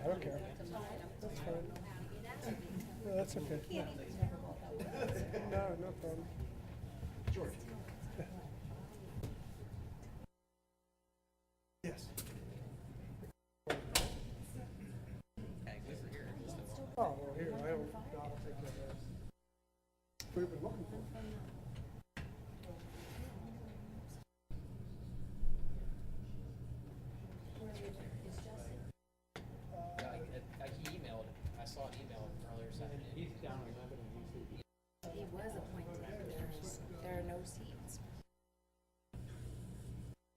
Okay. That's fine. No, that's okay. No, no problem. George. Yes. Oh, well, here, I don't, I'll take that. We've been looking for it. He emailed. I saw an email earlier this afternoon. He's down 11 and He was appointed. There are no seats.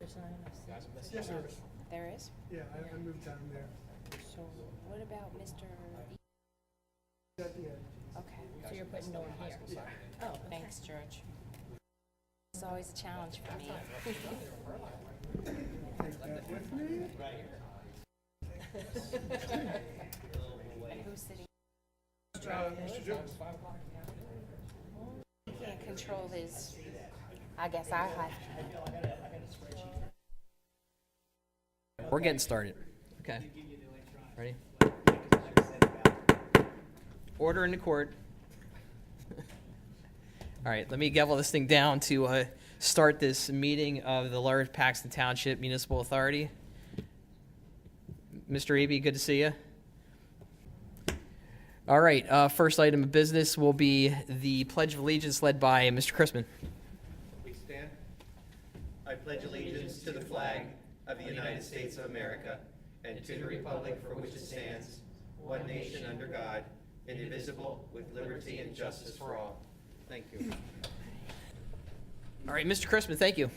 There's not enough seats. Guys are missing. Yes, sir. There is? Yeah, I moved down there. So what about Mr. At the end. Okay, so you're putting no one here. Oh, thanks, George. It's always a challenge for me. Take that with me. And who's sitting? Mr. Jones. He can't control his, I guess I have. We're getting started. Okay. Ready? Order in the court. All right, let me gavel this thing down to start this meeting of the Lower Paxton Township Municipal Authority. Mr. Eby, good to see you. All right, first item of business will be the Pledge of Allegiance led by Mr. Chrisman. Please stand. I pledge allegiance to the flag of the United States of America and to the republic for which it stands, one nation under God, indivisible, with liberty and justice for all. Thank you. All right, Mr. Chrisman, thank you.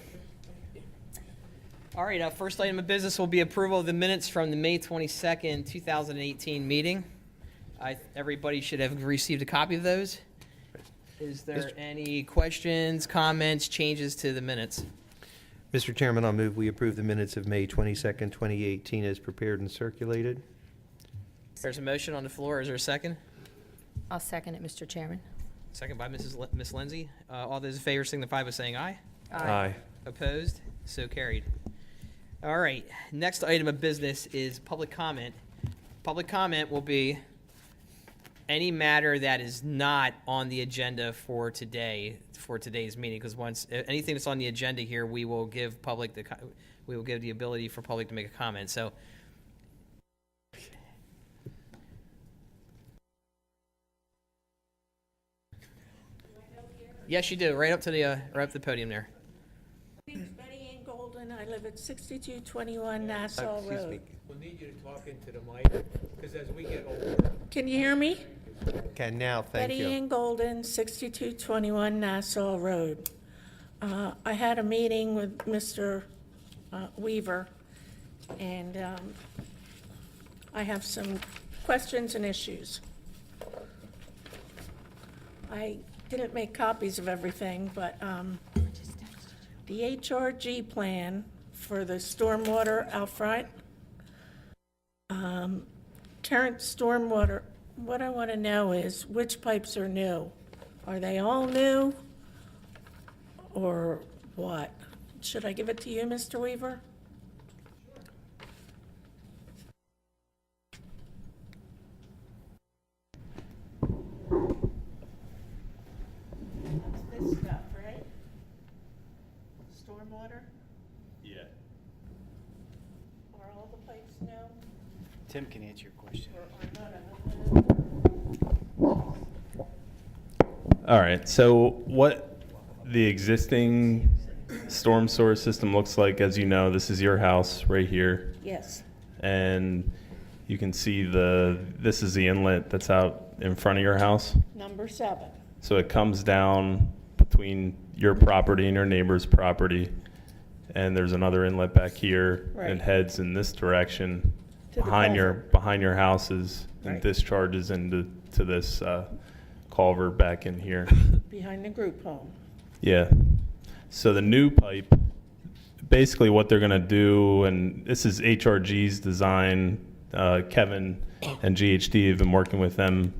All right, first item of business will be approval of the minutes from the May 22nd, 2018 meeting. Everybody should have received a copy of those. Is there any questions, comments, changes to the minutes? Mr. Chairman, I'll move we approve the minutes of May 22nd, 2018 as prepared and circulated. There's a motion on the floor. Is there a second? I'll second it, Mr. Chairman. Second by Miss Lindsay. All those in favor signify by saying aye. Aye. Opposed? So carried. All right, next item of business is public comment. Public comment will be any matter that is not on the agenda for today's meeting, because once anything that's on the agenda here, we will give the ability for public to make a comment. So yes, you do. Right up to the podium there. Betty Ann Golden, I live at 6221 Nassau Excuse me. Road. We'll need you to talk into the mic, because as we get older, Can you hear me? Can now, thank Betty you. Ann Golden, 6221 Nassau Road. I had a meeting with Mr. Weaver, and I have some questions and issues. I didn't make copies of everything, but the HRG plan for the stormwater out front, current stormwater, what I want to know is which pipes are new? Are they all new? Or what? Should I give it to you, Mr. Weaver? This stuff, right? Stormwater? Yeah. Are all the pipes new? Tim can answer your question. Or none of them? All right, so what the existing storm sewer system looks like, as you know, this is your house right here. Yes. And you can see this is the inlet that's out in front of your house. Number 7. So it comes down between your property and your neighbor's property. And there's another inlet back here and Right. heads in this direction To the behind your houses and Right. discharges into this culvert back in here. Behind the group home. Yeah. So the new pipe, basically what they're going to do, and this is HRG's design, Kevin and GHD have been working with them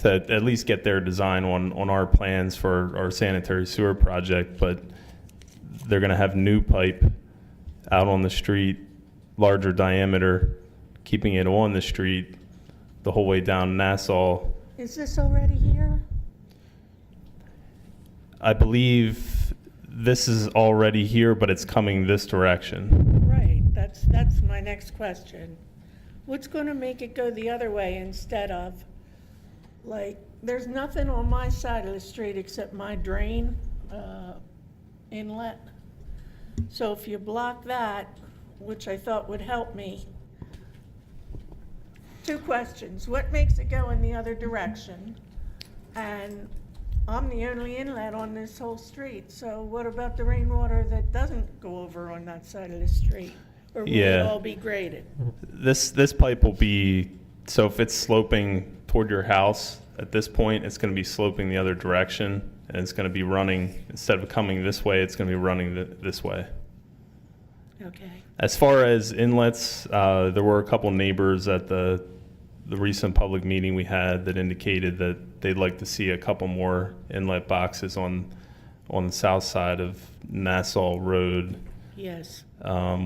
to at least get their design on our plans for our sanitary sewer project, but they're going to have new pipe out on the street, larger diameter, keeping it on the street the whole way down Nassau. Is this already here? I believe this is already here, but it's coming this direction. Right, that's my next question. What's gonna make it go the other way instead of, like, there's nothing on my side of the street except my drain, inlet. So if you block that, which I thought would help me. Two questions. What makes it go in the other direction? And I'm the only inlet on this whole street, so what about the rainwater that doesn't go over on that side of the street? Or will it Yeah. all be graded? This pipe will be, so if it's sloping toward your house, at this point, it's going to be sloping the other direction, and it's going to be running, instead of coming this way, it's going to be running this way. Okay. As far as inlets, there were a couple neighbors at the recent public meeting we had that indicated that they'd like to see a couple more inlet boxes on the south side of Nassau Road, Yes,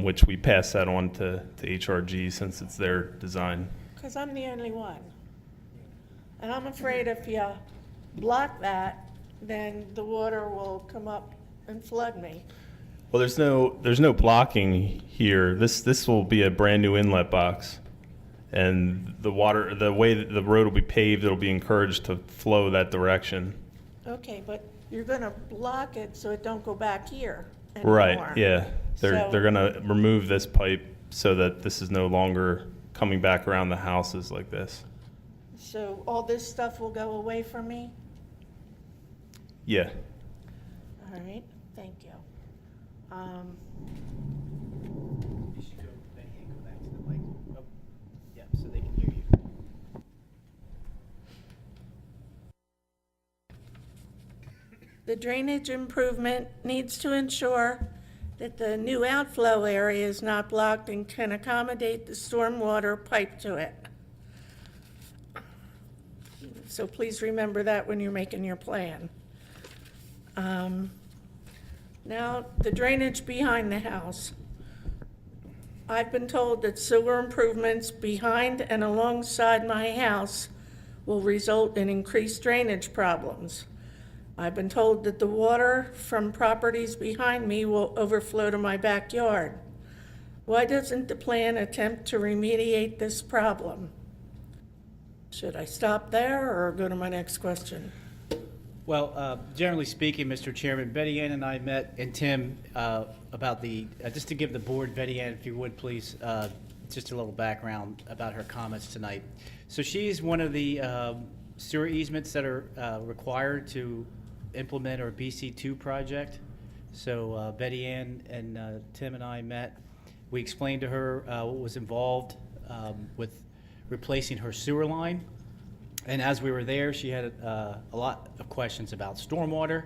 which we passed that on to HRG since it's their design. because I'm the only one. And I'm afraid if you block that, then the water will come up and flood me. Well, there's no blocking here. This will be a brand new inlet box, and the way that the road will be paved, it'll be encouraged to flow that direction. Okay, but you're gonna block it so it don't go back here anymore. Right? Yeah. They're So- gonna remove this pipe so that this is no longer coming back around the houses like this. So all this stuff will go away from me? Yeah. All right, thank you. You should go, Benny, and go back to the mic. Oh, yeah, so they can hear you. The drainage improvement needs to ensure that the new outflow area is not blocked and can accommodate the stormwater pipe to it. So please remember that when you're making your plan. Now, the drainage behind the house. I've been told that sewer improvements behind and alongside my house will result in increased drainage problems. I've been told that the water from properties behind me will overflow to my backyard. Why doesn't the plan attempt to remediate this problem? Should I stop there or go to my next question? Well, generally speaking, Mr. Chairman, Betty Ann and I met, and Tim, about the, just to give the board, Betty Ann, if you would, please, just a little background about her comments tonight. So she's one of the sewer easements that are required to implement our BC2 project. So Betty Ann and Tim and I met. We explained to her what was involved with replacing her sewer line. And as we were there, she had a lot of questions about stormwater,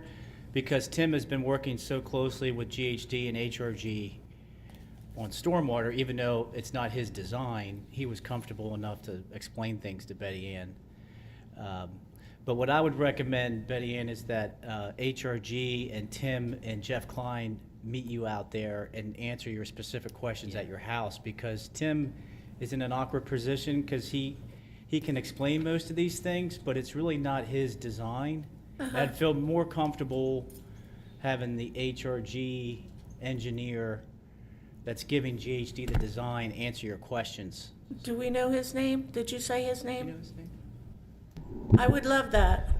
because Tim has been working so closely with GHD and HRG on stormwater. Even though it's not his design, he was comfortable enough to explain things to Betty Ann. But what I would recommend, Betty Ann, is that HRG and Tim and Jeff Klein meet you out there and answer your specific questions at your house, because Tim is in an awkward position because he can explain most of these things, but it's really not his design. I'd feel more comfortable having the HRG engineer that's giving GHD the design answer your questions. Do we know his name? Did you say his You know name? his name? I would love that.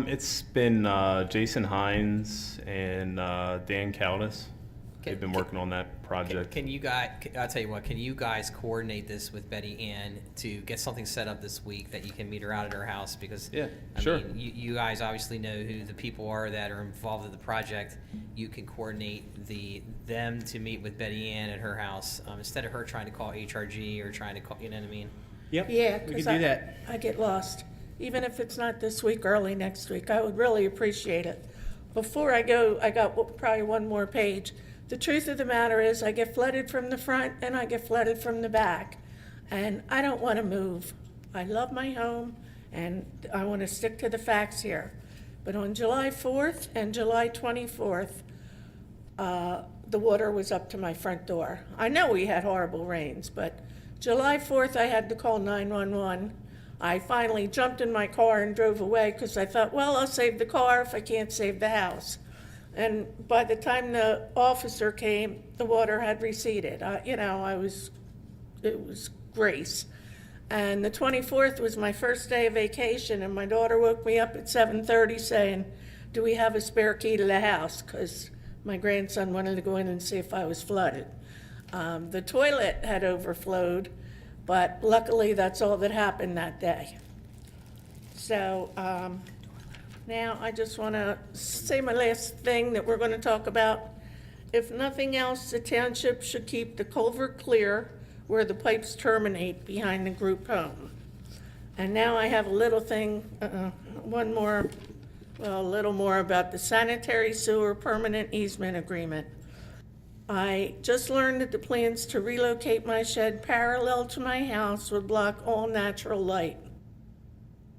It's been Jason Hines and Dan Caldas. They've been working on that project. Can you guys, I'll tell you what, can you guys coordinate this with Betty Ann to get something set up this week that you can meet her out at her house? Because, Yeah, I sure. mean, you guys obviously know who the people are that are involved in the project. You can coordinate them to meet with Betty Ann at her house, instead of her trying to call HRG or trying to call, you know what I mean? Yep. Yeah, We because can do that. I get lost. Even if it's not this week, early next week, I would really appreciate it. Before I go, I got probably one more page. The truth of the matter is I get flooded from the front and I get flooded from the back. And I don't want to move. I love my home and I want to stick to the facts here. But on July 4th and July 24th, the water was up to my front door. I know we had horrible rains, but July 4th, I had to call 911. I finally jumped in my car and drove away because I thought, well, I'll save the car if I can't save the house. And by the time the officer came, the water had receded. It was grace. And the 24th was my first day of vacation, and my daughter woke me up at 7:30 saying, do we have a spare key to the house? Because my grandson wanted to go in and see if I was flooded. The toilet had overflowed, but luckily that's all that happened that day. So now I just want to say my last thing that we're going to talk about. If nothing else, the township should keep the culvert clear where the pipes terminate behind the group home. And now I have a little thing, a little more about the sanitary sewer permanent easement agreement. I just learned that the plans to relocate my shed parallel to my house would block all natural light.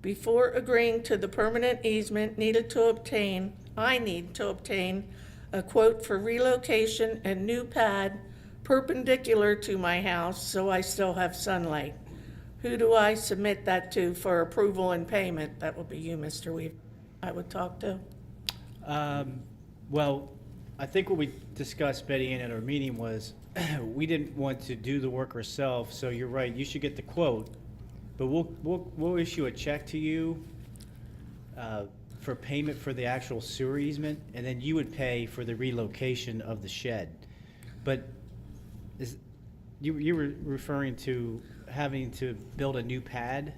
Before agreeing to the permanent easement, I need to obtain a quote for relocation and new pad perpendicular to my house so I still have sunlight. Who do I submit that to for approval and payment? That would be you, Mr. Weaver, I would talk to. Well, I think what we discussed, Betty Ann, at our meeting was we didn't want to do the work ourselves, so you're right, you should get the quote, but we'll issue a check to you for payment for the actual sewer easement, and then you would pay for the relocation of the shed. But you were referring to having to build a new pad?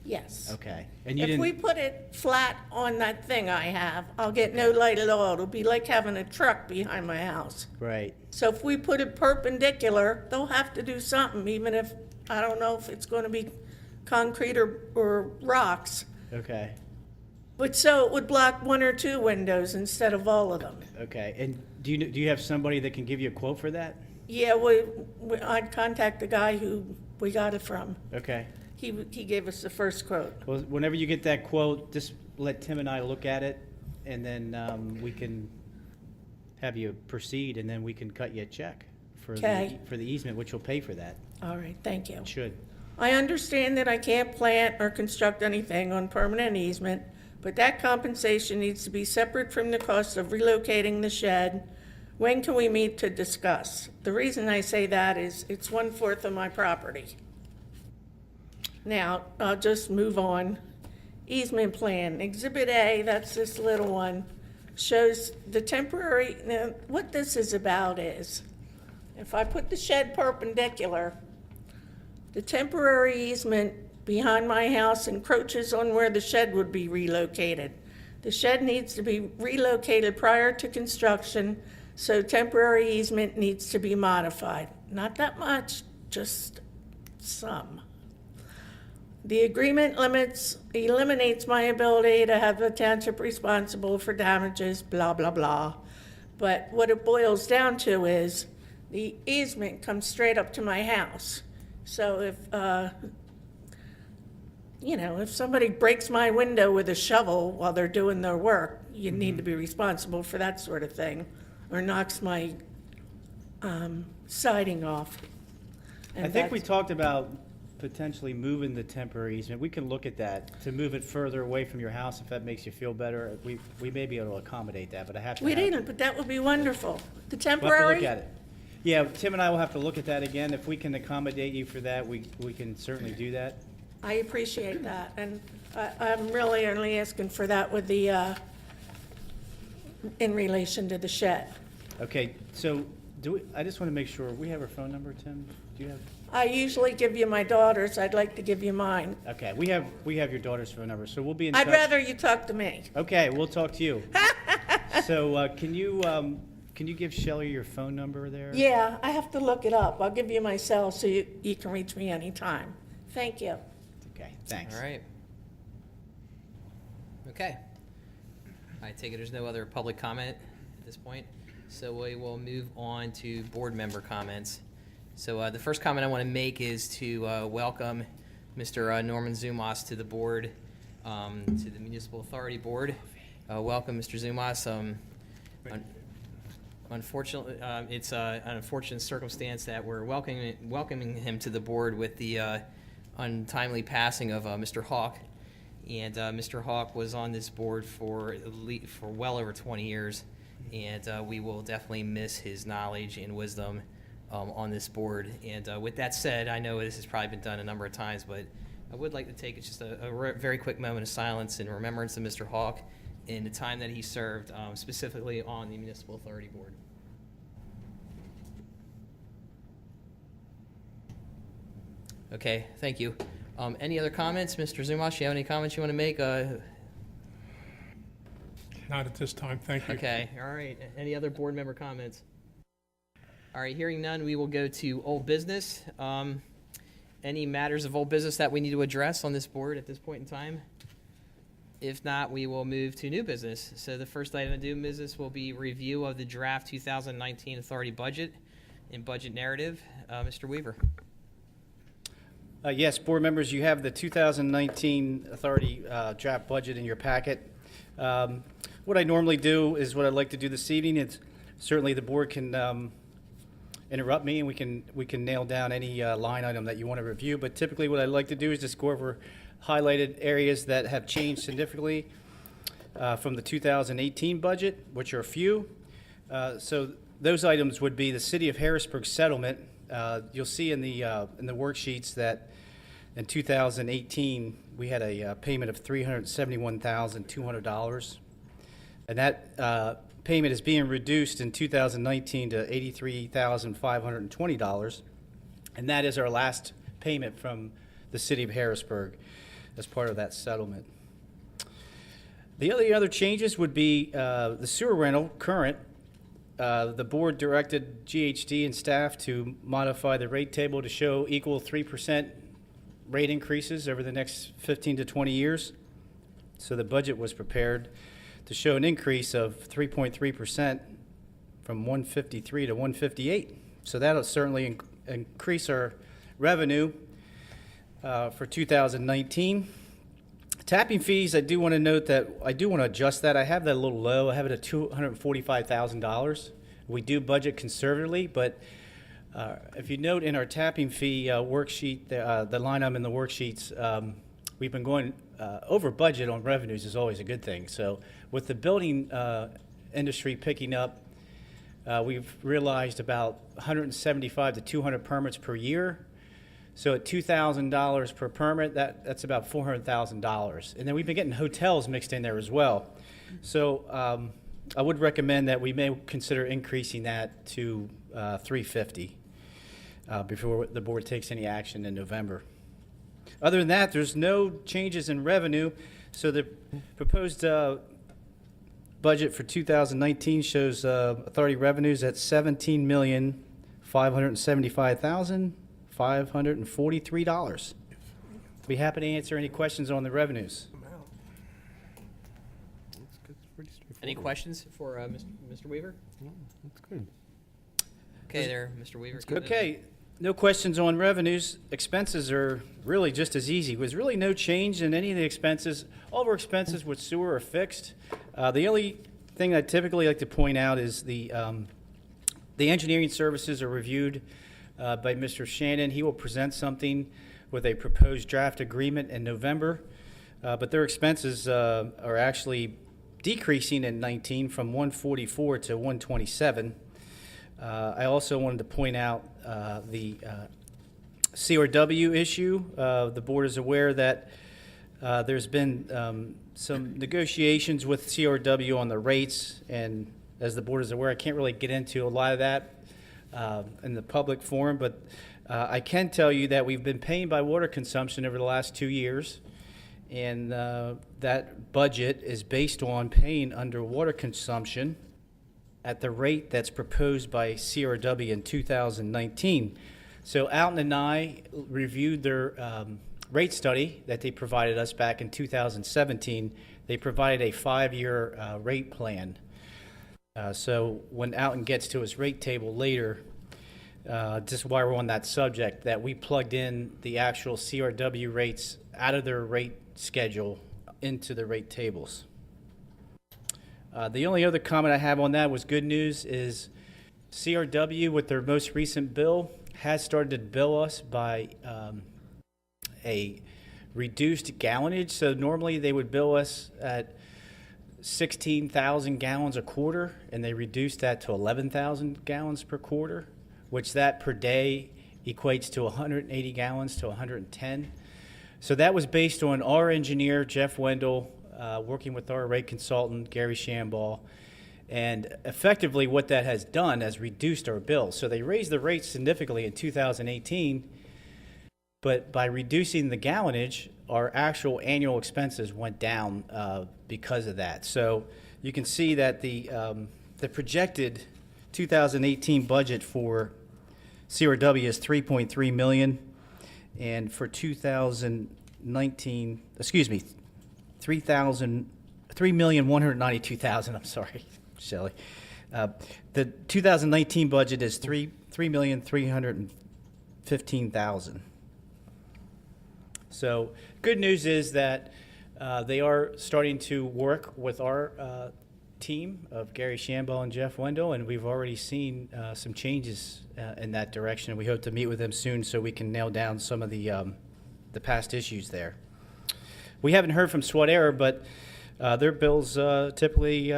Yes. Okay. And you If didn't. we put it flat on that thing I have, I'll get no light at all. It'll be like having a truck behind my house. Right. So if we put it perpendicular, they'll have to do something, even if, I don't know if it's going to be concrete or rocks. Okay. But so it would block one or two windows instead of all of them. Okay. And do you have somebody that can give you a quote for that? Yeah, I'd contact the guy who we got it from. Okay. He gave us the first quote. Well, whenever you get that quote, just let Tim and I look at it, and then we can have you proceed, and then we can cut you a check for Okay. the easement, which will pay for that. All right, thank you. It should. I understand that I can't plant or construct anything on permanent easement, but that compensation needs to be separate from the cost of relocating the shed. When can we meet to discuss? The reason I say that is it's 1/4 of my property. Now, I'll just move on. Easement plan, Exhibit A, that's this little one, shows the temporary, now, what this is about is, if I put the shed perpendicular, the temporary easement behind my house encroaches on where the shed would be relocated. The shed needs to be relocated prior to construction, so temporary easement needs to be modified. Not that much, just some. The agreement eliminates my ability to have the township responsible for damages, blah, blah, blah. But what it boils down to is the easement comes straight up to my house. So if somebody breaks my window with a shovel while they're doing their work, you need to be responsible for that sort of thing, or knocks my siding off. And I think we that's- talked about potentially moving the temporary easement. We can look at that to move it further away from your house if that makes you feel better. We may be able to accommodate that, but I have to. We didn't, but that would be wonderful. The We'll have to temporary. look at it. Yeah, Tim and I will have to look at that again. If we can accommodate you for that, we can certainly do that. I appreciate that, and I'm really only asking for that with the, in relation to the shed. Okay, so I just want to make sure, we have her phone number, Tim? Do you have? I usually give you my daughter's, I'd like to give you mine. Okay, we have your daughter's phone number, so we'll be in touch. I'd rather you talk to me. Okay, we'll talk to you. So can you give Shelley your phone number there? Yeah, I have to look it up. I'll give you my cell so you can reach me anytime. Thank you. Okay, thanks. All right. Okay. I take it there's no other public comment at this point, so we will move on to board member comments. So the first comment I want to make is to welcome Mr. Norman Zumas to the board, to the Municipal Authority Board. Welcome, Mr. Zumas. Unfortunately, it's an unfortunate circumstance that we're welcoming him to the board with the untimely passing of Mr. Hawk. And Mr. Hawk was on this board for well over 20 years, and we will definitely miss his knowledge and wisdom on this board. And with that said, I know this has probably been done a number of times, but I would like to take just a very quick moment of silence in remembrance of Mr. Hawk and the time that he served, specifically on the Municipal Authority Board. Okay, thank you. Any other comments? Mr. Zumosh, you have any comments you want to make? Not at this time, thank you. Okay, all right. Any other board member comments? All right, hearing none, we will go to old business. Any matters of old business that we need to address on this board at this point in time? If not, we will move to new business. So the first item of new business will be review of the draft 2019 authority budget and budget narrative. Mr. Weaver. Yes, board members, you have the 2019 authority draft budget in your packet. What I normally do is what I'd like to do this evening. It's certainly the board can interrupt me and we can nail down any line item that you want to review. But typically, what I'd like to do is just go over highlighted areas that have changed significantly from the 2018 budget, which are a few. So those items would be the City of Harrisburg settlement. You'll see in the worksheets that in 2018 we had a payment of $371,200, and that payment is being reduced in 2019 to $83,520, and that is our last payment from the City of Harrisburg as part of that settlement. The other changes would be the sewer rental current. The board directed GHD and staff to modify the rate table to show equal 3% rate increases over the next 15 to 20 years. So the budget was prepared to show an increase of 3.3% from 153 to 158. So that'll certainly increase our revenue for 2019. Tapping fees, I do want to note that I do want to adjust that. I have that a little low. I have it at $245,000. We do budget conservatively, but if you note in our tapping fee worksheet, the line item in the worksheets, we've been going over budget on revenues is always a good thing. So with the building industry picking up, we've realized about 175 to 200 permits per year. So at $2,000 per permit, that's about $400,000. And then we've been getting hotels mixed in there as well. So I would recommend that we may consider increasing that to $350 before the board takes any action in November. Other than that, there's no changes in revenue. So the proposed budget for 2019 shows authority revenues at $17,575,543. Be happy to answer any questions on the revenues. Any questions for Mr. Weaver? That's good. Okay, there, Mr. Weaver. Okay, no questions on revenues. Expenses are really just as easy. There's really no change in any of the expenses. All of our expenses with sewer are fixed. The only thing I typically like to point out is the engineering services are reviewed by Mr. Shannon. He will present something with a proposed draft agreement in November, but their expenses are actually decreasing in 19 from 144 to 127. I also wanted to point out the CRW issue. The board is aware that there's been some negotiations with CRW on the rates, and as the board is aware, I can't really get into a lot of that in the public forum, but I can tell you that we've been paying by water consumption over the last 2 years, and that budget is based on paying under water consumption at the rate that's proposed by CRW in 2019. So Alton and I reviewed their rate study that they provided us back in 2017. They provided a 5-year rate plan. So when Alton gets to his rate table later, just while we're on that subject, that we plugged in the actual CRW rates out of their rate schedule into the rate tables. The only other comment I have on that was good news is CRW, with their most recent bill, has started to bill us by a reduced gallonage. So normally they would bill us at 16,000 gallons a quarter, and they reduced that to 11,000 gallons per quarter, which that per day equates to 180 gallons to 110. So that was based on our engineer, Jeff Wendell, working with our rate consultant, Gary Shambaugh. And effectively what that has done has reduced our bill. So they raised the rates significantly in 2018, but by reducing the gallonage, our actual annual expenses went down because of that. So you can see that the projected 2018 budget for CRW is $3.3 million, and for 2019, excuse me, 3,192,000. I'm sorry, Shelley. The 2019 budget is $3,315,000. So good news is that they are starting to work with our team of Gary Shambaugh and Jeff Wendell, and we've already seen some changes in that direction. We hope to meet with them soon so we can nail down some of the past issues there. We haven't heard from SWAT-ERA, but their bills typically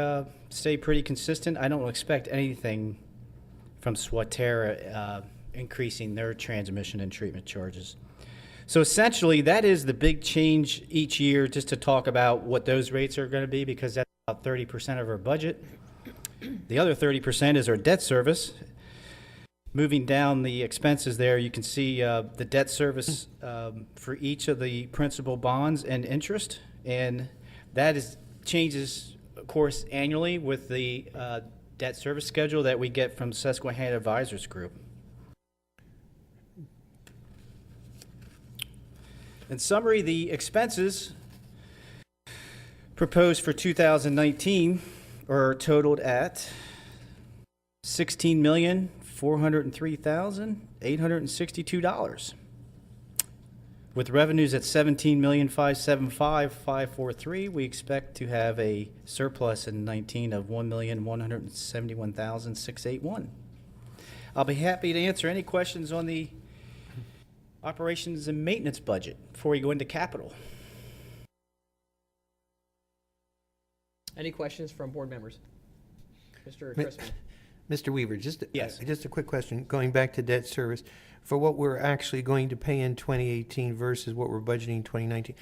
stay pretty consistent. I don't expect anything from SWAT-ERA increasing their transmission and treatment charges. So essentially, that is the big change each year, just to talk about what those rates are going to be, because that's about 30% of our budget. The other 30% is our debt service. Moving down the expenses there, you can see the debt service for each of the principal bonds and interest, and that changes, of course, annually with the debt service schedule that we get from Susquehanna Advisors Group. In summary, the expenses proposed for 2019 are totaled at $16,403,862, with revenues at $17,575,543. We expect to have a surplus in 19 of $1,171,681. I'll be happy to answer any questions on the operations and maintenance budget before we go into capital. Any questions from board members? Mr. Chrisman. Mr. Weaver, Yes. just a quick question. Going back to debt service, for what we're actually going to pay in 2018 versus what we're budgeting in 2019,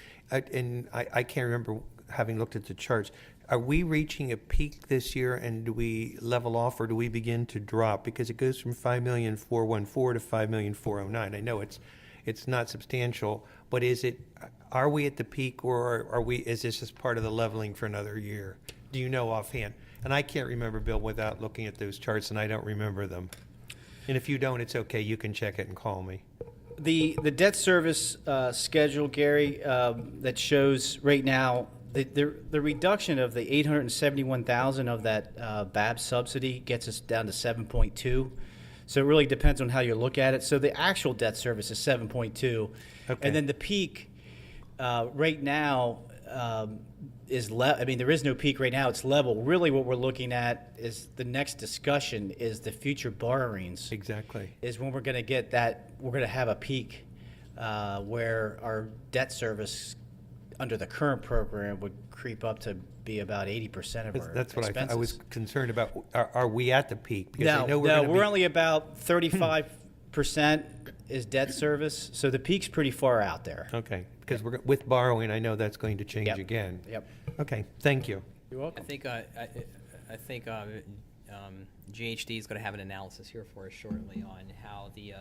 I can't remember having looked at the charts. Are we reaching a peak this year, and do we level off, or do we begin to drop? Because it goes from $5,414,000 to $5,409,000. I know it's not substantial, but are we at the peak, or is this just part of the leveling for another year? Do you know offhand? And I can't remember, Bill, without looking at those charts, and I don't remember them. And if you don't, it's okay. You can check it and call me. The debt service schedule, Gary, that shows right now the reduction of the $871,000 of that BAB subsidy gets us down to 7.2. So it really depends on how you look at it. So the actual debt service is 7.2, Okay. and then the peak right now is I mean, there is no peak right now; it's level. Really, what we're looking at is the next discussion is the future borrowings. Exactly. Is when we're going to get that. We're going to have a peak where our debt service under the current program would creep up to be about 80% of our That's what expenses. I was concerned about. Are we at the peak? Because No, I know we're only about 35% is debt service, so the peak's pretty far out there. Okay, because with borrowing, I know that's going to change Yep. again. Yep. Okay, thank you. You're welcome. I think GHD is going to have an analysis here for us shortly on how the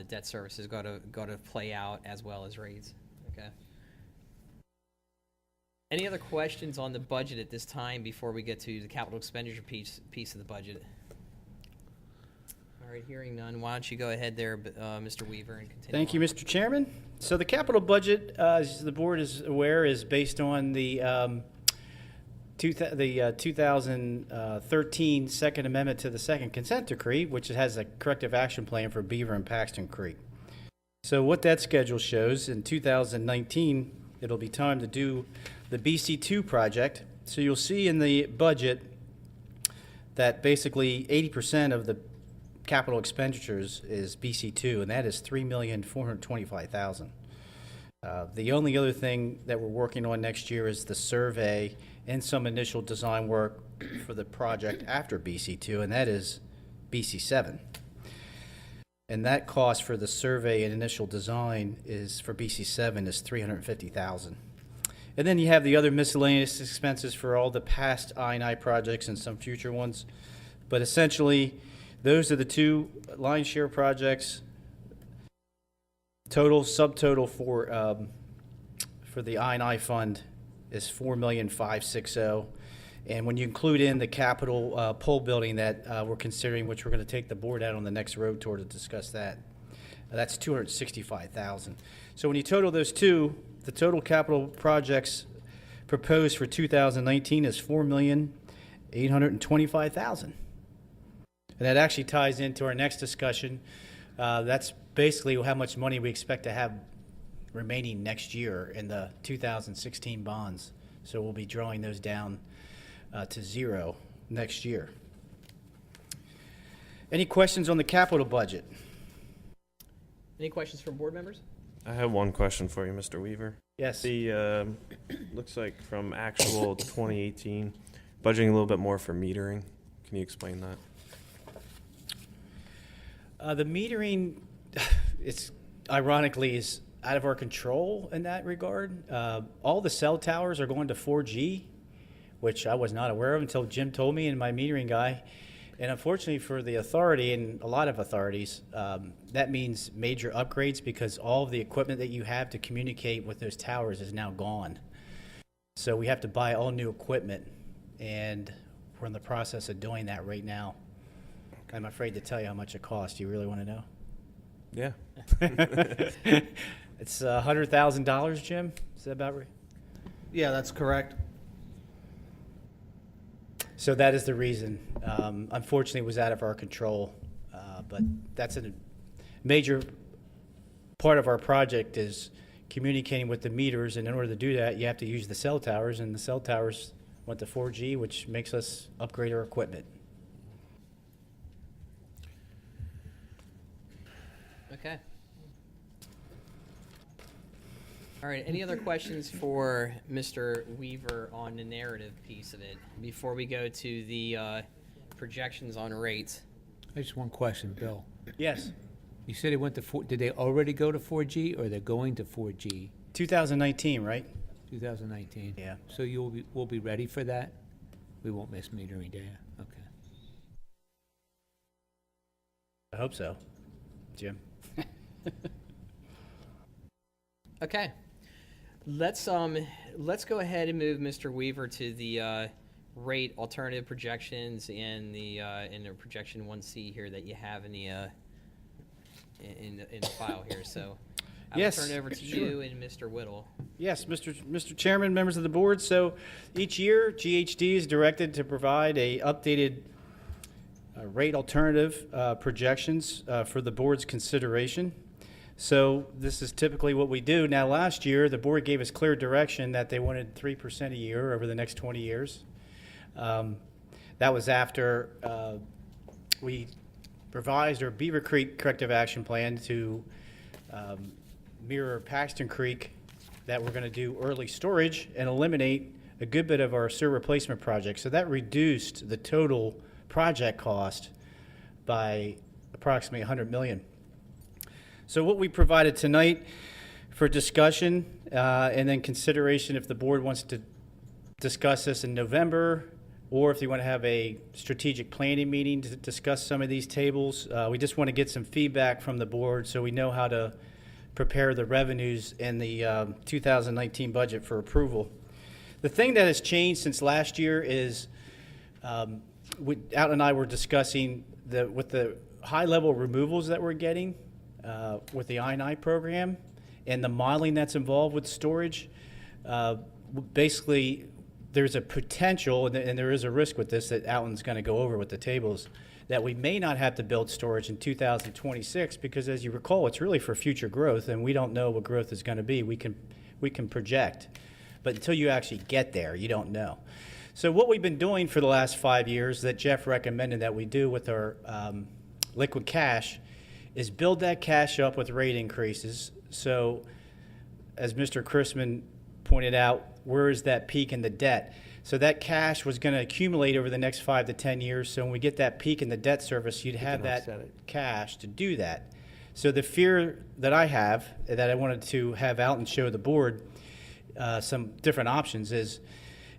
debt service is going to play out, as well as rates. Okay. Any other questions on the budget at this time before we get to the capital expenditure piece of the budget? All right, hearing none, why don't you go ahead there, Mr. Weaver, and continue. Thank you, on. Mr. Chairman. So the capital budget, as the board is aware, is based on the 2013 Second Amendment to the Second Consent Decree, which has a corrective action plan for Beaver and Paxton Creek. So what that schedule shows, in 2019, it'll be time to do the BC2 project. So you'll see in the budget that basically 80% of the capital expenditures is BC2, and that is $3,425,000. The only other thing that we're working on next year is the survey and some initial design work for the project after BC2, and that is BC7. And that cost for the survey and initial design is for BC7 is $350,000. And then you have the other miscellaneous expenses for all the past I&I projects and some future ones. But essentially, those are the two line share projects. Total, subtotal for the I&I fund is $4,560,000. And when you include in the capital pole building that we're considering, which we're going to take the board out on the next road tour to discuss that, that's $265,000. So when you total those two, the total capital projects proposed for 2019 is $4,825,000. And that actually ties into our next discussion. That's basically how much money we expect to have remaining next year in the 2016 bonds. So we'll be drawing those down to zero next year. Any questions on the capital budget? Any questions from board members? I have one question for you, Mr. Weaver. Yes. The looks like from actual 2018, budgeting a little bit more for metering. Can you explain that? The metering, it's ironically is out of our control in that regard. All the cell towers are going to 4G, which I was not aware of until Jim told me and my metering guy. And unfortunately for the authority and a lot of authorities, that means major upgrades because all of the equipment that you have to communicate with those towers is now gone. So we have to buy all new equipment, and we're in the process of doing that right now. I'm afraid to tell you how much it costs. Do you really want to know? Yeah. It's $100,000, Jim? Is that about right? Yeah, that's correct. So that is the reason. Unfortunately, it was out of our control, but that's a major part of our project is communicating with the meters, and in order to do that, you have to use the cell towers, and the cell towers went to 4G, which makes us upgrade our equipment. Okay. All right, any other questions for Mr. Weaver on the narrative piece of it before we go to the projections on rates? I just one question, Bill. Yes. You said they went to did they already go to 4G or they're going to 4G? 2019, right? 2019? Yeah. So we'll be ready for that? We won't miss metering data? Okay. I hope so, Jim. Okay. Let's go ahead and move Mr. Weaver to the rate alternative projections and the projection 1C here that you have in the file here. So I will turn it over to you and Mr. Whittle. Yes, Mr. Chairman, members of the board. So each year, GHD is directed to provide a updated rate alternative projections for the board's consideration. So this is typically what we do. Now, last year, the board gave us clear direction that they wanted 3% a year over the next 20 years. That was after we revised our Beaver Creek corrective action plan to mirror Paxton Creek, that we're going to do early storage and eliminate a good bit of our sewer replacement project. So that reduced the total project cost by approximately $100 million. So what we provided tonight for discussion and then consideration if the board wants to discuss this in November, or if you want to have a strategic planning meeting to discuss some of these tables. We just want to get some feedback from the board so we know how to prepare the revenues in the 2019 budget for approval. The thing that has changed since last year is Alton and I were discussing with the high-level removals that we're getting with the I&I program and the modeling that's involved with storage. Basically, there's a potential, and there is a risk with this that Alton's going to go over with the tables, that we may not have to build storage in 2026 because, as you recall, it's really for future growth, and we don't know what growth is going to be. We can project, but until you actually get there, you don't know. So what we've been doing for the last 5 years that Jeff recommended that we do with our liquid cash is build that cash up with rate increases. So as Mr. Chrisman pointed out, where is that peak in the debt? So that cash was going to accumulate over the next 5 to 10 years. So when we get that peak in the debt service, you'd have that cash to do that. So the fear that I have, that I wanted to have out and show the board some different options, is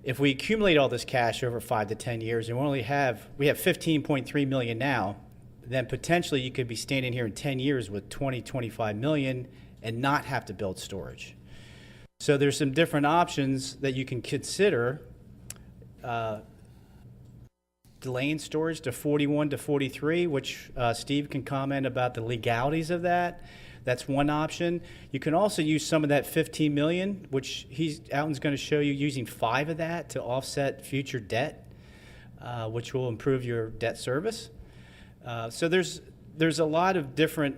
if we accumulate all this cash over 5 to 10 years, and we have 15.3 million now, then potentially you could be standing here in 10 years with 25 million and not have to build storage. So there's some different options that you can consider. Delaying storage to 41 to 43, which Steve can comment about the legalities of that. That's one option. You can also use some of that 15 million, which Alton's going to show you using 5 of that to offset future debt, which will improve your debt service. So there's a lot of different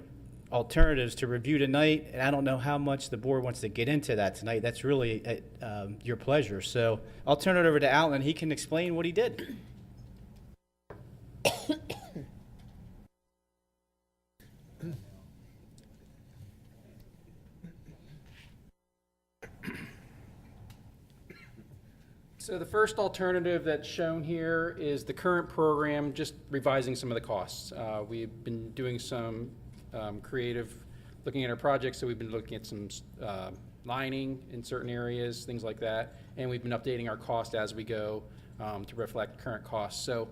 alternatives to review tonight, and I don't know how much the board wants to get into that tonight. That's really at your pleasure. So I'll turn it over to Alton, and he can explain what he did. So the first alternative that's shown here is the current program, just revising some of the costs. We've been doing some creative, looking at our projects, so we've been looking at some lining in certain areas, things like that, and we've been updating our cost as we go to reflect current costs. So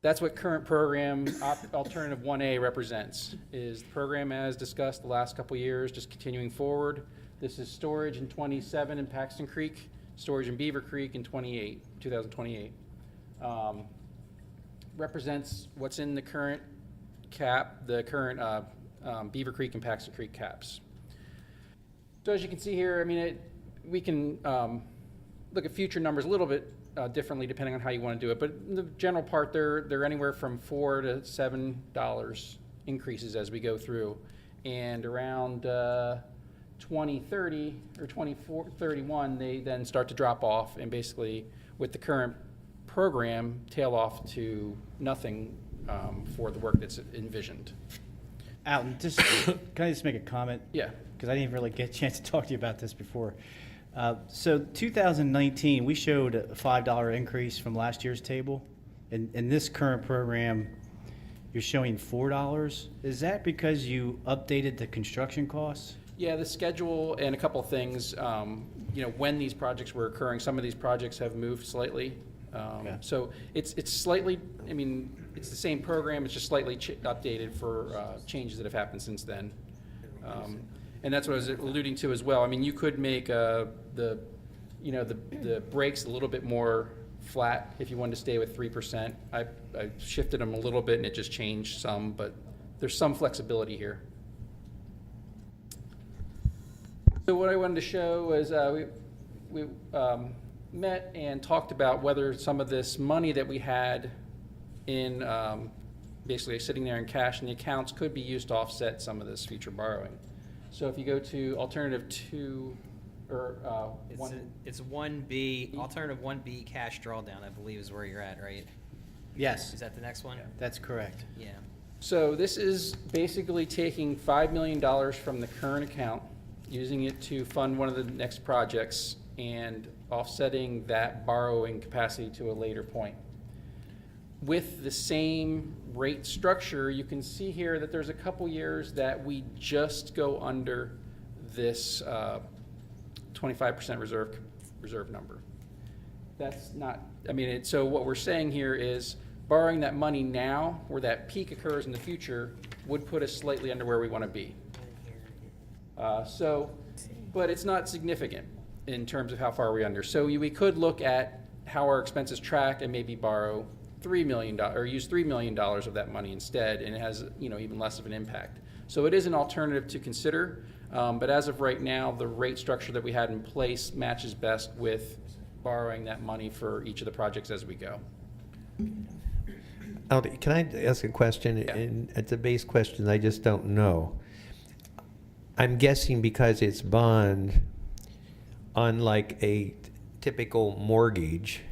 that's what current program alternative 1A represents, is the program as discussed the last couple years, just continuing forward. This is storage in 27 in Paxton Creek, storage in Beaver Creek in 2028. Represents what's in the current cap, the current Beaver Creek and Paxton Creek caps. So as you can see here, I mean, we can look at future numbers a little bit differently depending on how you want to do it, but in the general part, they're anywhere from $4 to $7 increases as we go through, and around 2030 or 2031, they then start to drop off, and basically with the current program tail off to nothing for the work that's envisioned. Alton, just can I just make a comment? Yeah. Because I didn't really get a chance to talk to you about this before. So 2019, we showed a $5 increase from last year's table. In this current program, you're showing $4. Is that because you updated the construction costs? Yeah, the schedule and a couple of things, when these projects were occurring, some of these projects have moved slightly. Okay. So it's slightly, it's the same program, it's just slightly updated for changes that have happened since then. And that's what I was alluding to as well. I mean, you could make the brakes a little bit more flat if you wanted to stay with 3%. I shifted them a little bit and it just changed some, but there's some flexibility here. So what I wanted to show is we met and talked about whether some of this money that we had in basically sitting there in cash in the accounts could be used to offset some of this future borrowing. So if you go to alternative 2, or it's 1B, alternative 1B cash drawdown, I believe is where you're at, right? Yes. Is that the next one? That's correct. Yeah. So this is basically taking $5 million from the current account, using it to fund one of the next projects, and offsetting that borrowing capacity to a later point. With the same rate structure, you can see here that there's a couple years that we just go under this 25% reserve number. That's not, so what we're saying here is borrowing that money now, where that peak occurs in the future, would put us slightly under where we want to be. But it's not significant in terms of how far we're under. So we could look at how our expenses track and maybe borrow $3 million or use $3 million of that money instead, and it has even less of an impact. So it is an alternative to consider, but as of right now, the rate structure that we had in place matches best with borrowing that money for each of the projects as we go. Aldi, can I ask a question? Yeah. And it's a base question, I just don't know. I'm guessing because it's bond, unlike a typical mortgage,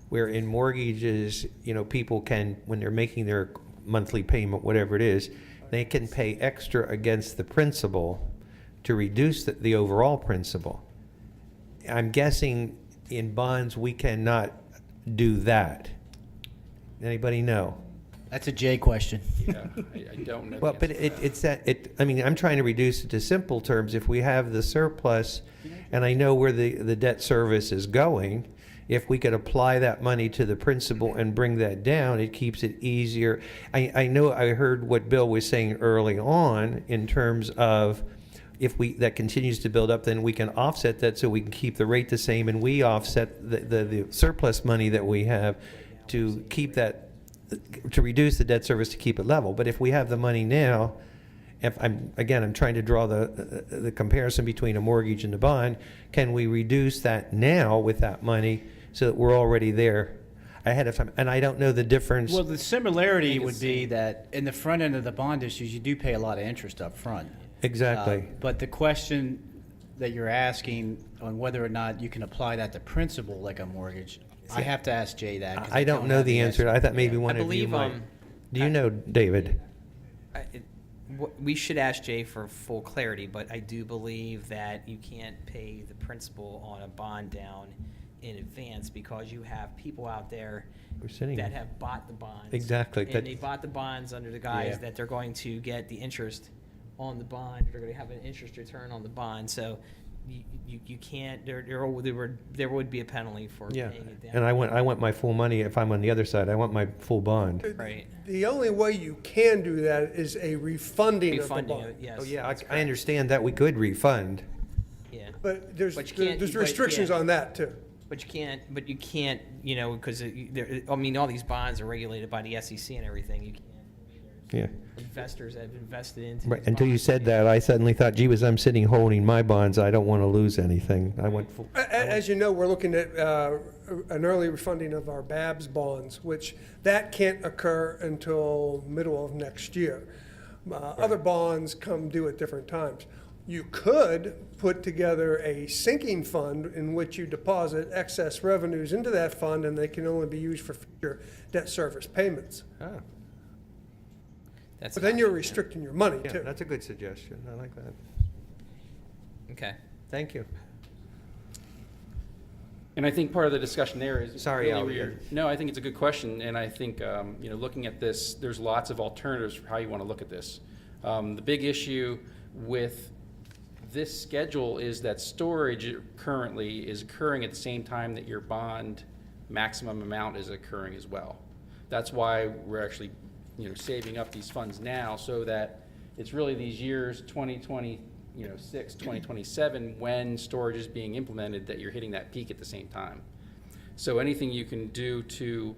where in mortgages, people can, when they're making their monthly payment, whatever it is, they can pay extra against the principal to reduce the overall principal. I'm guessing in bonds, we cannot do that. Anybody know? That's a Jay question. Yeah, I don't know. the Well, but answer to that. it's that, I mean, I'm trying to reduce it to simple terms. If we have the surplus, and I know where the debt service is going, if we could apply that money to the principal and bring that down, it keeps it easier. I know I heard what Bill was saying early on in terms of if that continues to build up, then we can offset that so we can keep the rate the same, and we offset the surplus money that we have to keep that, to reduce the debt service to keep it level. But if we have the money now, if I'm trying to draw the comparison between a mortgage and a bond, can we reduce that now with that money so that we're already there ahead of time? And I don't know the difference. Well, the similarity would be that in the front end of the bond issues, you do pay a lot of interest up front. Exactly. But the question that you're asking on whether or not you can apply that to principal like a mortgage, I have to ask Jay that. 'cause I don't know have the answer. I thought maybe I one of you believe, might. Do you know, David? We should ask Jay for full clarity, but I do believe that you can't pay the principal on a bond down in advance because you have people out there We're sitting that here. have bought the bonds. Exactly. And they bought the bonds under the guise Yeah. that they're going to get the interest on the bond. They're going to have an interest return on the bond. So you can't, there would be a penalty for Yeah. paying it down. And I want my full money. If I'm on the other side, I want my full bond. Right. The only way you can do that is a refunding of the Refunding bond. it, yes. Oh, yeah, that's I correct. understand that we could refund. Yeah. But there's But you can't- there's but, restrictions yeah. on that too. But you can't, because I mean, all these bonds are regulated by the SEC and everything. You can't. Yeah. Investors have invested into. Right. these Until you bonds. said that, I suddenly thought, gee whiz, I'm sitting holding my bonds. I don't want to lose anything. I went full. As you know, we're looking at an early refunding of our BABS bonds, which that can't occur until middle of next year. Other bonds come due at different times. You could put together a sinking fund in which you deposit excess revenues into that fund, and they can only be used for future debt service payments. Ah, That's But then you're restricting your money yeah, too. that's a good suggestion. I like that. Okay. Thank you. And I think part of the discussion there is. Sorry, really Al, where yeah. you're- No, I think it's a good question, and I think, looking at this, there's lots of alternatives for how you want to look at this. The big issue with this schedule is that storage currently is occurring at the same time that your bond maximum amount is occurring as well. That's why we're actually, saving up these funds now, so that it's really these years, 2026, 2027, when storage is being implemented, that you're hitting that peak at the same time. So anything you can do to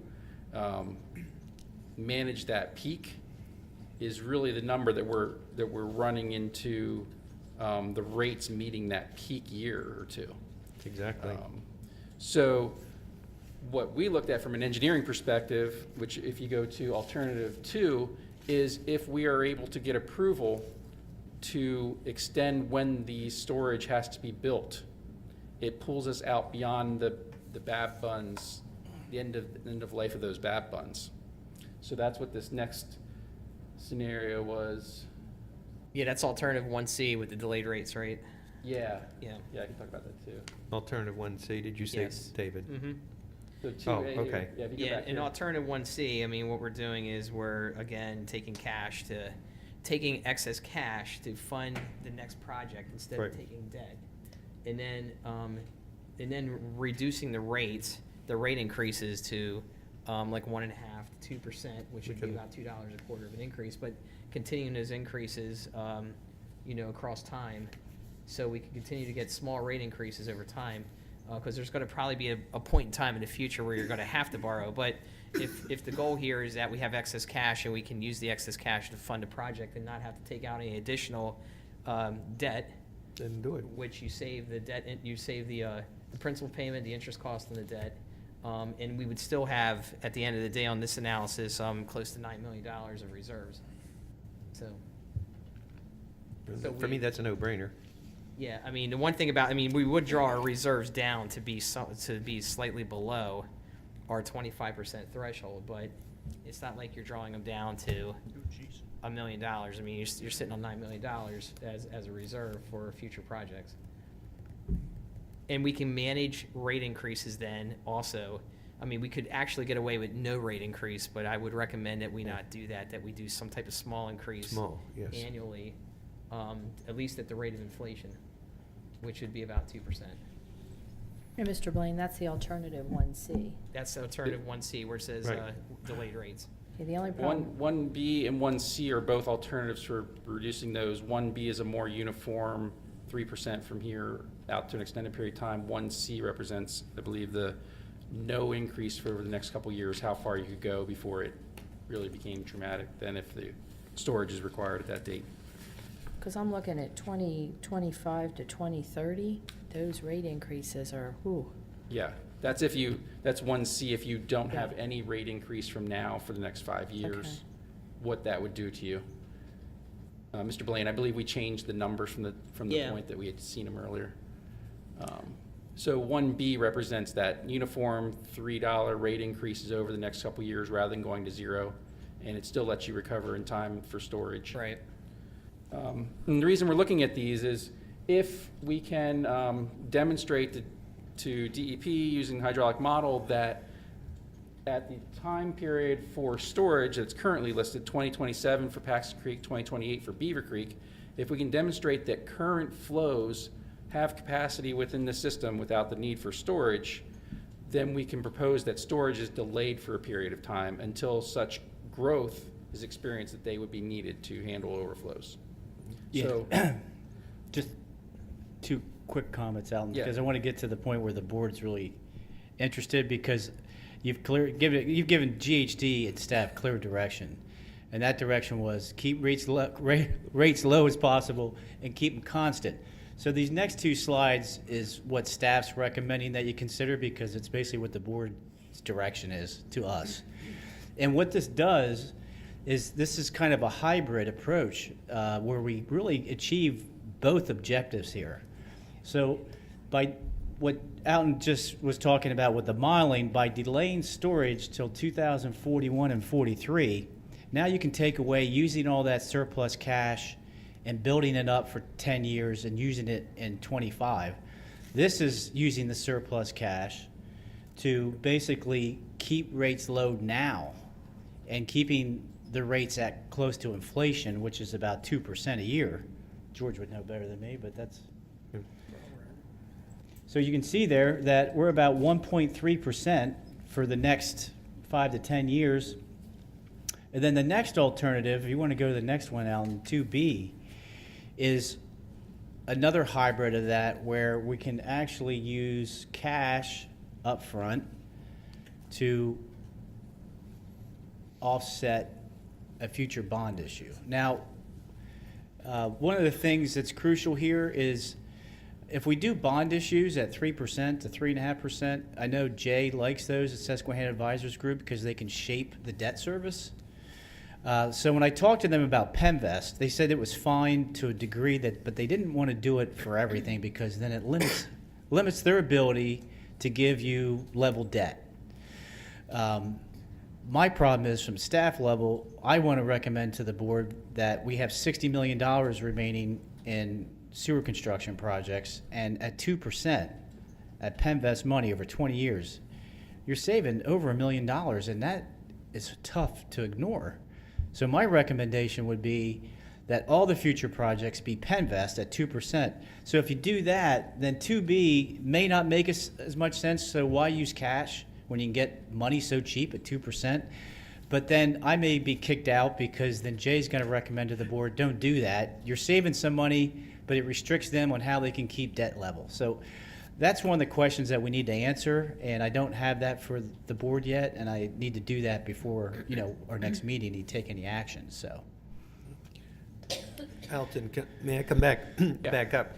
manage that peak is really the number that we're running into, the rates meeting that peak year or two. Exactly. So what we looked at from an engineering perspective, which if you go to alternative 2, is if we are able to get approval to extend when the storage has to be built, it pulls us out beyond the BAB funds, the end of life of those BAB funds. So that's what this next scenario was. Yeah, that's alternative 1C with the delayed rates, right? Yeah. Yeah. Yeah, I can talk about that too. Alternative 1C, did you say, Yes. David? Mm-hmm. So 2A Oh, here. okay. Yeah, if you go Yeah, back in here. alternative 1C, I mean, what we're doing is we're, again, taking excess cash to fund the next project instead Right. of taking debt. And then reducing the rates, the rate increases to like 1.5% to 2%, which would be about $2 a quarter of an increase, but continuing those increases, across time, so we can continue to get small rate increases over time, because there's going to probably be a point in time in the future where you're going to have to borrow. But if the goal here is that we have excess cash and we can use the excess cash to fund a project and not have to take out any additional debt, Then do it. which you save the debt, you save the principal payment, the interest cost, and the debt. And we would still have, at the end of the day on this analysis, close to $9 million of reserves. So For me, that's a no-brainer. yeah, I mean, the one thing about, we would draw our reserves down to be slightly below our 25% threshold, but it's not like you're drawing them down to $1 million. I mean, you're sitting on $9 million as a reserve for future projects. And we can manage rate increases then also. I mean, we could actually get away with no rate increase, but I would recommend that we not do that, that we do some type of small increase Small, yes. annually, at least at the rate of inflation, which would be about 2%. And Mr. Blaine, that's the alternative 1C. That's the alternative 1C where it says Right. delayed rates. Okay, the only problem, 1B and 1C are both alternatives for reducing those. 1B is a more uniform 3% from here out to an extended period of time. 1C represents, I believe, the no increase for over the next couple of years, how far you could go before it really became traumatic, than if the storage is required at that date. because I'm looking at 2025 to 2030, those rate increases are, whew. Yeah, that's 1C if you don't have any rate increase from now for the next 5 years, Okay. what that would do to you. Mr. Blaine, I believe we changed the numbers from the Yeah. point that we had seen them earlier. So 1B represents that uniform $3 rate increases over the next couple of years rather than going to 0, and it still lets you recover in time for storage. Right. And the reason we're looking at these is if we can demonstrate to DEP using the hydraulic model that at the time period for storage that's currently listed, 2027 for Paxton Creek, 2028 for Beaver Creek, if we can demonstrate that current flows have capacity within the system without the need for storage, then we can propose that storage is delayed for a period of time until such growth is experienced that they would be needed to handle overflows. So, Just two quick comments, Alan, Yeah. because I want to get to the point where the board's really interested, because you've given GHD and staff clear direction, and that direction was keep rates low as possible and keep them constant. So these next two slides is what staff's recommending that you consider, because it's basically what the board's direction is to us. And what this does is this is kind of a hybrid approach where we really achieve both objectives here. So by what Alton just was talking about with the modeling, by delaying storage till 2041 and 43, now you can take away using all that surplus cash and building it up for 10 years and using it in 25. This is using the surplus cash to basically keep rates low now and keeping the rates at close to inflation, which is about 2% a year. George would know better than me, but that's... So you can see there that we're about 1.3% for the next 5 to 10 years. And then the next alternative, if you want to go to the next one, Alan, 2B, is another hybrid of that where we can actually use cash up front to offset a future bond issue. Now, one of the things that's crucial here is if we do bond issues at 3% to 3.5%, I know Jay likes those at Susquehanna Advisors Group because they can shape the debt service. So when I talked to them about Pemvest, they said it was fine to a degree, but they didn't want to do it for everything because then it limits their ability to give you level debt. My problem is from staff level, I want to recommend to the board that we have $60 million remaining in sewer construction projects, and at 2% at Pemvest money over 20 years, you're saving over $1 million, and that is tough to ignore. So my recommendation would be that all the future projects be Pemvest at 2%. So if you do that, then 2B may not make as much sense, so why use cash when you can get money so cheap at 2%? But then I may be kicked out because then Jay's going to recommend to the board, don't do that. You're saving some money, but it restricts them on how they can keep debt level. So that's one of the questions that we need to answer, and I don't have that for the board yet, and I need to do that before, our next meeting to take any action, so. Alton, may I come back up?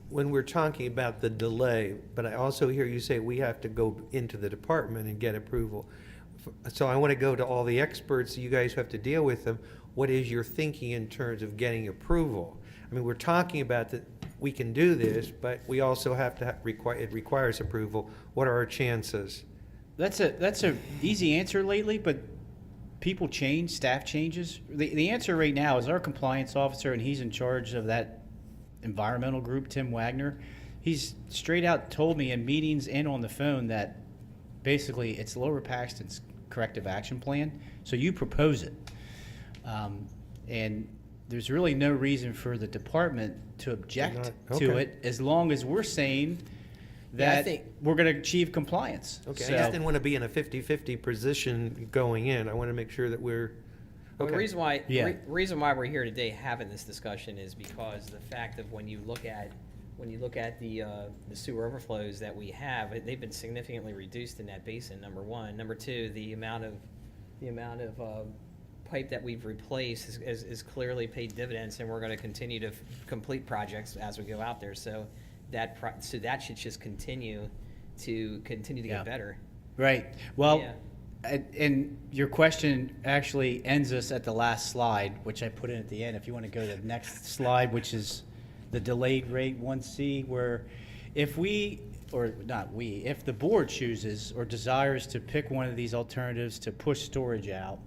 When we're talking about the delay, but I also hear you say we have to go into the department and get approval. So I want to go to all the experts, you guys have to deal with them. What is your thinking in terms of getting approval? I mean, we're talking about that we can do this, but we also have to it requires approval. What are our chances That's a easy answer lately, but people change, staff changes. The answer right now is our compliance officer, and he's in charge of that environmental group, Tim Wagner. He's straight out told me in meetings and on the phone that basically it's Lower Paxton's corrective action plan. So you propose it. And there's really no reason for the department to object to Okay. it as long as we're saying that we're going to achieve compliance. Okay, So- I just didn't want to be in a 50-50 position going in. I want to make sure that we're, Well, the okay. reason why we're here today having this discussion is because the fact of when you look at the sewer overflows that we have, they've been significantly reduced in that basin. Number one, number two, the amount of pipe that we've replaced is clearly paid dividends, and we're going to continue to complete projects as we go out there. So that should just continue to Yeah. get better. Right. Well, Yeah. and your question actually ends us at the last slide, which I put in at the end. If you want to go to the next slide, which is the delayed rate 1C, where if if the board chooses or desires to pick one of these alternatives to push storage out,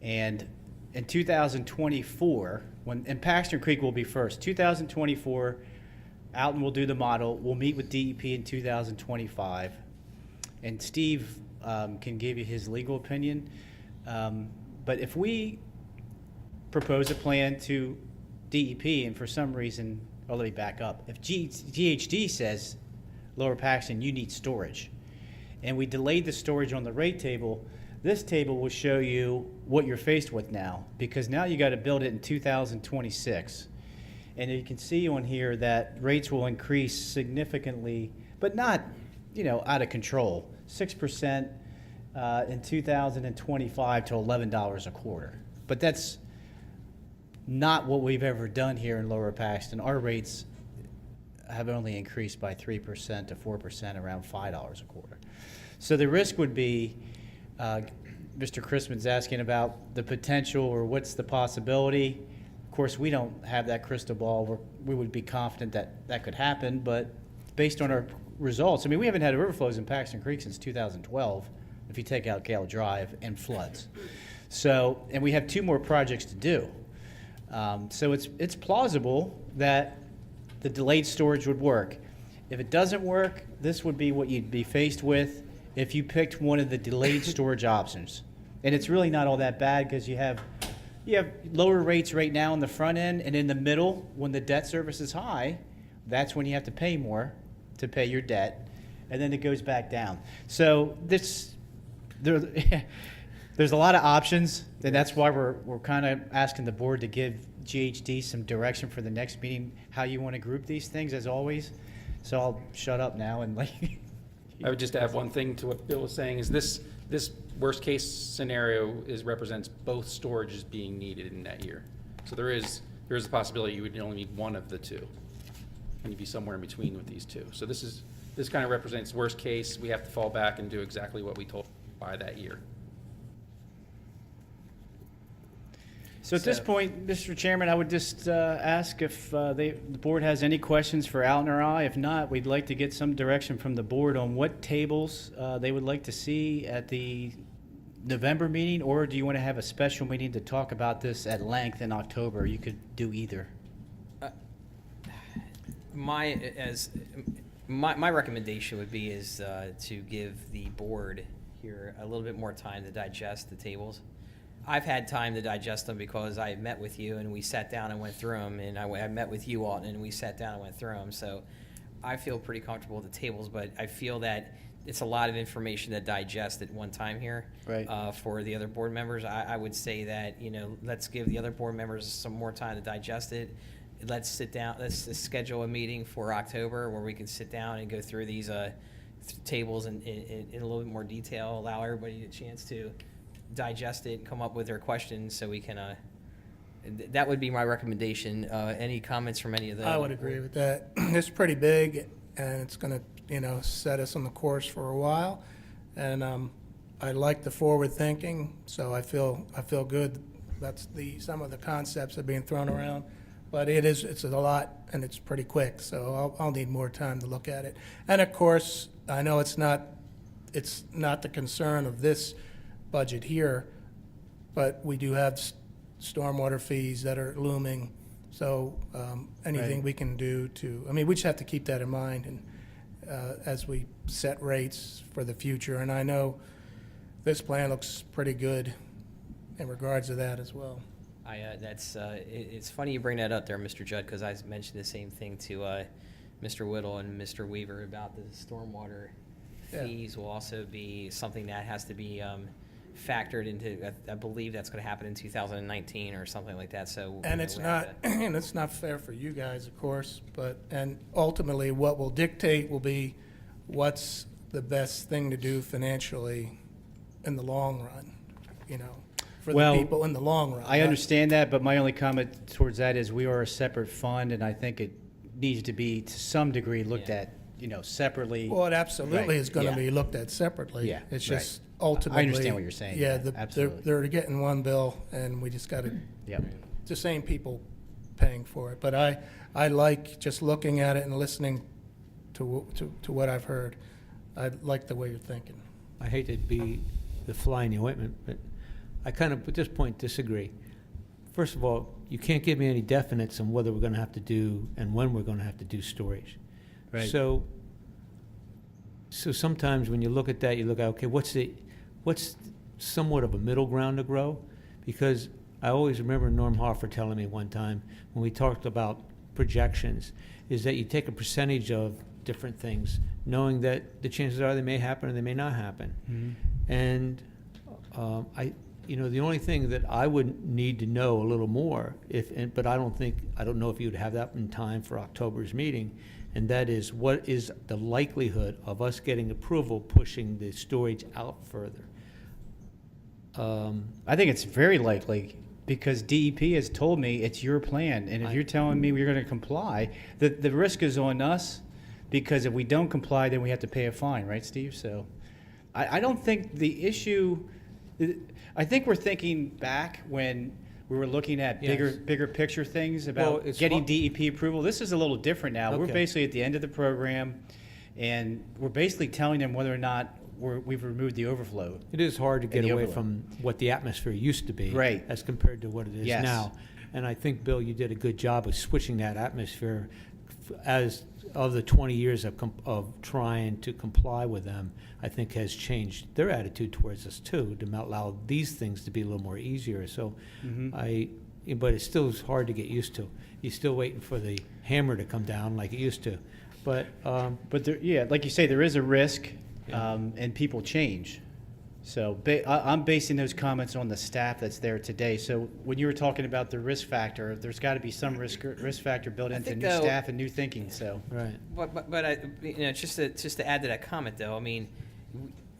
and in 2024, and Paxton Creek will be first, 2024, Alton will do the model. We'll meet with DEP in 2025. And Steve can give you his legal opinion. But if we propose a plan to DEP, and for some reason, let me back up. If GHD says, Lower Paxton, you need storage, and we delayed the storage on the rate table, this table will show you what you're faced with now, because now you got to build it in 2026. And you can see on here that rates will increase significantly, but not, out of control. 6% in 2025 to $11 a quarter. But that's not what we've ever done here in Lower Paxton. Our rates have only increased by 3% to 4%, around $5 a quarter. So the risk would be, Mr. Chrisman's asking about the potential or what's the possibility. Of course, we don't have that crystal ball. We would be confident that that could happen, but based on our results, we haven't had overflows in Paxton Creek since 2012, if you take out Gale Drive and floods. So, and we have 2 more projects to do. So it's plausible that the delayed storage would work. If it doesn't work, this would be what you'd be faced with if you picked one of the delayed storage options. And it's really not all that bad, because you have lower rates right now on the front end, and in the middle, when the debt service is high, that's when you have to pay more to pay your debt, and then it goes back down. So there's a lot of options, and that's why we're kind of asking the board to give GHD some direction for the next meeting, how you want to group these things, as always. So I'll shut up now and I would just add one thing to what Bill was saying, is this worst case scenario represents both storages being needed in that year. So there is a possibility you would only need one of the two, and you'd be somewhere in between with these two. So this kind of represents worst case. We have to fall back and do exactly what we told by that year. So at this point, Mr. Chairman, I would just ask if the board has any questions for Alton or I. If not, we'd like to get some direction from the board on what tables they would like to see at the November meeting, or do you want to have a special meeting to talk about this at length in October? You could do either. My recommendation would be to give the board here a little bit more time to digest the tables. I've had time to digest them because I met with you and we sat down and went through them, and I met with you, Alton, and we sat down and went through them. So I feel pretty comfortable with the tables, but I feel that it's a lot of information to digest at one time here. Right. For the other board members. I would say that, let's give the other board members some more time to digest it. Let's sit down, let's schedule a meeting for October where we can sit down and go through these tables in a little bit more detail, allow everybody a chance to digest it, come up with their questions, so we can, that would be my recommendation. Any comments from any of the? I would agree with that. It's pretty big, and it's going to, set us on the course for a while. And I like the forward thinking, so I feel good. That's some of the concepts that are being thrown around. But it's a lot, and it's pretty quick, so I'll need more time to look at it. And of course, I know it's not it's not the concern of this budget here, but we do have stormwater fees that are looming. So anything we can do to, I mean, we just have to keep that in mind and as we set rates for the future. And I know this plan looks pretty good in regards to that as well. It's funny you bring that up there, Mr. Judd, because I mentioned the same thing to Mr. Whittle and Mr. Weaver about the stormwater fees will also be something that has to be factored into. I believe that's going to happen in 2019 or something like that. So and it's not and it's not fair for you guys, of course, but and ultimately what will dictate will be what's the best thing to do financially in the long run, you know, for the people in the long run. I understand that, but my only comment towards that is we are a separate fund, and I think it needs to be to some degree looked at, you know, separately. Well, it absolutely Right. is going to Yeah. be looked at separately. Yeah, It's right. just ultimately. I understand what you're saying. Yeah, Yeah, absolutely. they're getting one bill, and we just got to, Yep. it's the same people paying for it. But I like just looking at it and listening to what I've heard. I like the way you're thinking. I hate to be the fly in the ointment, but I kind of, at this point, disagree. First of all, you can't give me any definites on whether we're going to have to do and when we're going to have to do storage. Right. So sometimes when you look at that, you look at, okay, what's somewhat of a middle ground to grow? Because I always remember Norm Hoffer telling me one time when we talked about projections, is that you take a percentage of different things, knowing that the chances are they may happen or they may not happen. Mm-hmm. And the only thing that I would need to know a little more, but I don't know if you'd have that in time for October's meeting, and that is, what is the likelihood of us getting approval pushing the storage out further? I think it's very likely, because DEP has told me it's your plan, and if you're telling me we're going to comply, the risk is on us, because if we don't comply, then we have to pay a fine, right, Steve? So I don't think the issue, I think we're thinking back when we were looking at bigger picture things about getting DEP approval. This is a little different now. Okay. We're basically at the end of the program, and we're basically telling them whether or not we've removed the overflow. It is hard to get the away overload. from what the atmosphere used to be, Right. as compared to what it is Yes. now. And I think, Bill, you did a good job of switching that atmosphere. As of the 20 years of trying to comply with them, I think has changed their attitude towards us too, to allow these things to be a little more easier. So but it still is hard to get used to. You're still waiting for the hammer to come down like it used to. But there, like you say, there is a risk, and people change. So I'm basing those comments on the staff that's there today. So when you were talking about the risk factor, there's got to be some risk factor built into think, new though, staff and new thinking. So right. But just to add to that comment, though, I mean,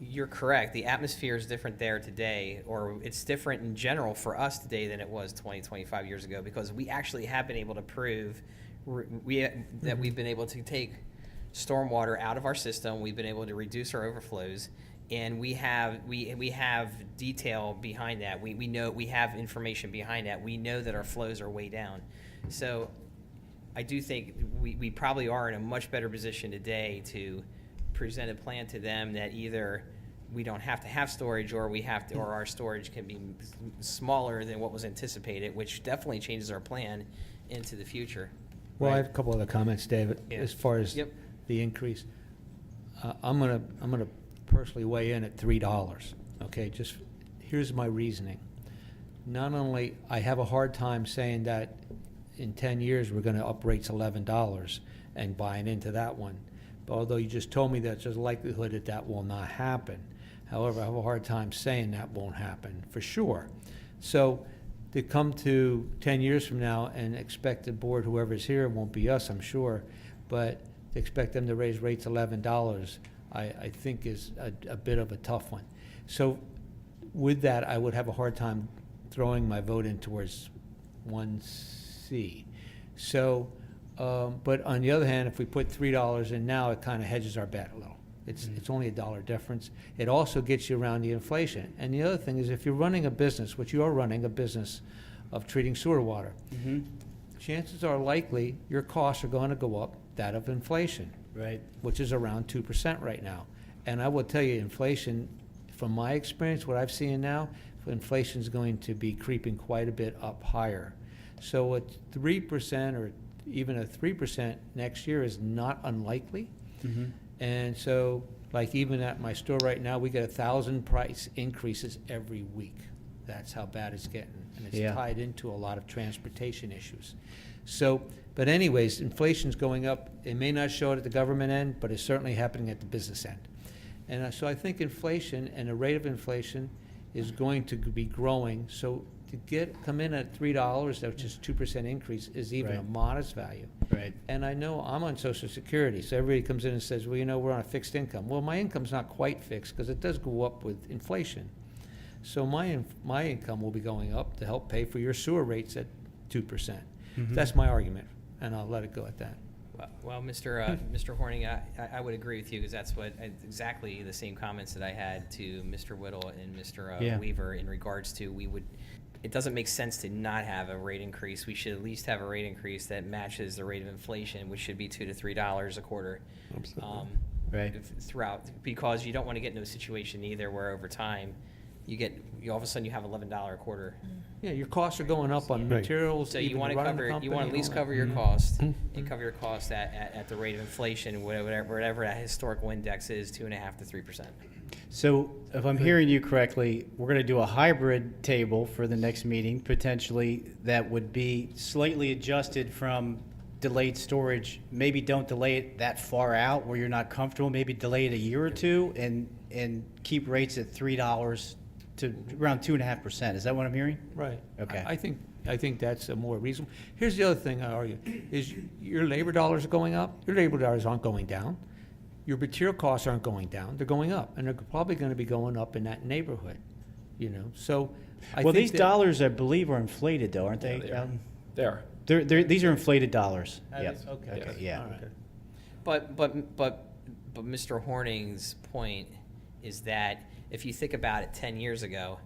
you're correct. The atmosphere is different there today, or it's different in general for us today than it was 20, 25 years ago, because we actually have been able to prove that we've been able to take stormwater out of our system. We've been able to reduce our overflows. And we have detail behind that. We know, we have information behind that. We know that our flows are way down. So I do think we probably are in a much better position today to present a plan to them that either we don't have to have storage, or or our storage can be smaller than what was anticipated, which definitely changes our plan into the future. Well, I Right? have a couple other comments, David, Yeah. as far as Yep. the increase. I'm gonna personally weigh in at $3. Okay, just here's my reasoning. Not only I have a hard time saying that in 10 years we're going to up rates $11 and buying into that one, but although you just told me that there's a likelihood that that will not happen. However, I have a hard time saying that won't happen for sure. So to come to 10 years from now and expect the board, whoever's here, it won't be us, I'm sure, but to expect them to raise rates $11, I think is a bit of a tough one. So with that, I would have a hard time throwing my vote in towards 1C. So, but on the other hand, if we put $3 in now, it kind of hedges our bet a little. It's only $1 difference. It also gets you around the inflation. And the other thing is, if you're running a business, which you are running, a business of treating sewer water, chances are likely your costs are going to go up that of inflation. right. Which is around 2% right now. And I will tell you, inflation, from my experience, what I've seen now, inflation's going to be creeping quite a bit up higher. So a 3% or even a 3% next year is not unlikely. And so, like even at my store right now, we get 1,000 price increases every week. That's how bad it's getting. And it's Yeah. tied into a lot of transportation issues. So, but anyways, inflation's going up. It may not show it at the government end, but it's certainly happening at the business end. And so I think inflation and the rate of inflation is going to be growing. So to come in at $3, which is 2% increase, is even a Right. modest value. Right. And I know I'm on Social Security, so everybody comes in and says, well, you know, we're on a fixed income. Well, my income's not quite fixed because it does go up with inflation. So my income will be going up to help pay for your sewer rates at 2%. That's my argument, and I'll let it go at that. Well, Mr. Horning, I would agree with you because that's exactly the same comments that I had to Mr. Whittle and Mr. Yeah. Weaver in regards to it doesn't make sense to not have a rate increase. We should at least have a rate increase that matches the rate of inflation, which should be $2 to $3 a quarter. Right. Throughout, because you don't want to get into a situation either where over time all of a sudden you have $11 a quarter. Yeah, your costs are going up on Right. materials. So you even want to running the cover, you company want to and at least all cover that. your cost, and cover your cost at the rate of inflation, whatever that historical index is, 2.5% to 3%. So if I'm hearing you correctly, we're going to do a hybrid table for the next meeting, potentially, that would be slightly adjusted from delayed storage. Maybe don't delay it that far out where you're not comfortable. Maybe delay it a year or two and keep rates at $3 to around 2.5%. Is that what I'm hearing? Right. Okay. I think that's a more reasonable. Here's the other thing I argue, is your labor dollars are going up. Your labor dollars aren't going down. Your material costs aren't going down. They're going up, and they're probably going to be going up in that neighborhood, you know? So I Well, think these that- dollars, I believe, are inflated, though, aren't they? They are. These are inflated dollars. Yep. Okay. Yeah. All right. But Mr. Horning's point is that if you think about it, 10 years ago,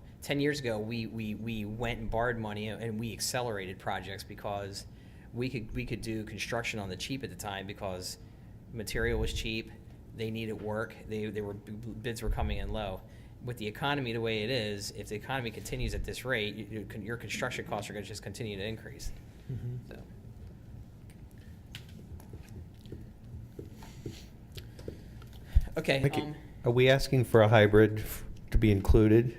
we went and borrowed money and we accelerated projects because we could do construction on the cheap at the time because material was cheap, they needed work, bids were coming in low. With the economy the way it is, if the economy continues at this rate, your construction costs are going to just continue to increase. So. Okay. Okay. Are we asking for a hybrid to be included?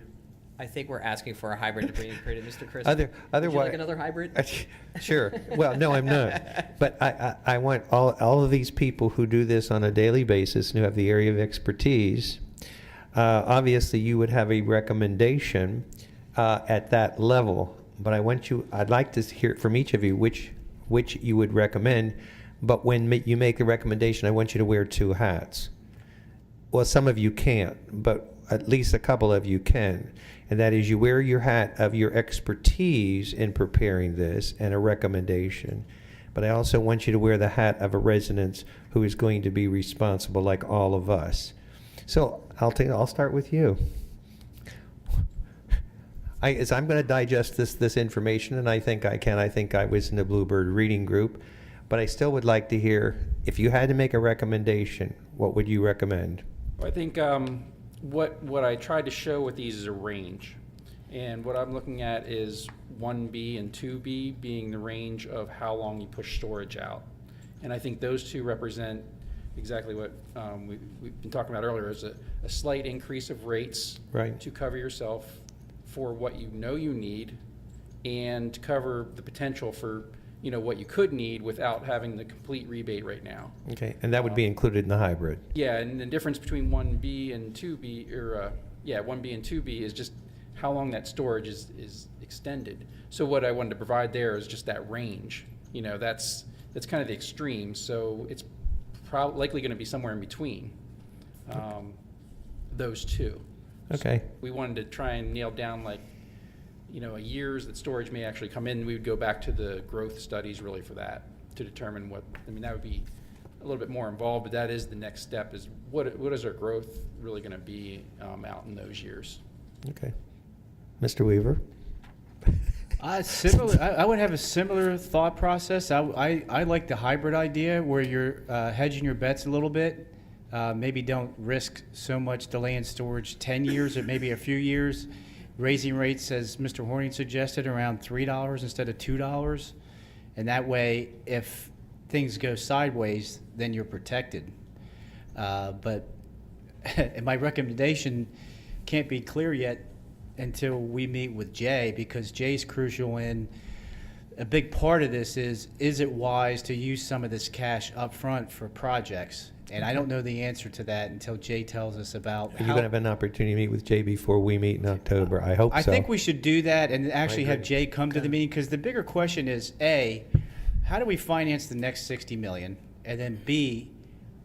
I think we're asking for a hybrid to be included. Mr. Chris, Would you like like another hybrid? Sure. Well, no, I'm not. But I want all of these people who do this on a daily basis and who have the area of expertise, obviously you would have a recommendation at that level. But I'd like to hear from each of you which you would recommend. But when you make a recommendation, I want you to wear two hats. Well, some of you can't, but at least a couple of you can. And that is you wear your hat of your expertise in preparing this and a recommendation. But I also want you to wear the hat of a resident who is going to be responsible like all of us. So I'll start with you. As I'm going to digest this information, and I think I can. I think I was in the Bluebird reading group. But I still would like to hear, if you had to make a recommendation, what would you recommend? I think what I tried to show with these is a range. And what I'm looking at is 1B and 2B being the range of how long you push storage out. And I think those two represent exactly what we've been talking about earlier, is a slight increase of rates Right. to cover yourself for what you know you need and to cover the potential for what you could need without having the complete rebate right now. Okay, and that would be included in the hybrid. Yeah, and the difference between 1B and 2B, 1B and 2B is just how long that storage is extended. So what I wanted to provide there is just that range. That's kind of the extreme. So it's likely going to be somewhere in between those two. Okay. So we wanted to try and nail down years that storage may actually come in. We would go back to the growth studies really for that to determine that would be a little bit more involved, but that is the next step, is what is our growth really going to be out in those years. Okay. Mr. Weaver? I would have a similar thought process. I like the hybrid idea where you're hedging your bets a little bit. Maybe don't risk so much delay in storage, 10 years or maybe a few years. Raising rates, as Mr. Horning suggested, around $3 instead of $2. And that way, if things go sideways, then you're protected. But my recommendation can't be clear yet until we meet with Jay, because Jay's crucial in a big part of this is it wise to use some of this cash up front for projects? And I don't know the answer to that until Jay tells us about You're going to have an opportunity to meet with Jay before we meet in October. I hope so. I think we should do that and actually have agree. Jay come to the meeting, because the bigger question is, A, how do we finance the next 60 million? And then B,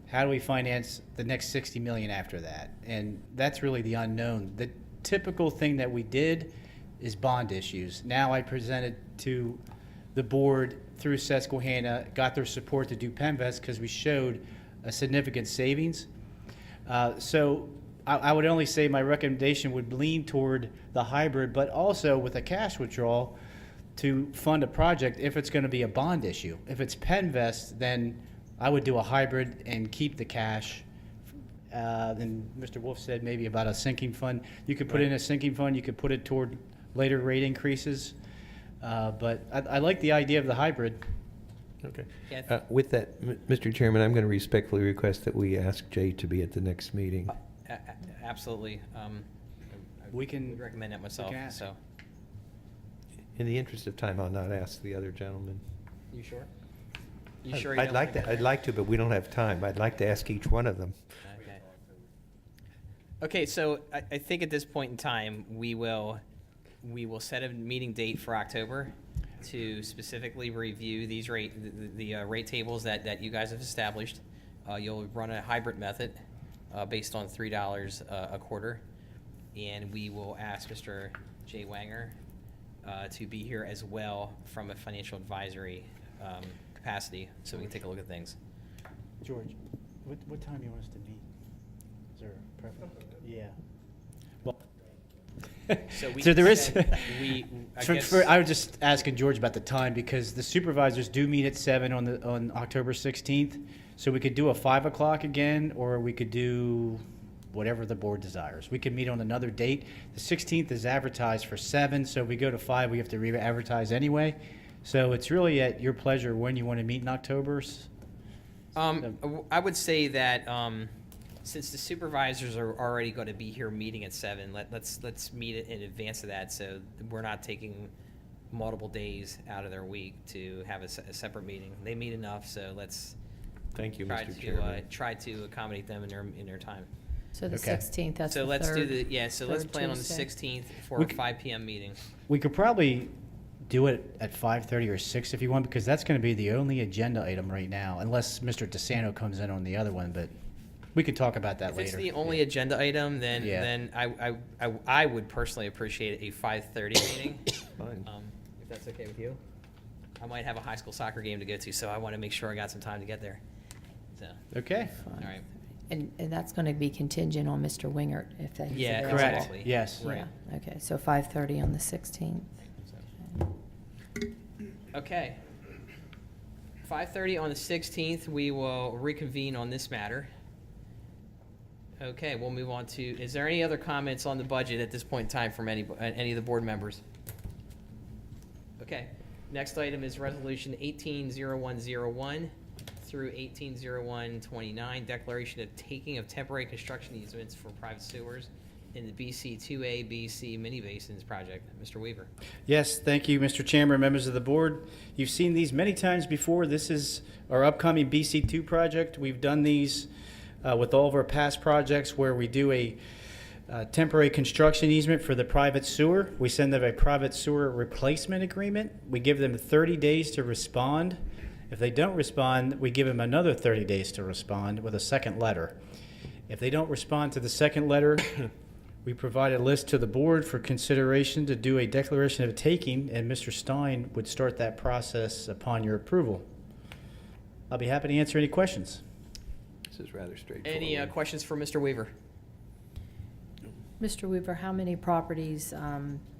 how do we finance the next 60 million after that? And that's really the unknown. The typical thing that we did is bond issues. Now I presented to the board through Susquehanna, got their support to do Penvest because we showed a significant savings. So I would only say my recommendation would lean toward the hybrid, but also with a cash withdrawal to fund a project if it's going to be a bond issue. If it's Penvest, then I would do a hybrid and keep the cash. Then Mr. Wolf said maybe about a sinking fund. You could put it in a sinking fund. You could put it toward later rate increases. But I like the idea of the hybrid. Okay. Yeah. With that, Mr. Chairman, I'm going to respectfully request that we ask Jay to be at the next meeting. Absolutely. We can would recommend that myself. ask. So, In the interest of time, I'll not ask the other gentleman. you sure? You sure? You I'd don't like wanna to. go I'd there? like to, but we don't have time. I'd like to ask each one of them. Okay. Okay, so I think at this point in time, we will set a meeting date for October to specifically review these the rate tables that you guys have established. You'll run a hybrid method based on $3 a quarter, and we will ask Mr. Jay Wanger to be here as well from a financial advisory capacity, so we can take a look at things. George, what time do you want us to meet? Is there a preference? Yeah. Well, So we so there is. said I was just asking George about the time, because the supervisors do meet at 7 on October 16th. So we could do a 5 o'clock again, or we could do whatever the board desires. We could meet on another date. The 16th is advertised for 7, so if we go to 5, we have to re-advertise anyway. So it's really at your pleasure when you want to meet in October. I would say that since the supervisors are already going to be here meeting at 7, let's meet it in advance of that, so we're not taking multiple days out of their week to have a separate meeting. They meet enough, so let's Thank you, try Mr. to Chairman. try to accommodate them in their time. So the Okay. 16th, that's the So let's third. do let's third plan on the Tuesday. 16th for We a c- 5 p.m. meeting. We could probably do it at 5:30 or 6 if you want, because that's going to be the only agenda item right now, unless Mr. DeSanto comes in on the other one, but we could talk about that If later. it's the only agenda item, then Yeah. then I would personally appreciate a 5:30 meeting. Fine. If that's okay with you. I might have a high school soccer game to go to, so I want to make sure I got some time to get there. So, Okay. all right. And that's going to be contingent on Mr. Wingert if he's Yeah, available. Correct. Exactly. Yes. Right. Yeah, okay, so 5:30 on the 16th. Okay. 5:30 on the 16th, we will reconvene on this matter. Okay, we'll move on to, is there any other comments on the budget at this point in time from any of the board members? Okay, next item is Resolution 180101 through 180129, declaration of taking of temporary construction easements for private sewers in the BC 2A, BC mini basins project. Mr. Weaver. Yes, thank you, Mr. Chairman, members of the board. You've seen these many times before. This is our upcoming BC2 project. We've done these with all of our past projects where we do a temporary construction easement for the private sewer. We send them a private sewer replacement agreement. We give them 30 days to respond. If they don't respond, we give them another 30 days to respond with a second letter. If they don't respond to the second letter, we provide a list to the board for consideration to do a declaration of taking, and Mr. Stein would start that process upon your approval. I'll be happy to answer any questions. This is rather straightforward. Any questions for Mr. Weaver? Mr. Weaver, how many properties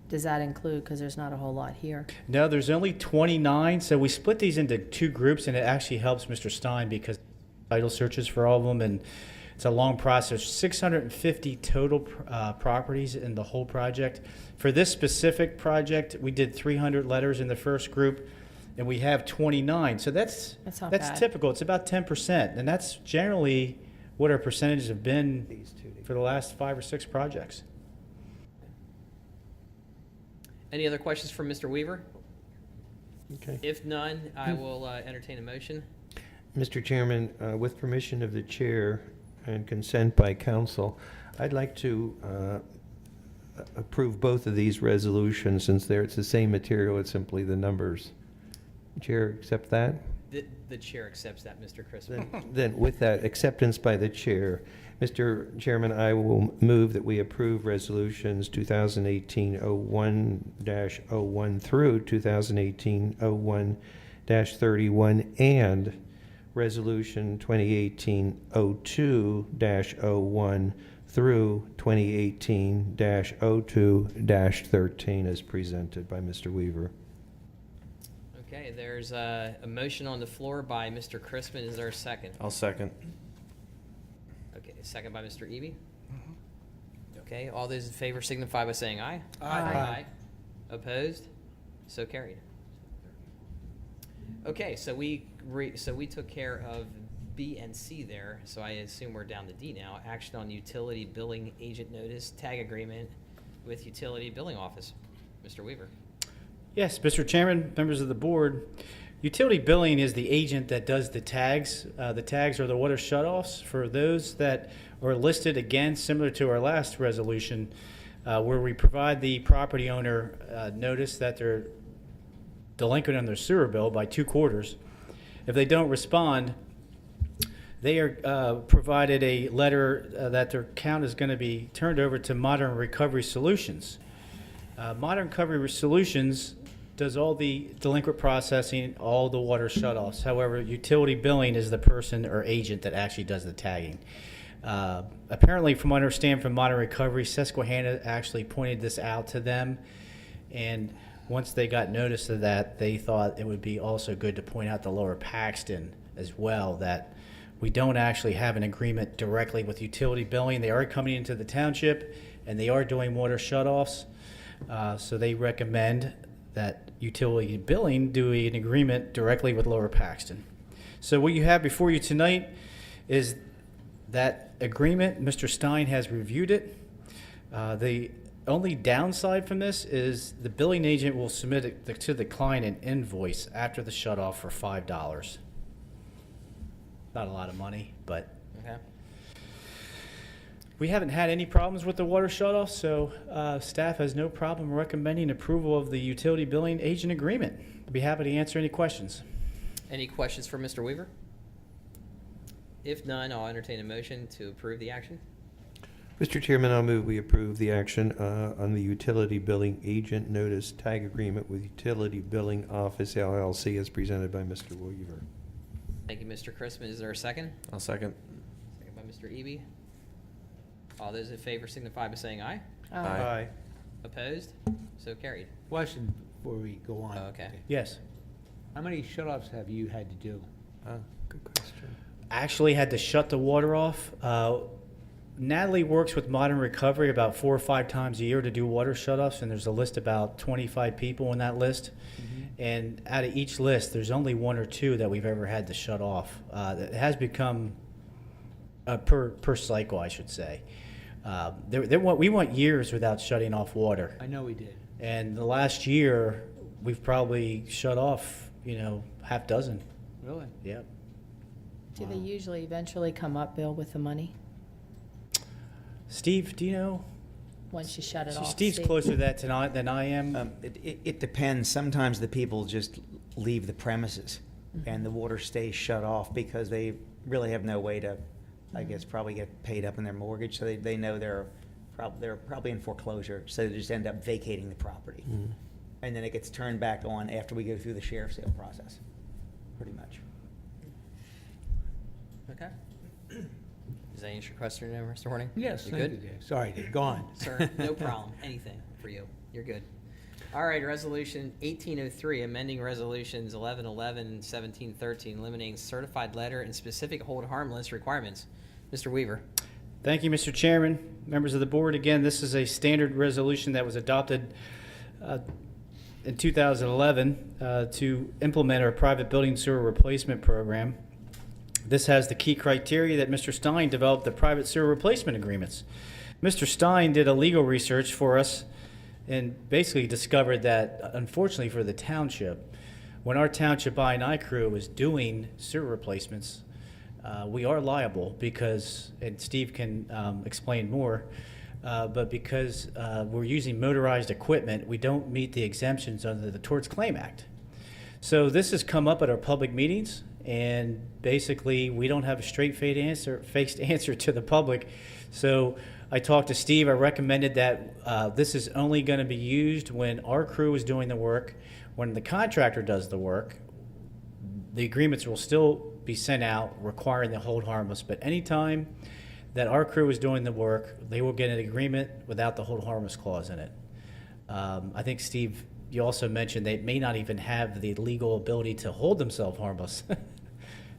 does that include? Because there's not a whole lot here. No, there's only 29, so we split these into two groups, and it actually helps Mr. Stein because title searches for all of them, and It's a long process, 650 total properties in the whole project. For this specific project, we did 300 letters in the first group, and we have 29. So that's That's not bad. typical. It's about 10%, and that's generally what our percentages have been for the last 5 or 6 projects. Any other questions from Mr. Weaver? Okay. If none, I will entertain a motion. Mr. Chairman, with permission of the chair and consent by council, I'd like to approve both of these resolutions since it's the same material, it's simply the numbers. Chair, accept that? The chair accepts that, Mr. Crispin. Then with that acceptance by the chair, Mr. Chairman, I will move that we approve resolutions 2018-01-01 through 2018-01-31 and resolution 2018-02-01 through 2018-02-13 as presented by Mr. Weaver. Okay, there's a motion on the floor by Mr. Crispin. Is there a second? I'll second. Okay, second by Mr. Eby. Okay, all those in favor signify by saying aye. Aye. Opposed? So carried. Okay, so we took care of B and C there, so I assume we're down to D now. Action on utility billing agent notice tag agreement with utility billing office. Mr. Weaver. Yes, Mr. Chairman, members of the board, utility billing is the agent that does the tags. The tags are the water shutoffs for those that are listed, again, similar to our last resolution, where we provide the property owner notice that they're delinquent on their sewer bill by 2 quarters. If they don't respond, they are provided a letter that their account is going to be turned over to Modern Recovery Solutions. Modern Recovery Solutions does all the delinquent processing, all the water shutoffs. However, utility billing is the person or agent that actually does the tagging. Apparently, from what I understand from Modern Recovery, Susquehanna actually pointed this out to them, and once they got notice of that, they thought it would be also good to point out to Lower Paxton as well that we don't actually have an agreement directly with utility billing. They are coming into the township, and they are doing water shutoffs. So they recommend that utility billing do an agreement directly with Lower Paxton. So what you have before you tonight is that agreement. Mr. Stein has reviewed it. The only downside from this is the billing agent will submit to the client an invoice after the shutoff for $5. Not a lot of money, but Okay. we haven't had any problems with the water shutoff, so staff has no problem recommending approval of the utility billing agent agreement. I'd be happy to answer any questions. Any questions for Mr. Weaver? If none, I'll entertain a motion to approve the action. Mr. Chairman, I'll move we approve the action on the utility billing agent notice tag agreement with Utility Billing Office LLC as presented by Mr. Weaver. Thank you, Mr. Crispin. Is there a second? I'll second. Second by Mr. Eby. All those in favor signify by saying aye. Aye. Opposed? So carried. Question before we go on. Okay. Yes. How many shut-offs have you had to do? Good question. Actually had to shut the water off. Natalie works with Modern Recovery about 4 or 5 times a year to do water shutoffs, and there's a list about 25 people on that list. And out of each list, there's only 1 or 2 that we've ever had to shut off. It has become per cycle, I should say. We went years without shutting off water, I know we did. and the last year we've probably shut off, half dozen. Really? Yep. Do they usually eventually come up, Bill, with the money Steve, do you know? once you shut it off? Steve's Steve? closer to that than I am. It depends. Sometimes the people just leave the premises and the water stays shut off because they really have no way to, I guess, probably get paid up in their mortgage. So they know they're probably in foreclosure. So they just end up vacating the property. And then it gets turned back on after we go through the sheriff's sale process, pretty much. Okay. Does that answer your question, Mr. Horning? Yes, You thank good? you, Dave. Sorry, Dave, go on. Sir, no problem. Anything for you. You're good. All right, Resolution 1803, amending Resolutions 1111 and 1713, eliminating certified letter and specific hold harmless requirements. Mr. Weaver. Thank you, Mr. Chairman, members of the board. Again, this is a standard resolution that was adopted in 2011 to implement our private building sewer replacement program. This has the key criteria that Mr. Stein developed the private sewer replacement agreements. Mr. Stein did a legal research for us and basically discovered that, unfortunately for the township, when our township I&I crew was doing sewer replacements, we are liable because, and Steve can explain more, but because we're using motorized equipment, we don't meet the exemptions under the Torts Claim Act. So this has come up at our public meetings, and basically we don't have a faced answer to the public. So I talked to Steve. I recommended that this is only going to be used when our crew is doing the work. When the contractor does the work, the agreements will still be sent out requiring the hold harmless. But anytime that our crew is doing the work, they will get an agreement without the hold harmless clause in it. I think, Steve, you also mentioned they may not even have the legal ability to hold themselves harmless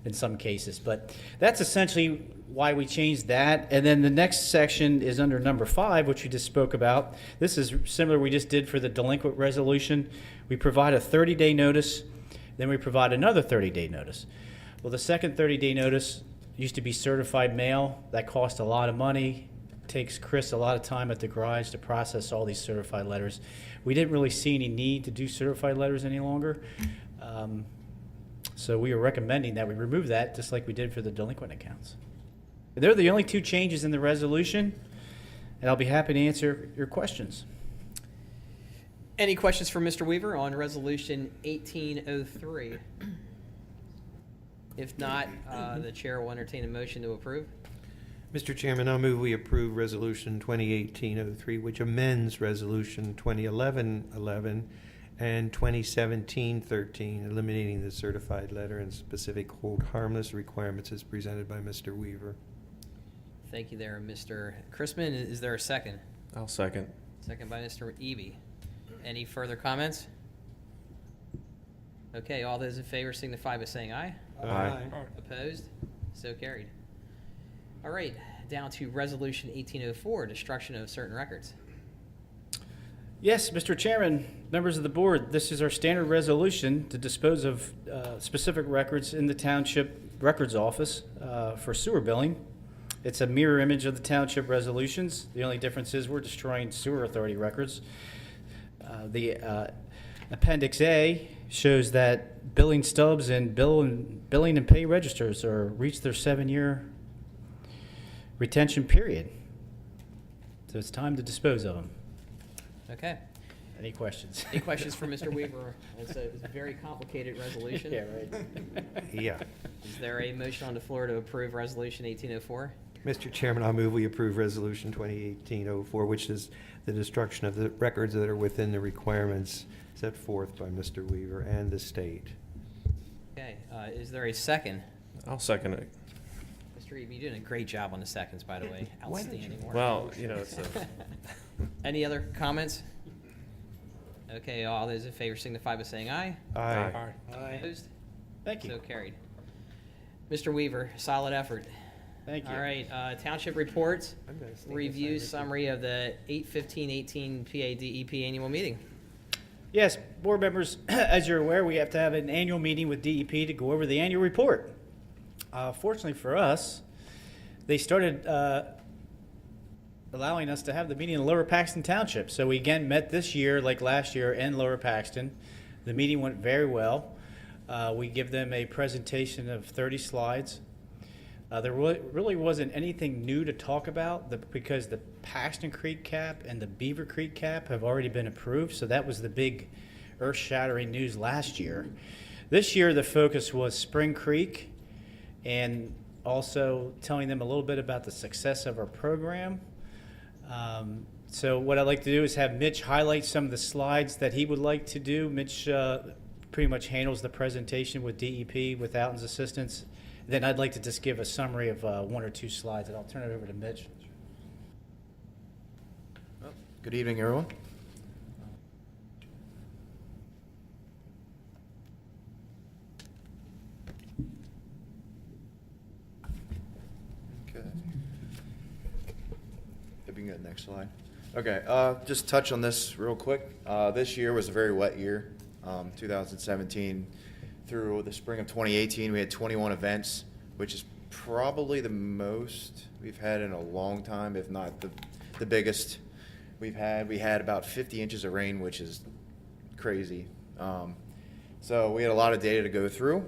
in some cases. But that's essentially why we changed that. And then the next section is under number 5, which we just spoke about. This is similar we just did for the delinquent resolution. We provide a 30-day notice, then we provide another 30-day notice. Well, the second 30-day notice used to be certified mail. That cost a lot of money. Takes Chris a lot of time at the garage to process all these certified letters. We didn't really see any need to do certified letters any longer. So we are recommending that we remove that, just like we did for the delinquent accounts. They're the only 2 changes in the resolution, and I'll be happy to answer your questions. Any questions for Mr. Weaver on Resolution 1803? If not, the chair will entertain a motion to approve. Mr. Chairman, I'll move we approve Resolution 2018-03, which amends Resolution 2011-11 and 2017-13, eliminating the certified letter and specific hold harmless requirements as presented by Mr. Weaver. Thank you there, Mr. Chrisman. Is there a second? I'll second. Second by Mr. Eby. Any further comments? Okay, all those in favor signify by saying aye. Aye. Opposed? So carried. All right, down to Resolution 1804, destruction of certain records. Yes, Mr. Chairman, members of the board, this is our standard resolution to dispose of specific records in the township records office for sewer billing. It's a mirror image of the township resolutions. The only difference is we're destroying sewer authority records. The Appendix A shows that billing stubs and billing and pay registers are reached their 7-year retention period. So it's time to dispose of them. Okay. Any questions? Any questions for Mr. Weaver? It's a very complicated resolution. Yeah, right. Yeah. Is there a motion on the floor to approve Resolution 1804? Mr. Chairman, I'll move we approve Resolution 2018-04, which is the destruction of the records that are within the requirements set forth by Mr. Weaver and the state. Okay, is there a second? I'll second it. Mr. Eby, you're doing a great job on the seconds, by the way. Why don't you- Outstanding work. Well, you know, it's a, Any other comments? Okay, all those in favor signify by saying aye. Aye. Opposed? Thank you. So carried. Mr. Weaver, solid effort. Thank you. All right, township reports, I'm gonna stand review beside Mr. summary of the 8/15/18 PADEP annual meeting. Yes, board members, as you're aware, we have to have an annual meeting with DEP to go over the annual report. Fortunately for us, they started allowing us to have the meeting in Lower Paxton Township. So we again met this year, like last year, in Lower Paxton. The meeting went very well. We give them a presentation of 30 slides. There really wasn't anything new to talk about because the Paxton Creek cap and the Beaver Creek cap have already been approved. So that was the big earth-shattering news last year. This year, the focus was Spring Creek and also telling them a little bit about the success of our program. So what I'd like to do is have Mitch highlight some of the slides that he would like to do. Mitch pretty much handles the presentation with DEP with Alton's assistance. Then I'd like to just give a summary of 1 or 2 slides, and I'll turn it over to Mitch. Good evening, everyone. Okay. You can go next slide. Okay, just touch on this real quick. This year was a very wet year. 2017 through the spring of 2018, we had 21 events, which is probably the most we've had in a long time, if not the biggest we've had. We had about 50 inches of rain, which is crazy. So we had a lot of data to go through.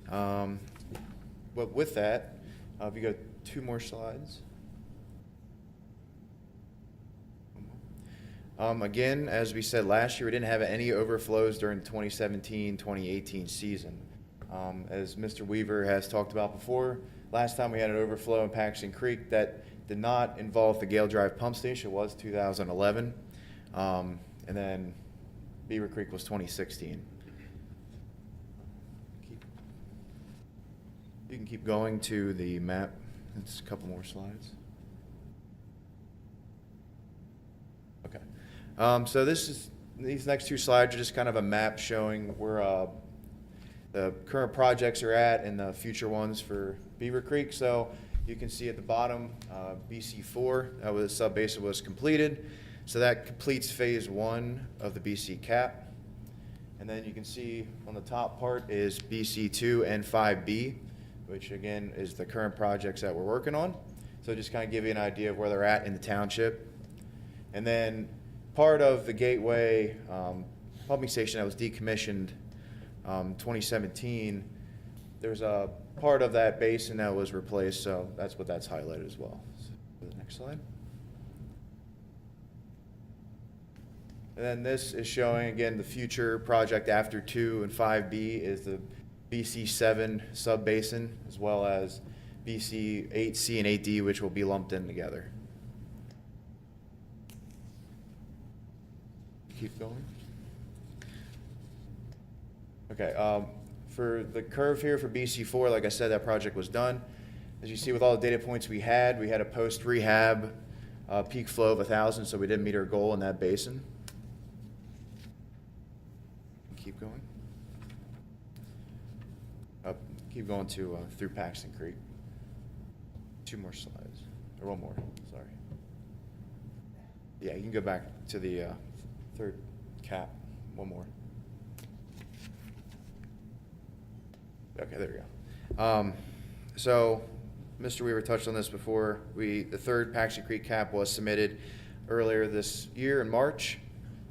But with that, if you go 2 more slides. Again, as we said last year, we didn't have any overflows during the 2017-2018 season. As Mr. Weaver has talked about before, last time we had an overflow in Paxton Creek that did not involve the Gale Drive pump station was 2011. And then Beaver Creek was 2016. You can keep going to the map. It's a couple more slides. Okay. So these next 2 slides are just kind of a map showing where the current projects are at and the future ones for Beaver Creek. So you can see at the bottom, BC4, that was sub-basin was completed. So that completes phase 1 of the BC cap. And then you can see on the top part is BC2 and 5B, which again is the current projects that we're working on. So just kind of give you an idea of where they're at in the township. And then part of the Gateway pumping station that was decommissioned 2017, there's a part of that basin that was replaced, so that's what that's highlighted as well. So, the next slide. And then this is showing, again, the future project after 2 and 5B is the BC7 sub-basin, as well as BC 8C and 8D, which will be lumped in together. Keep going. Okay, for the curve here for BC4, like I said, that project was done. As you see with all the data points we had a post-rehab peak flow of 1,000, so we didn't meet our goal in that basin. Keep going. Keep going to through Paxton Creek. 2 more slides, or 1 more, sorry. Yeah, you can go back to the 3rd cap, 1 more. Okay, there we go. So, Mr. Weaver touched on this before. The 3rd Paxton Creek cap was submitted earlier this year in March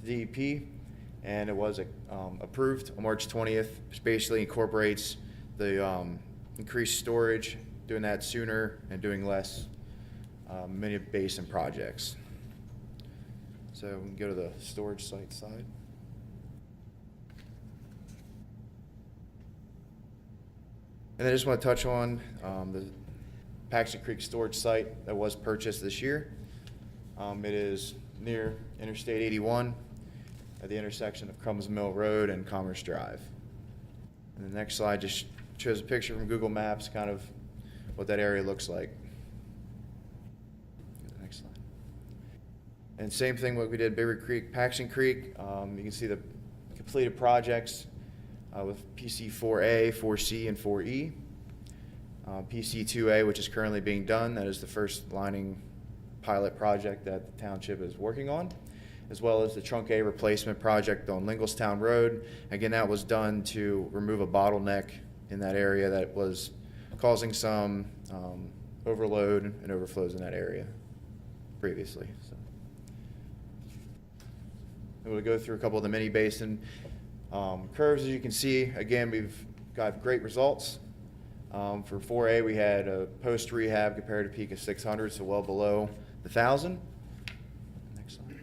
to DEP, and it was approved on March 20th, which basically incorporates the increased storage, doing that sooner and doing less mini basin projects. So we can go to the storage site side. And I just want to touch on the Paxton Creek storage site that was purchased this year. It is near Interstate 81 at the intersection of Crumbs Mill Road and Commerce Drive. And the next slide just shows a picture from Google Maps, kind of what that area looks like. Go to the next slide. And same thing what we did Beaver Creek, Paxton Creek. You can see the completed projects with PC4A, 4C, and 4E. PC2A, which is currently being done, that is the first lining pilot project that the township is working on, as well as the Trunk A replacement project on Linglestown Road. Again, that was done to remove a bottleneck in that area that was causing some overload and overflows in that area previously. So I'm going to go through a couple of the mini basin curves. As you can see, again, we've got great results. For 4A, we had a post-rehab compared to peak of 600, so well below the 1,000. Next slide.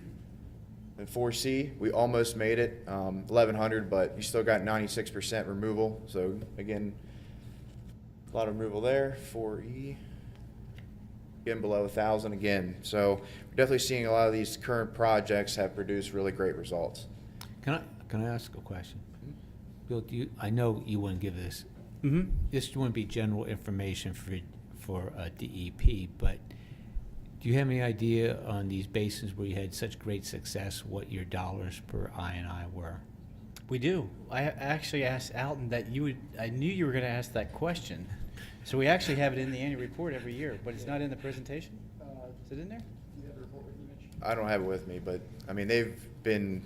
And 4C, we almost made it, 1,100, but you still got 96% removal. So again, a lot of removal there. 4E, again below 1,000 again. So we're definitely seeing a lot of these current projects have produced really great results. Can I ask a question? Bill, I know you wouldn't give this. Mm-hmm. This wouldn't be general information for DEP, but do you have any idea on these basins where you had such great success, what your dollars per I&I were? We do. I actually asked Alton that I knew you were going to ask that question. So we actually have it in the annual report every year, but it's not in the presentation? Is it in there? I don't have it with me, but I mean, they've been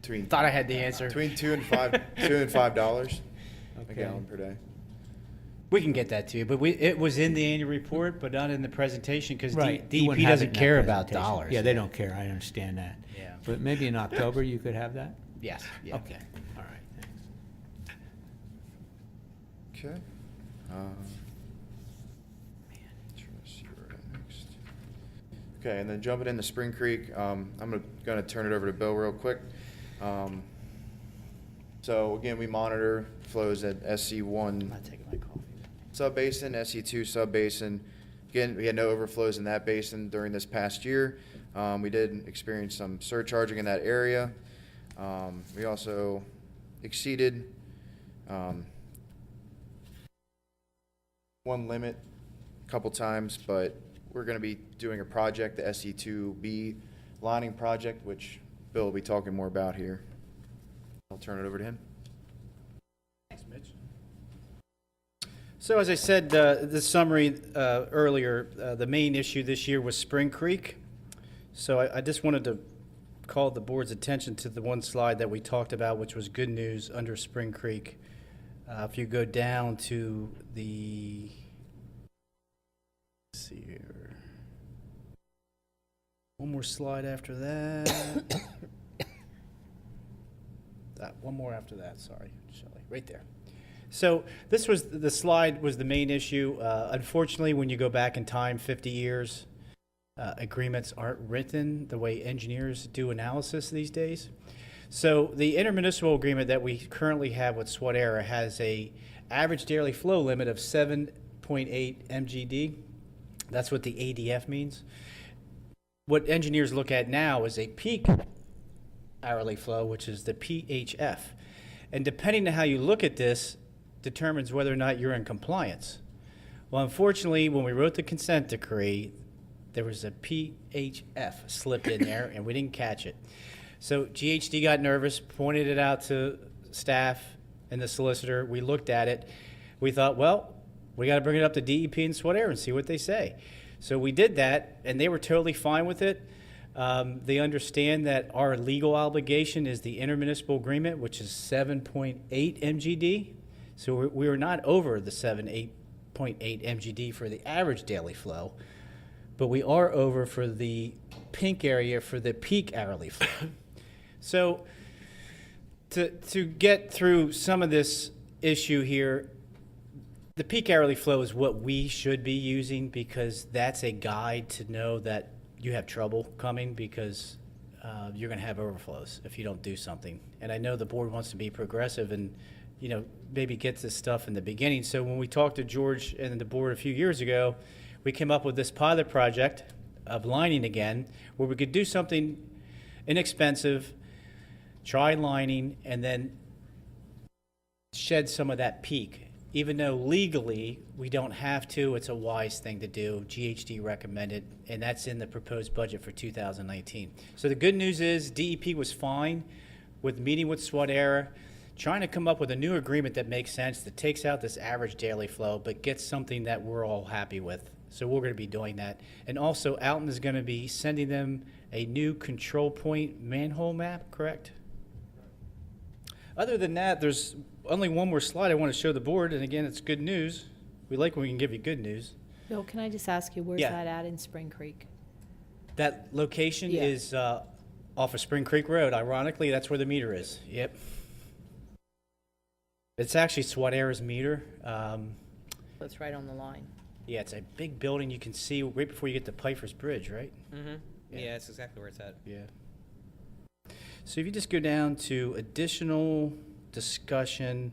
between Thought I had the answer. between $2 and $5 a Okay. gallon per day. We can get that to you, but it was in the annual report, but not in the presentation because Right. You DEP wouldn't have it doesn't in that care about presentation. dollars. Yeah, they don't care. I understand that. Yeah. But maybe in October you could have that? Yes. Yeah. Okay, all right, thanks. Okay. Trying to see where we're at next. Okay, and then jumping into Spring Creek, I'm gonna turn it over to Bill real quick. So again, we monitor flows at SC1 I'm not taking my coffee. subbasin, SC2 subbasin. Again, we had no overflows in that basin during this past year. We did experience some surcharging in that area. We also exceeded one limit a couple times, but we're going to be doing a project, the SC2B lining project, which Bill will be talking more about here. I'll turn it over to him. Thanks, Mitch. So as I said, the summary earlier, the main issue this year was Spring Creek. So I just wanted to call the board's attention to the one slide that we talked about, which was good news under Spring Creek. If you go down to the, let's see here, one more slide after that. One more after that, sorry, Shelley, right there. So this was, the slide was the main issue. Unfortunately, when you go back in time 50 years, agreements aren't written the way engineers do analysis these days. So the intermunicipal agreement that we currently have with SWAT-ERA has a average daily flow limit of 7.8 MGD. That's what the ADF means. What engineers look at now is a peak hourly flow, which is the PHF. And depending on how you look at this, determines whether or not you're in compliance. Well, unfortunately, when we wrote the consent decree, there was a PHF slip in there, and we didn't catch it. So GHD got nervous, pointed it out to staff and the solicitor. We looked at it. We thought, well, we got to bring it up to DEP and SWAT-ERA and see what they say. So we did that, and they were totally fine with it. They understand that our legal obligation is the intermunicipal agreement, which is 7.8 MGD. So we were not over the 7.8 MGD for the average daily flow, but we are over for the pink area for the peak hourly flow. So to get through some of this issue here, the peak hourly flow is what we should be using because that's a guide to know that you have trouble coming because you're going to have overflows if you don't do something. And I know the board wants to be progressive and, you know, maybe get this stuff in the beginning. So when we talked to George and the board a few years ago, we came up with this pilot project of lining again, where we could do something inexpensive, try lining, and then shed some of that peak. Even though legally we don't have to, it's a wise thing to do. GHD recommended, and that's in the proposed budget for 2019. So the good news is DEP was fine with meeting with SWAT-ERA, trying to come up with a new agreement that makes sense, that takes out this average daily flow, but gets something that we're all happy with. So we're going to be doing that. And also, Alton is going to be sending them a new control point manhole map, correct? Other than that, there's only one more slide I want to show the board, and again, it's good news. We like when we can give you good news. Bill, can I just ask you, where's Yeah. that at in Spring Creek? That location Yeah. is off of Spring Creek Road. Ironically, that's where the meter is. Yep. It's actually SWAT-ERA's meter. It's right on the line. Yeah, it's a big building you can see right before you get to Pfeiffer's Bridge, right? Mm-hmm. Yeah, that's exactly where it's at. Yeah. So if you just go down to additional discussion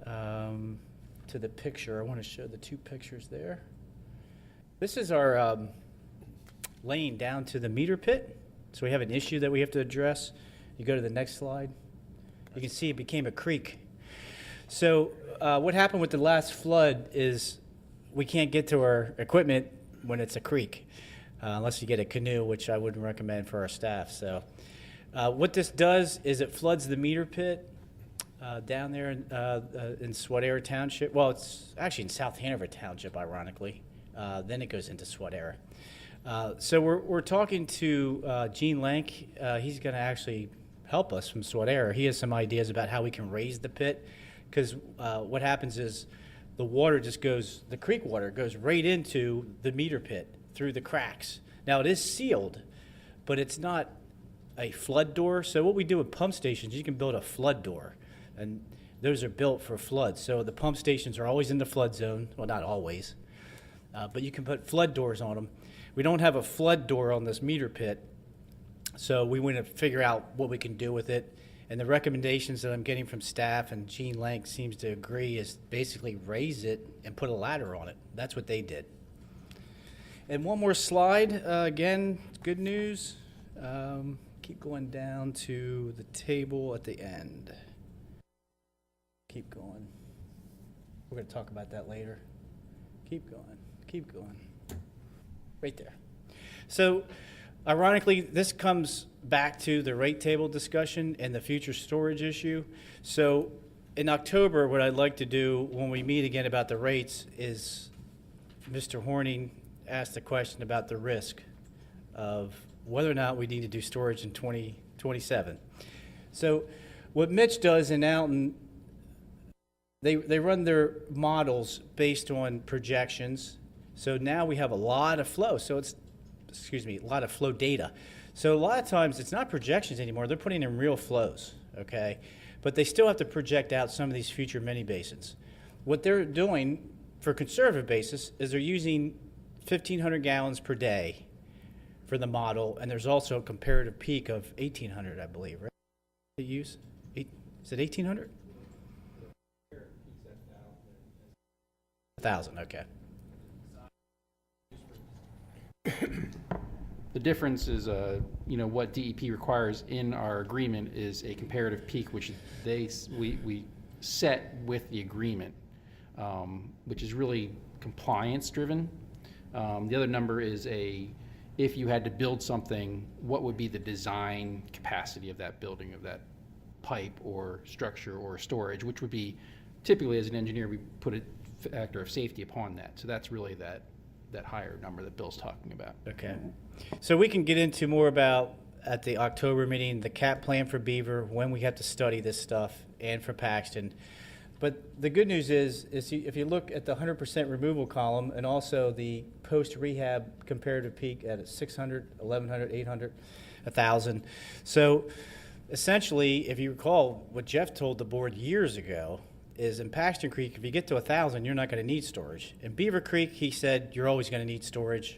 to the picture, I want to show the two pictures there. This is our lane down to the meter pit. So we have an issue that we have to address. You go to the next slide. You can see it became a creek. So what happened with the last flood is we can't get to our equipment when it's a creek, unless you get a canoe, which I wouldn't recommend for our staff. So what this does is it floods the meter pit down there in SWAT-ERA Township. Well, it's actually in South Hanover Township, ironically. Then it goes into SWAT-ERA. So we're talking to Gene Lank. He's going to actually help us from Swat Air. He has some ideas about how we can raise the pit, because what happens is the water just goes, the creek water goes right into the meter pit through the cracks. Now it is sealed, but it's not a flood door. So what we do with pump stations, you can build a flood door, and those are built for floods. So the pump stations are always in the flood zone. Well, not always, but you can put flood doors on them. We don't have a flood door on this meter pit, so we want to figure out what we can do with it. And the recommendations that I'm getting from staff, and Gene Lank seems to agree, is basically raise it and put a ladder on it. That's what they did. And one more slide. Again, good news. Keep going down to the table at the end. Keep going. We're going to talk about that later. Keep going. Keep going. Right there. So, ironically, this comes back to the rate table discussion and the future storage issue. So, in October, what I'd like to do when we meet again about the rates is Mr. Horning asked a question about the risk of whether or not we need to do storage in 2027. So what Mitch does in Alton, they run their models based on projections. So now we have a lot of flow. So it's, a lot of flow data. So a lot of times it's not projections anymore. They're putting in real flows, okay? But they still have to project out some of these future mini basins. What they're doing for conservative basis is they're using 1,500 gallons per day for the model, and there's also a comparative peak of 1,800, I believe, right? They use, is it 1,800? 1,000, okay. The difference is, what DEP requires in our agreement is a comparative peak, which we set with the agreement, which is really compliance driven. The other number is if you had to build something, what would be the design capacity of that building, of that pipe or structure or storage, which would be, typically as an engineer, we put a factor of safety upon that. So that's really that higher number that Bill's talking about. Okay. So we can get into more about, at the October meeting, the cap plan for Beaver, when we have to study this stuff, and for Paxton. But the good news is if you look at the 100% removal column and also the post-rehab comparative peak at 600, 1,100, 800, 1,000. So essentially, if you recall what Jeff told the board years ago, is in Paxton Creek, if you get to 1,000, you're not going to need storage. In Beaver Creek, he said you're always going to need storage,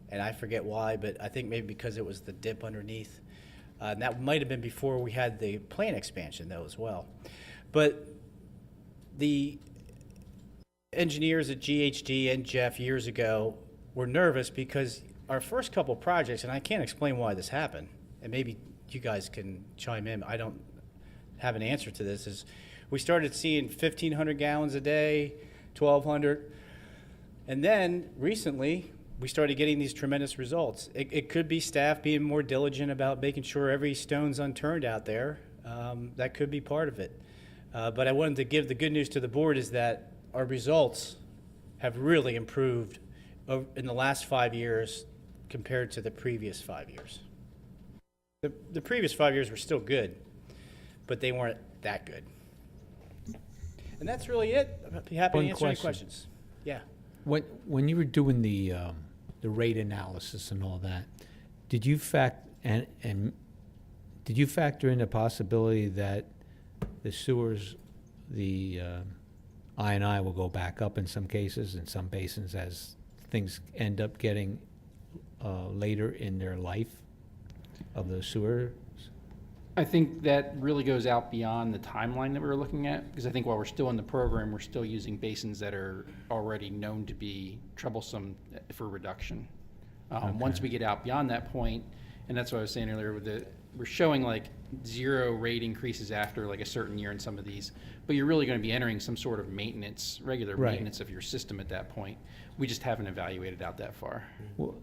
and I forget why, but I think maybe because it was the dip underneath. And that might have been before we had the plant expansion, though, as well. But the engineers at GHD and Jeff years ago were nervous because our first couple projects, and I can't explain why this happened, and maybe you guys can chime in, I don't have an answer to this, is we started seeing 1,500 gallons a day, 1,200, and then recently we started getting these tremendous results. It could be staff being more diligent about making sure every stone's unturned out there. That could be part of it. But I wanted to give the good news to the board is that our results have really improved in the last 5 years compared to the previous 5 years. The previous 5 years were still good, but they weren't that good. And that's really it. I'd be happy to answer any questions. Yeah. When you were doing the rate analysis and all that, did you factor in the possibility that the sewers, the I&I will go back up in some cases, in some basins, as things end up getting later in their life of the sewers? I think that really goes out beyond the timeline that we were looking at, because I think while we're still in the program, we're still using basins that are already known to be troublesome for reduction. Once we get out beyond that point, and that's what I was saying earlier, we're showing like 0 rate increases after like a certain year in some of these, but you're really going to be entering some sort of maintenance, regular maintenance of your system at that point. We just haven't evaluated out that far. Well,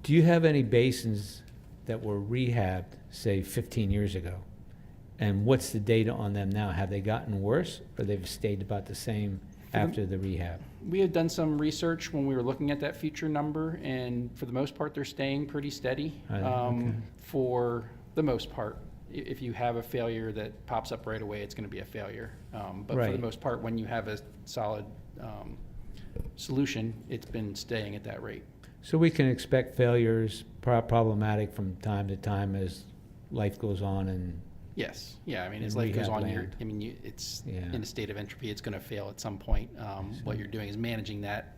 do you have any basins that were rehabbed, say, 15 years ago? And what's the data on them now? Have they gotten worse, or they've stayed about the same after the rehab? We had done some research when we were looking at that future number, and for the most part, they're staying pretty steady. Okay. For the most part, if you have a failure that pops up right away, it's going to be a failure. But for the Right. most part, when you have a solid solution, it's been staying at that rate. So we can expect failures, problematic from time to time as life goes on and, Yes, yeah, I mean, In as life goes rehab on, land. it's Yeah. in a state of entropy, it's gonna fail at some point. What you're doing is managing that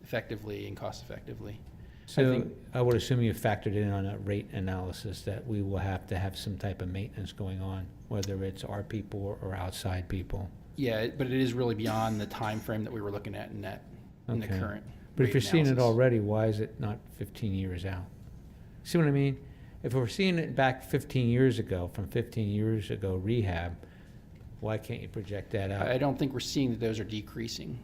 effectively and cost effectively. so I would assume you factored in on a rate analysis that we will have to have some type of maintenance going on, whether it's our people or outside people. Yeah, but it is really beyond the time frame that we were looking at in the Okay. current But if rate you're seeing it analysis. already, why is it not 15 years out? See what I mean? If we're seeing it back 15 years ago, from 15 years ago rehab, why can't you project that out? I don't think we're seeing that those are decreasing.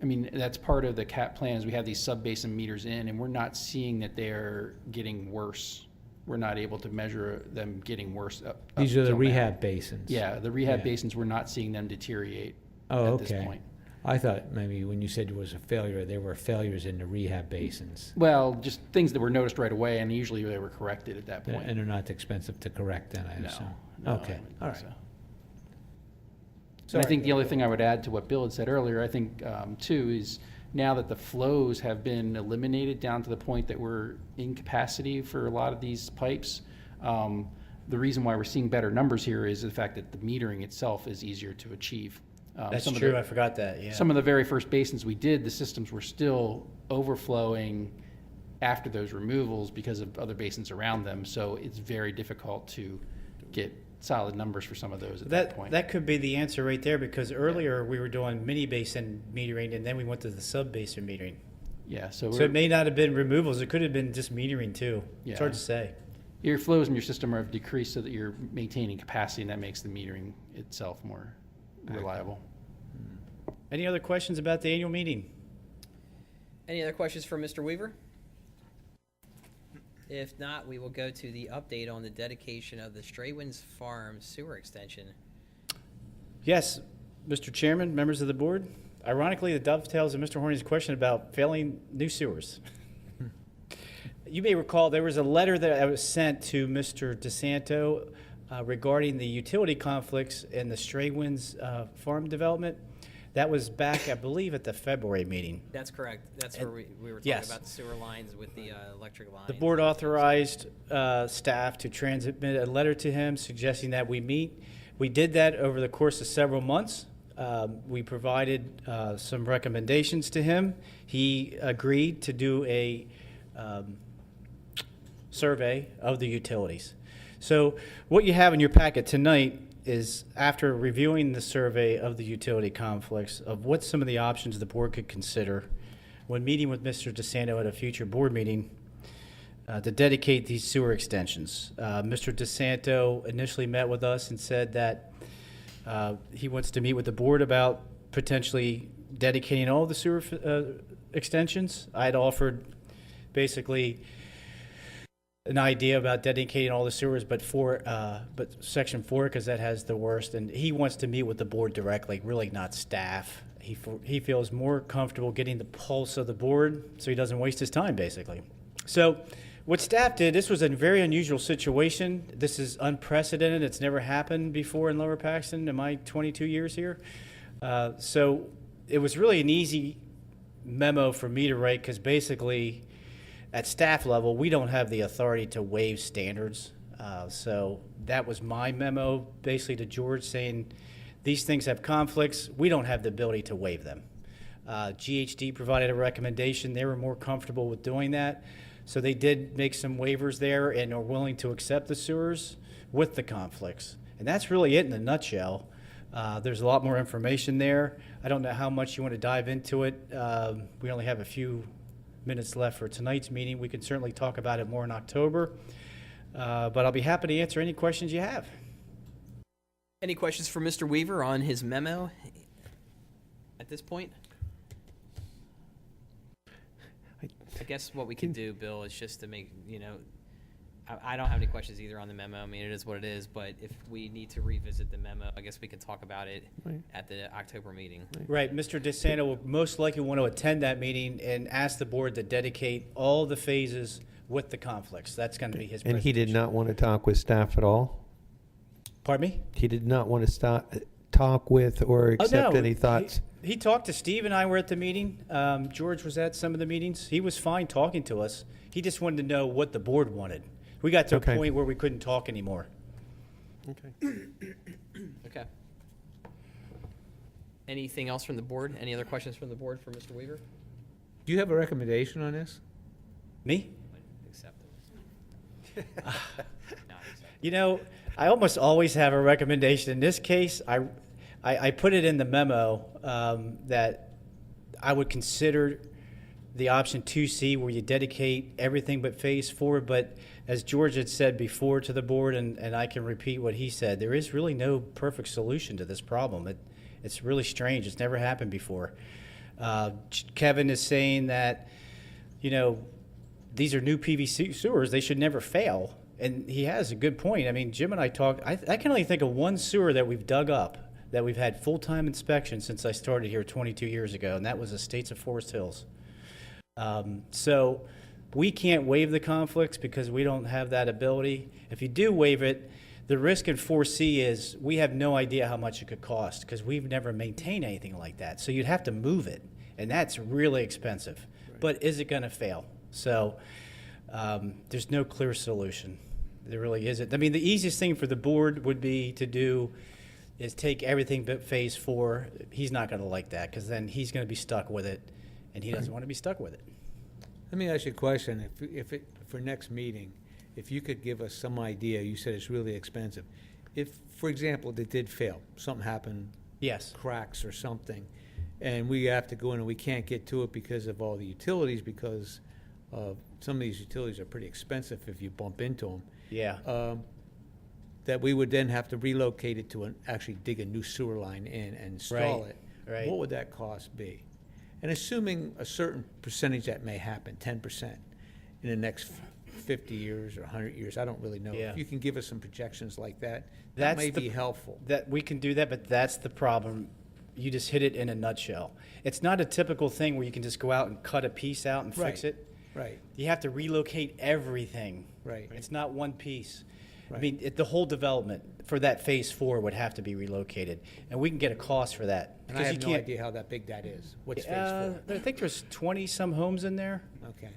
I mean, that's part of the CAP plan is we have these sub-basin meters in, and we're not seeing that they're getting worse. We're not able to measure them getting worse up These are the till now. rehab basins. Yeah, the rehab Yeah. basins, we're not seeing them deteriorate Oh, at this okay. point. I thought maybe when you said there was a failure, there were failures in the rehab basins. Well, just things that were noticed right away, and usually they were corrected at that point. And they're not expensive to correct then, I No, assume? no, I Okay, wouldn't all think right. so. And I think the other thing I would add to what Bill had said earlier, I think, too, is now that the flows have been eliminated down to the point that we're in capacity for a lot of these pipes, the reason why we're seeing better numbers here is the fact that the metering itself is easier to achieve. That's some of true, the- I forgot that, yeah. Some of the very first basins we did, the systems were still overflowing after those removals because of other basins around them, so it's very difficult to get solid numbers for some of those at that point. That could be the answer right there, because earlier we were doing mini basin metering, and then we went to the sub basin metering. Yeah, so So it may not have been removals, it could have been just metering too. Yeah. It's hard to say. Your flows in your system are decreased so that you're maintaining capacity, and that makes the metering itself more reliable. Any other questions about the annual meeting? Any other questions for Mr. Weaver? If not, we will go to the update on the dedication of the Straywinds Farm sewer extension. Yes, Mr. Chairman, members of the board. Ironically, it dovetails in Mr. Horny's question about failing new sewers. You may recall there was a letter that was sent to Mr. DeSanto regarding the utility conflicts in the Straywinds farm development. That was back, I believe, at the February meeting. That's correct. That's where we were talking Yes. about the sewer lines with the electric lines. The board authorized staff to transmit a letter to him suggesting that we meet. We did that over the course of several months. We provided some recommendations to him. He agreed to do a survey of the utilities. So what you have in your packet tonight is, after reviewing the survey of the utility conflicts, of what some of the options the board could consider when meeting with Mr. DeSanto at a future board meeting to dedicate these sewer extensions. Mr. DeSanto initially met with us and said that he wants to meet with the board about potentially dedicating all the sewer extensions. I had offered basically an idea about dedicating all the sewers, but section 4, because that has the worst, and he wants to meet with the board directly, really not staff. He feels more comfortable getting the pulse of the board, so he doesn't waste his time, basically. So what staff did, this was a very unusual situation. This is unprecedented. It's never happened before in Lower Paxton in my 22 years here. So it was really an easy memo for me to write, because basically at staff level, we don't have the authority to waive standards. So that was my memo, basically to George, saying these things have conflicts. We don't have the ability to waive them. GHD provided a recommendation. They were more comfortable with doing that. So they did make some waivers there and are willing to accept the sewers with the conflicts. And that's really it in a nutshell. There's a lot more information there. I don't know how much you want to dive into it. We only have a few minutes left for tonight's meeting. We can certainly talk about it more in October. But I'll be happy to answer any questions you have. Any questions for Mr. Weaver on his memo at this point? I guess what we can do, Bill, is just to make, I don't have any questions either on the memo. I mean, it is what it is, but if we need to revisit the memo, I guess we could talk about it at the October meeting. Right, Mr. DeSanto will most likely want to attend that meeting and ask the board to dedicate all the phases with the conflicts. That's going to be his And he did presentation. not want to talk with staff at all? Pardon me? He did not want to talk with or accept any thoughts? He talked to Steve and I were at the meeting. George was at some of the meetings. He was fine talking to us. He just wanted to know what the board wanted. We got to Okay. a point where we couldn't talk anymore. Okay. Okay. Anything else from the board? Any other questions from the board for Mr. Weaver? Do you have a recommendation on this? Me? Accept it. Not accept. You know, I almost always have a recommendation. In this case, I put it in the memo that I would consider the option 2C where you dedicate everything but phase 4. But as George had said before to the board, and I can repeat what he said, there is really no perfect solution to this problem. It's really strange. It's never happened before. Kevin is saying that, you know, these are new PVC sewers. They should never fail. And he has a good point. I mean, Jim and I talked, I can only think of one sewer that we've dug up that we've had full-time inspection since I started here 22 years ago, and that was the Estates of Forest Hills. So we can't waive the conflicts because we don't have that ability. If you do waive it, the risk in 4C is we have no idea how much it could cost because we've never maintained anything like that. So you'd have to move it, and that's really expensive. Right. But is it going to fail? So there's no clear solution. There really isn't. I mean, the easiest thing for the board would be to do is take everything but phase 4. He's not going to like that because then he's going to be stuck with it, and he doesn't want to be stuck with it. Let me ask you a question. For next meeting, if you could give us some idea, you said it's really expensive. If, for example, it did fail, something happened, yes, cracks or something, and we have to go in and we can't get to it because of all the utilities, because some of these utilities are pretty expensive if you bump into them. Yeah. That we would then have to relocate it to actually dig a new sewer line in and install Right, it. right. What would that cost be? And assuming a certain percentage that may happen, 10%, in the next 50 years or 100 years, I don't really know. Yeah. If you can give us some projections like that, That's that may the- be helpful. That we can do that, but that's the problem. You just hit it in a nutshell. It's not a typical thing where you can just go out and cut a piece out and fix Right. it. Right, You have to relocate everything. right. It's not one piece. I Right. mean, the whole development for that phase 4 would have to be relocated, and we can get a cost for that. And I because have you no can't- idea how that big that is. What's phase 4? I think there's 20-some homes in there. Okay.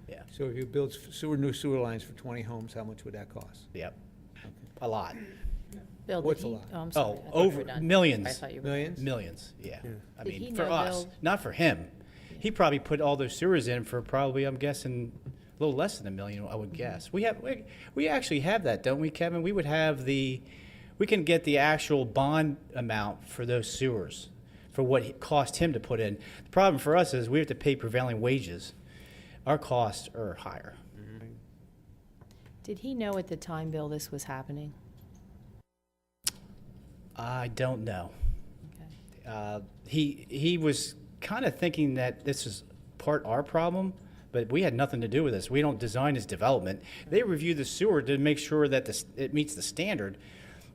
Yeah. So if you build new sewer lines for 20 homes, how much would that cost? Yep. A lot. Bill, did What's a he? lot? Oh, I'm sorry. I Oh, thought you were over done. millions. I thought you were Millions? Millions, yeah. I Did he mean, for know, us, Bill- not for him. He probably put all those sewers in for probably, I'm guessing, a little less than $1 million, I would guess. We actually have that, don't we, Kevin? We would have we can get the actual bond amount for those sewers, for what it cost him to put in. The problem for us is we have to pay prevailing wages. Our costs are higher. Did he know at the time, Bill, this was happening? I don't know. Okay. He was kind of thinking that this is part our problem, but we had nothing to do with this. We don't design his development. They review the sewer to make sure that it meets the standard,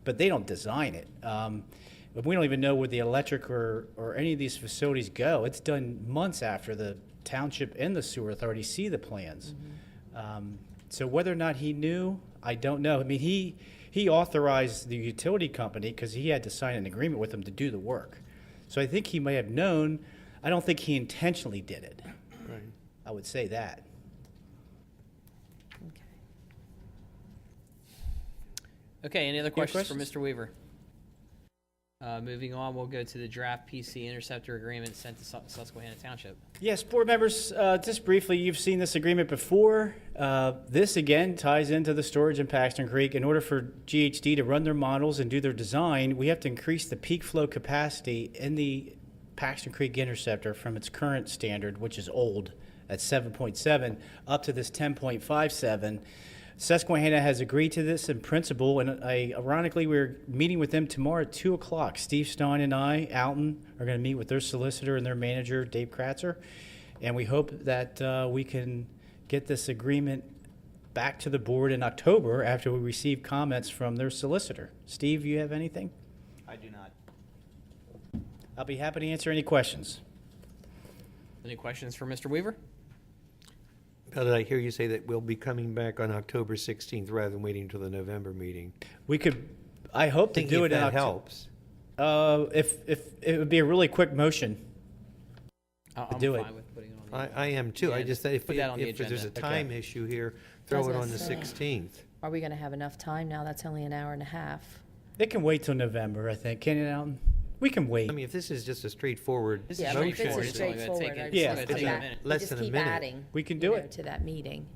but they don't design it. But we don't even know where the electric or any of these facilities go. It's done months after the township and the sewer authority see the plans. So whether or not he knew, I don't know. I mean, he authorized the utility company because he had to sign an agreement with them to do the work. So I think he may have known. I don't think he intentionally did it. Right. I would say that. Okay. Okay, any other questions for questions? Mr. Weaver? Moving on, we'll go to the draft PC interceptor agreement sent to Susquehanna Township. Yes, board members, just briefly, you've seen this agreement before. This, again, ties into the storage in Paxton Creek. In order for GHD to run their models and do their design, we have to increase the peak flow capacity in the Paxton Creek interceptor from its current standard, which is old, at 7.7, up to this 10.57. Susquehanna has agreed to this in principle, and ironically, we're meeting with them tomorrow at 2 o'clock. Steve Stein and I, Alton, are going to meet with their solicitor and their manager, Dave Kratzer, and we hope that we can get this agreement back to the board in October after we receive comments from their solicitor. Steve, you have anything? I do not. I'll be happy to answer any questions. Any questions for Mr. Weaver? Bill, did I hear you say that we'll be coming back on October 16th rather than waiting until the November meeting? We could, I hope to Thinking do if it in that October. helps. If it would be a really quick motion. I'm do it. fine with putting it on the I am too. Yeah, I just, if put that on the there's a agenda. time issue here, throw was it gonna on the say. 16th. Are we gonna have enough time now? That's only an hour and a half. It can wait till November, I think. Can it, Alan? We can wait. I mean, if this is just a straightforward This is Yeah, but if motion, it's a It's only gonna take straightforward, it- I it's Yeah, only just gonna take keep a add- minute. Less just than a keep minute. adding, We can you do know, it. to that meeting.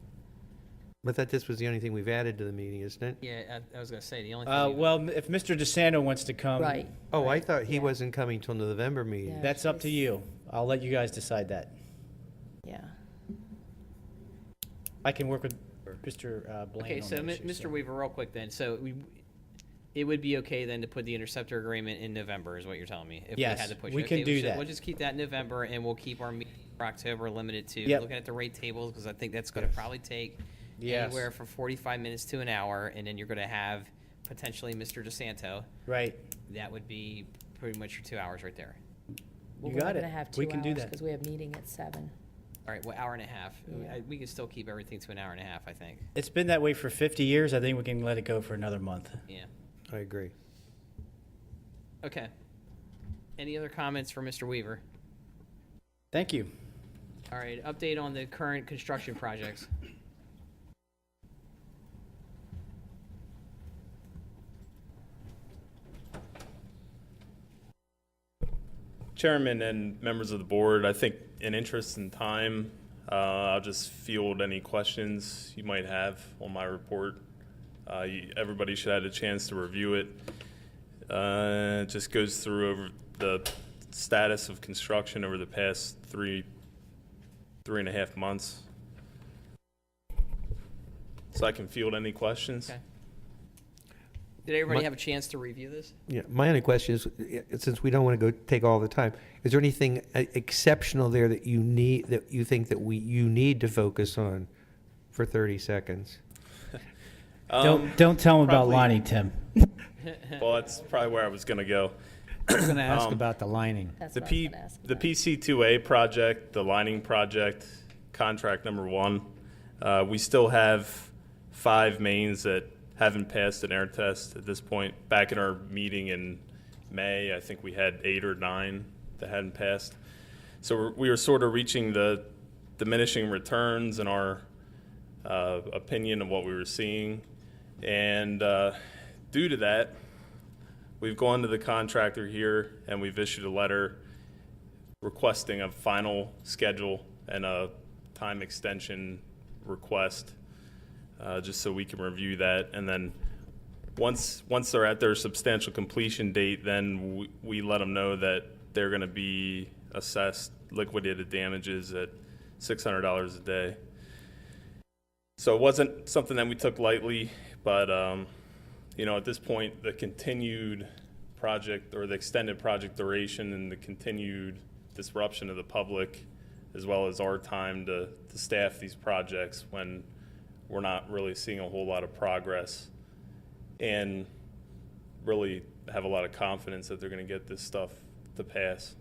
but that this was the only thing we've added to the meeting, isn't it? Yeah, I was gonna say, the only thing. Well, if Mr. DeSanto wants to come, Right. Oh, I right, thought he yeah, wasn't coming till the November meeting. Yeah. that's up to you. I'll let you guys decide that. Yeah. I can work with Mr. Blaine Okay, on so that issue, Mr. Weaver, real quick then, it would be okay then to put the interceptor agreement in November, is what you're telling me? If we Yes, had to push we it. can Okay, do should- that. We'll just keep that in November, and we'll keep our meeting for October limited to Yep. looking at the rate tables, because I think that's gonna probably take Yes. anywhere from 45 minutes to an hour, and then you're gonna have potentially Mr. DeSanto. Right. That would be pretty much your 2 hours right there. Well, You we're got not it. gonna have We 2 can do hours that. because we have meeting at 7. All right, well, hour and a half. Yeah. We can still keep everything to an hour and a half, I think. It's been that way for 50 years. I think we can let it go for another month. Yeah. I agree. Okay. Any other comments for Mr. Weaver? Thank you. All right, update on the current construction projects. Chairman and members of the board, I think in interest and time, I'll just field any questions you might have on my report. Everybody should have a chance to review it. It just goes through over the status of construction over the past three and a half months. So I can field any questions. Okay. Did everybody My- have a chance to review this? Yeah, my only question is, since we don't want to go take all the time, is there anything exceptional there that you need, that you think that you need to focus on for 30 seconds? Don't tell them about probably- lining, Tim. Well, that's probably where I was going to go. I was gonna ask about the lining. That's The what I was gonna ask the about. PC2A project, the lining project, contract number 1, we still have 5 mains that haven't passed an air test at this point. Back in our meeting in May, I think we had 8 or 9 that hadn't passed. So we were sort of reaching the diminishing returns in our opinion of what we were seeing. And due to that, we've gone to the contractor here and we've issued a letter requesting a final schedule and a time extension request, just so we can review that. And then once they're at their substantial completion date, then we let them know that they're going to be assessed liquidated damages at $600 a day. So it wasn't something that we took lightly, but at this point, the continued project or the extended project duration and the continued disruption of the public, as well as our time to staff these projects when we're not really seeing a whole lot of progress and really have a lot of confidence that they're going to get this stuff to pass.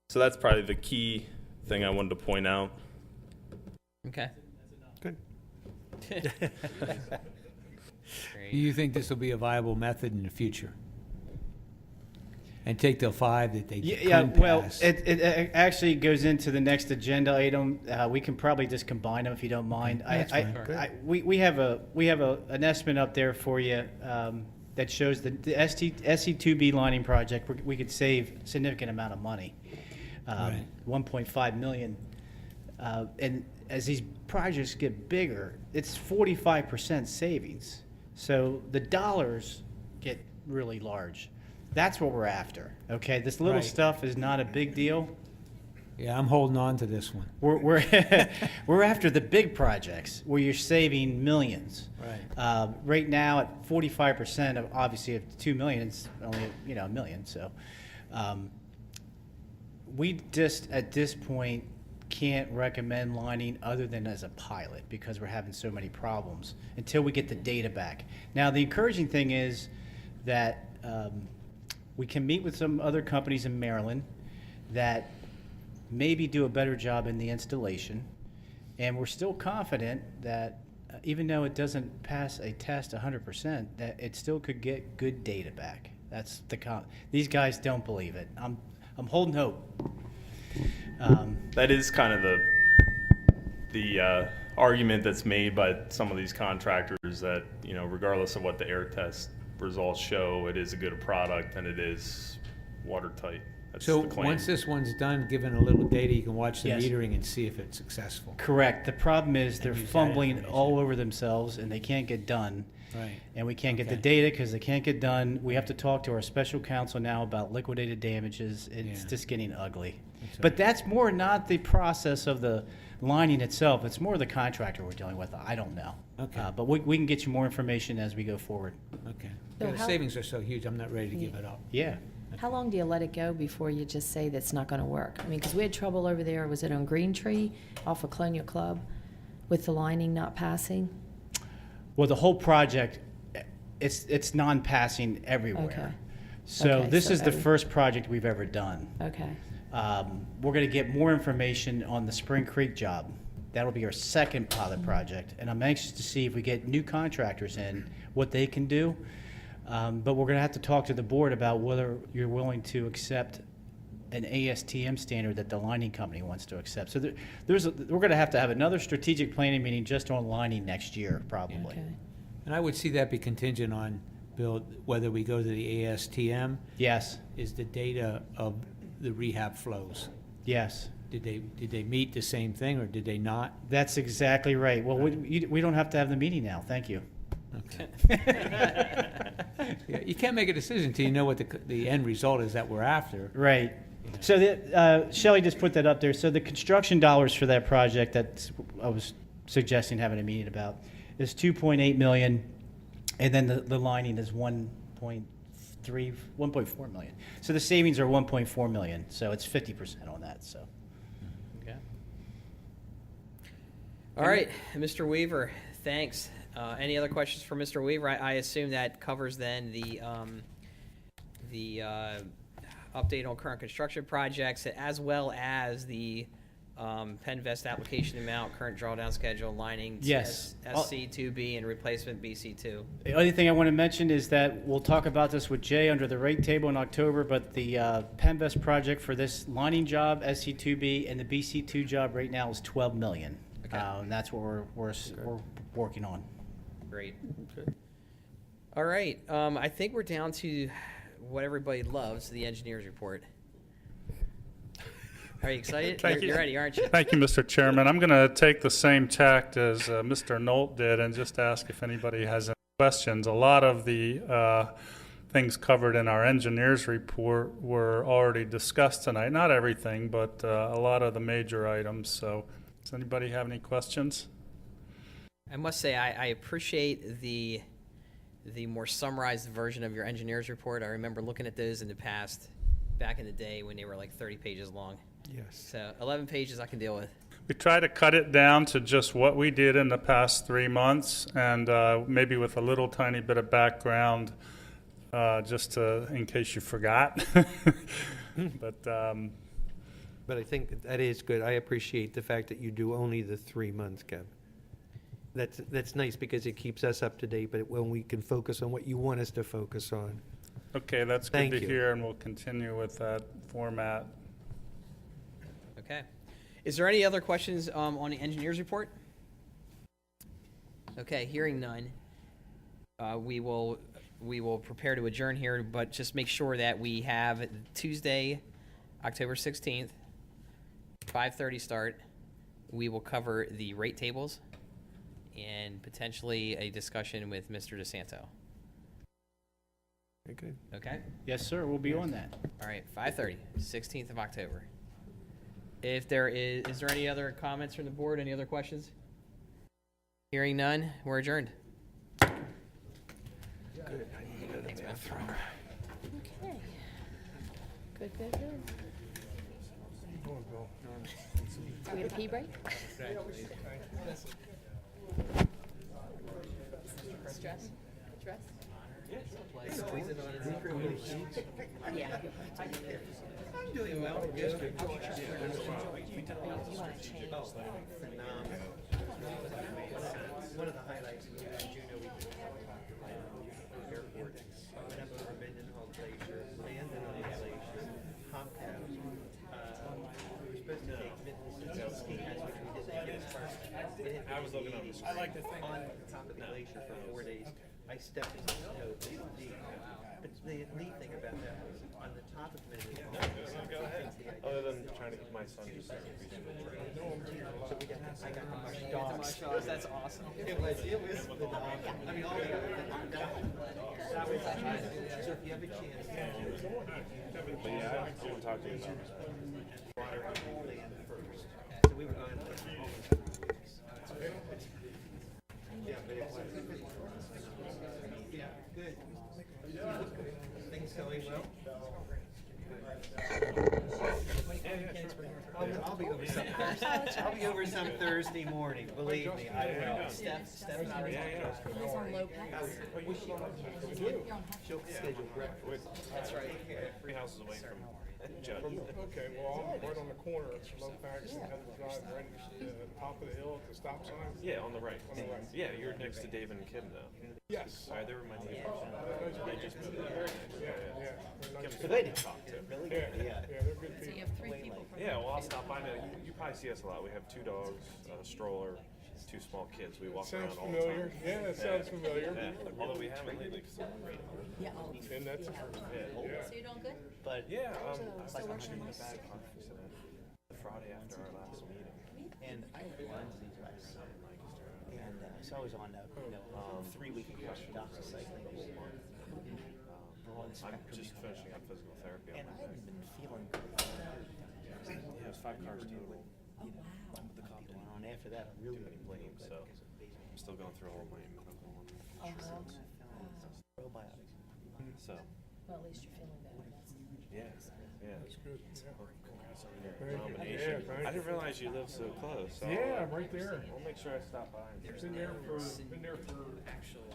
So that's probably the key thing I wanted to point out. Okay. Good. Great. Do you think this will be a viable method in the future? And take the 5 that they Yeah, couldn't well, pass? it actually goes into the next agenda item. We can probably just combine them if you don't mind. That's fine. We have an estimate up there for you that shows the SC2B lining project. We could save a significant amount of money, Right. 1.5 million. And as these projects get bigger, it's 45% savings. So the dollars get really large. That's what we're after, okay? This little Right. stuff is not a big deal. Yeah, I'm holding on to this one. We're we're after the big projects where you're saving millions. Right. Right now, at 45% of obviously of 2 million, it's only $1 million. So we just at this point can't recommend lining other than as a pilot because we're having so many problems until we get the data back. Now, the encouraging thing is that we can meet with some other companies in Maryland that maybe do a better job in the installation, and we're still confident that even though it doesn't pass a test 100%, that it still could get good data back. That's these guys don't believe it. I'm holding hope. That is kind of the argument that's made by some of these contractors that, you know, regardless of what the air test results show, it is a good product and it is watertight. That's So the claim. once this one's done, given a little data, you can watch the Yes. metering and see if it's successful. Correct. The problem is they're use that fumbling information. all over themselves and they can't get done. Right. And we can't get the Okay. data because they can't get done. We have to talk to our special counsel now about liquidated damages. It's Yeah. just getting ugly. That's But that's more not the process of the lining itself. It's more the contractor we're dealing with. I don't know. Okay. But we can get you more information as we go forward. Okay. So Yeah, the how- savings are so huge, I'm not ready to give it up. Yeah. How long do you let it go before you just say that's not going to work? I mean, because we had trouble over there, was it on Green Tree off of Colonial Club with the lining not passing? Well, the whole project, it's non-passing Okay. everywhere. So Okay, this so is the every- first project we've ever done. Okay. We're going to get more information on the Spring Creek job. That'll be our second pilot project, and I'm anxious to see if we get new contractors in, what they can do. But we're going to have to talk to the board about whether you're willing to accept an ASTM standard that the lining company wants to accept. So we're going to have another strategic planning meeting just on lining next year, probably. Okay. And I would see that be contingent on, Bill, whether we go to the ASTM, Yes, is the data of the rehab flows. yes. Did they meet the same thing, or did they not? That's exactly right. Well, we don't have to have the meeting now. Thank you. Okay. Yeah, you can't make a decision until you know what the end result is that we're after. Right. So Shelley just put that up there. So the construction dollars for that project that I was suggesting having a meeting about is 2.8 million, and then the lining is 1.4 million. So the savings are 1.4 million. So it's 50% on that. So. Okay. All right, Mr. Weaver, thanks. Any other questions for Mr. Weaver? I assume that covers then the update on current construction projects, as well as the Penvest application amount, current drawdown schedule, lining Yes. SC2B and replacement BC2. The other thing I want to mention is that we'll talk about this with Jay under the rate table in October, but the Penvest project for this lining job, SC2B, and the BC2 job right now is 12 million. Okay. And that's what we're working on. Great. All right, I think we're down to what everybody loves, the engineer's report. Are you excited? Thank you. You're ready, aren't you? Thank you, Mr. Chairman. I'm going to take the same tact as Mr. Nolt did and just ask if anybody has any questions. A lot of the things covered in our engineer's report were already discussed tonight. Not everything, but a lot of the major items. So does anybody have any questions? I must say, I appreciate the more summarized version of your engineer's report. I remember looking at those in the past, back in the day when they were like 30 pages long. Yes. So 11 pages I can deal with. We try to cut it down to just what we did in the past 3 months, and maybe with a little tiny bit of background, just in case you forgot. But I think that is good. I appreciate the fact that you do only the 3 months, Kev. That's nice because it keeps us up to date, but when we can focus on what you want us to focus on. okay, that's good Thank to you. hear, and we'll continue with that format. Okay. Is there any other questions on the engineer's report? Okay, hearing none. We will prepare to adjourn here, but just make sure that we have Tuesday, October 16th, 5:30 start. We will cover the rate tables and potentially a discussion with Mr. DeSanto. Okay. Okay? Yes, sir. We'll be on that. All right, 5:30, 16th of October. If there is there any other comments from the board? Any other questions? Hearing none, we're adjourned. Thanks, man. Okay. Good, good, good. Do we get a pee break? Stress? Stress? Yeah. I'm doing well. Good. You want to change? Oh, phenomenal. One of the highlights of Juneau week airport, went up over Mendenhall Glacier, landed on the glacier, hopped out. We were supposed to take Mitchell's ski pass, which we didn't get as far. I was looking on the screen. I like to think on top of the glacier for 4 days. I stepped in the snow. But the neat thing about that was on the top of Mendenhall. Go ahead. Other than trying to get my son to start reaching the trail. So we got, I got to mush dogs. That's awesome. It was phenomenal. I mean, all the that was, so if you have a chance. But yeah, I want to talk to you about it. Water land first. So we were going for almost 3 weeks. Yeah, but it was. Yeah, good. Things going well? I'll be over some Thursday. I'll be over some Thursday morning, believe me, I will. Steph and I are He's on low pace. she'll schedule breakfast. That's right. 3 houses away from Judd. Okay, well, I'm right on the corner of Low Pax and Heather Drive, right at the top of the hill at the stop sign. Yeah, on the right. On the right. Yeah, you're next to Dave and Kim though. Yes. Sorry, they were my neighbors. They just moved there. Yeah. Kim's Good lady. to talk to. Yeah, they're good So you people. have 3 people. Yeah, well, I'll stop by now. You probably see us a lot. We have 2 dogs, a stroller, 2 small kids. We walk Sounds around all the familiar. time. Yeah, it sounds familiar. Yeah. Although we haven't lately because of the rain. Yeah. And that's, yeah. So you're doing good? But yeah, Still working on this? The Friday after our last meeting. And I had lunch these last summer, and so I was on a 3-week doxycycline this month. I'm just finishing up physical therapy on And I Monday. hadn't been feeling good. Yeah, it was 5 cars total. With the coffee going on after that, I really Too many blames, so I'm still going through all my medical ones. probiotics. So, Well, at least you're feeling better. That's yeah. That's good. Well, congrats on your Thank you. nomination. Yeah, thank I didn't realize you lived so close. So Yeah, I'm right there. I'll make sure I stop by. Been there for Actual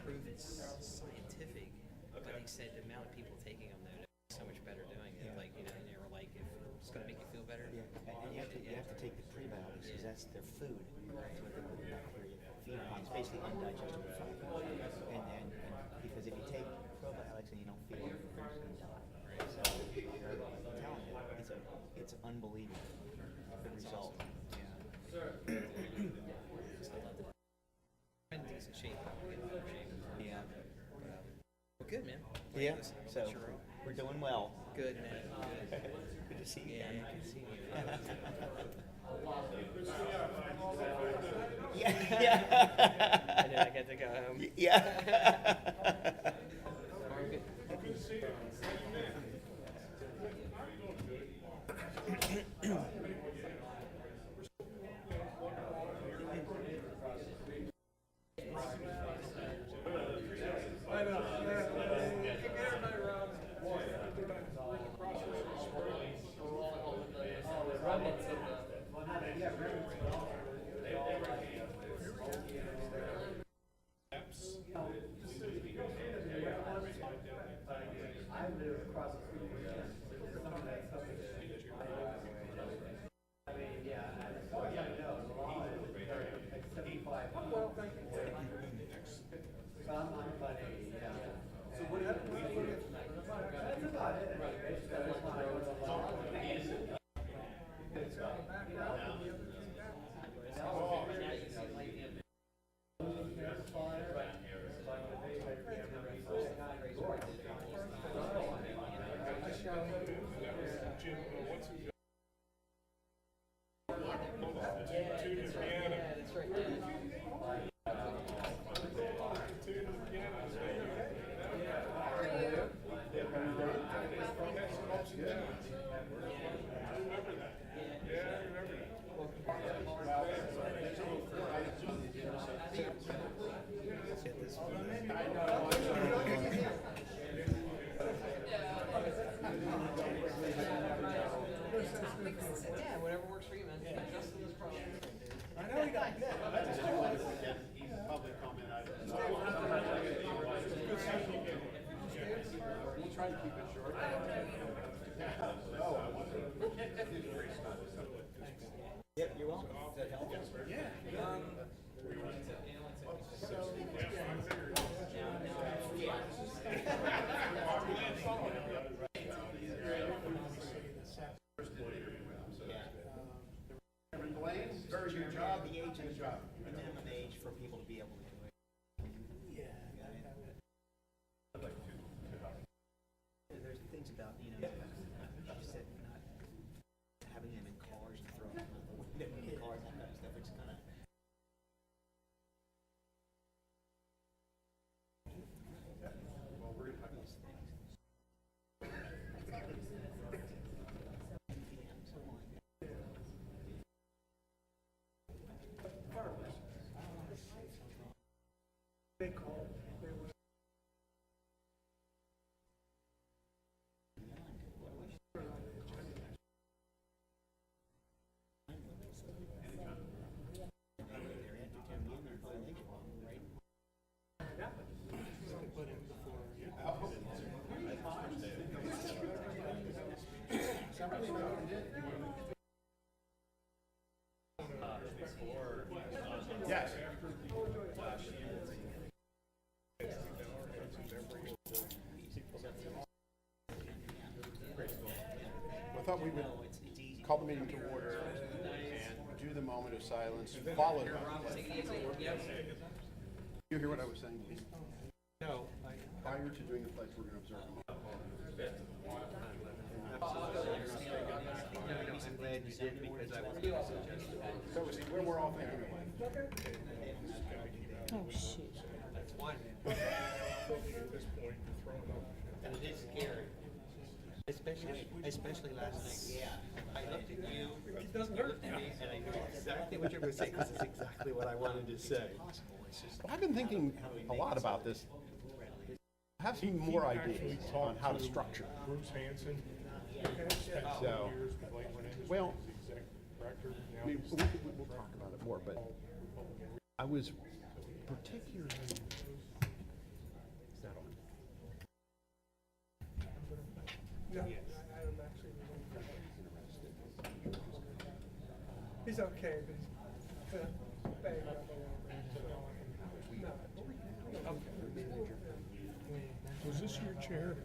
proven scientific, but they said the amount of people taking them though, they're so much better doing it. Like, you know, they were like, if it's gonna make you feel better. Yeah, and you have to take the prebiotics because that's their food. That's what they put in bacteria feed on. It's basically undigestible food. And because if you take probiotics and you don't feel it, you're going to die. Right? So I'm telling you, it's unbelievable. The result. In decent shape. Yeah. Well, good, man. Yeah. So we're doing well. Good, man. Good to see you. Yeah, good to see you. Yeah. And then I get to go home. Yeah. try to keep it short. Yep, you're welcome. Does that help? Very good job. The age is the minimum age for people to be able to do it. There's things about, you know, she said not having them in cars and throwing them out the window in cars, that kind of stuff. It's kind of. They call. Yes. I thought we would call the meeting to order and do the moment of silence, followed by. You hear what I was saying? No. Prior to doing the pledge, we're going to observe a moment. I'm glad you did because I was. So we're all thinking alike. Oh, shoot. That's one. And it is scary. Especially last night. Yeah. I looked at you, you looked at me, and I knew exactly what you were going to say because it's exactly what I wanted to say. Well, I've been thinking a lot about this. I have some more ideas on how to structure. Bruce Hanson. So, well, I mean, we'll talk about it more, but I was particularly. Is that on? No, Adam actually was he's okay, but he's banged up a little bit. No. Was this your chair?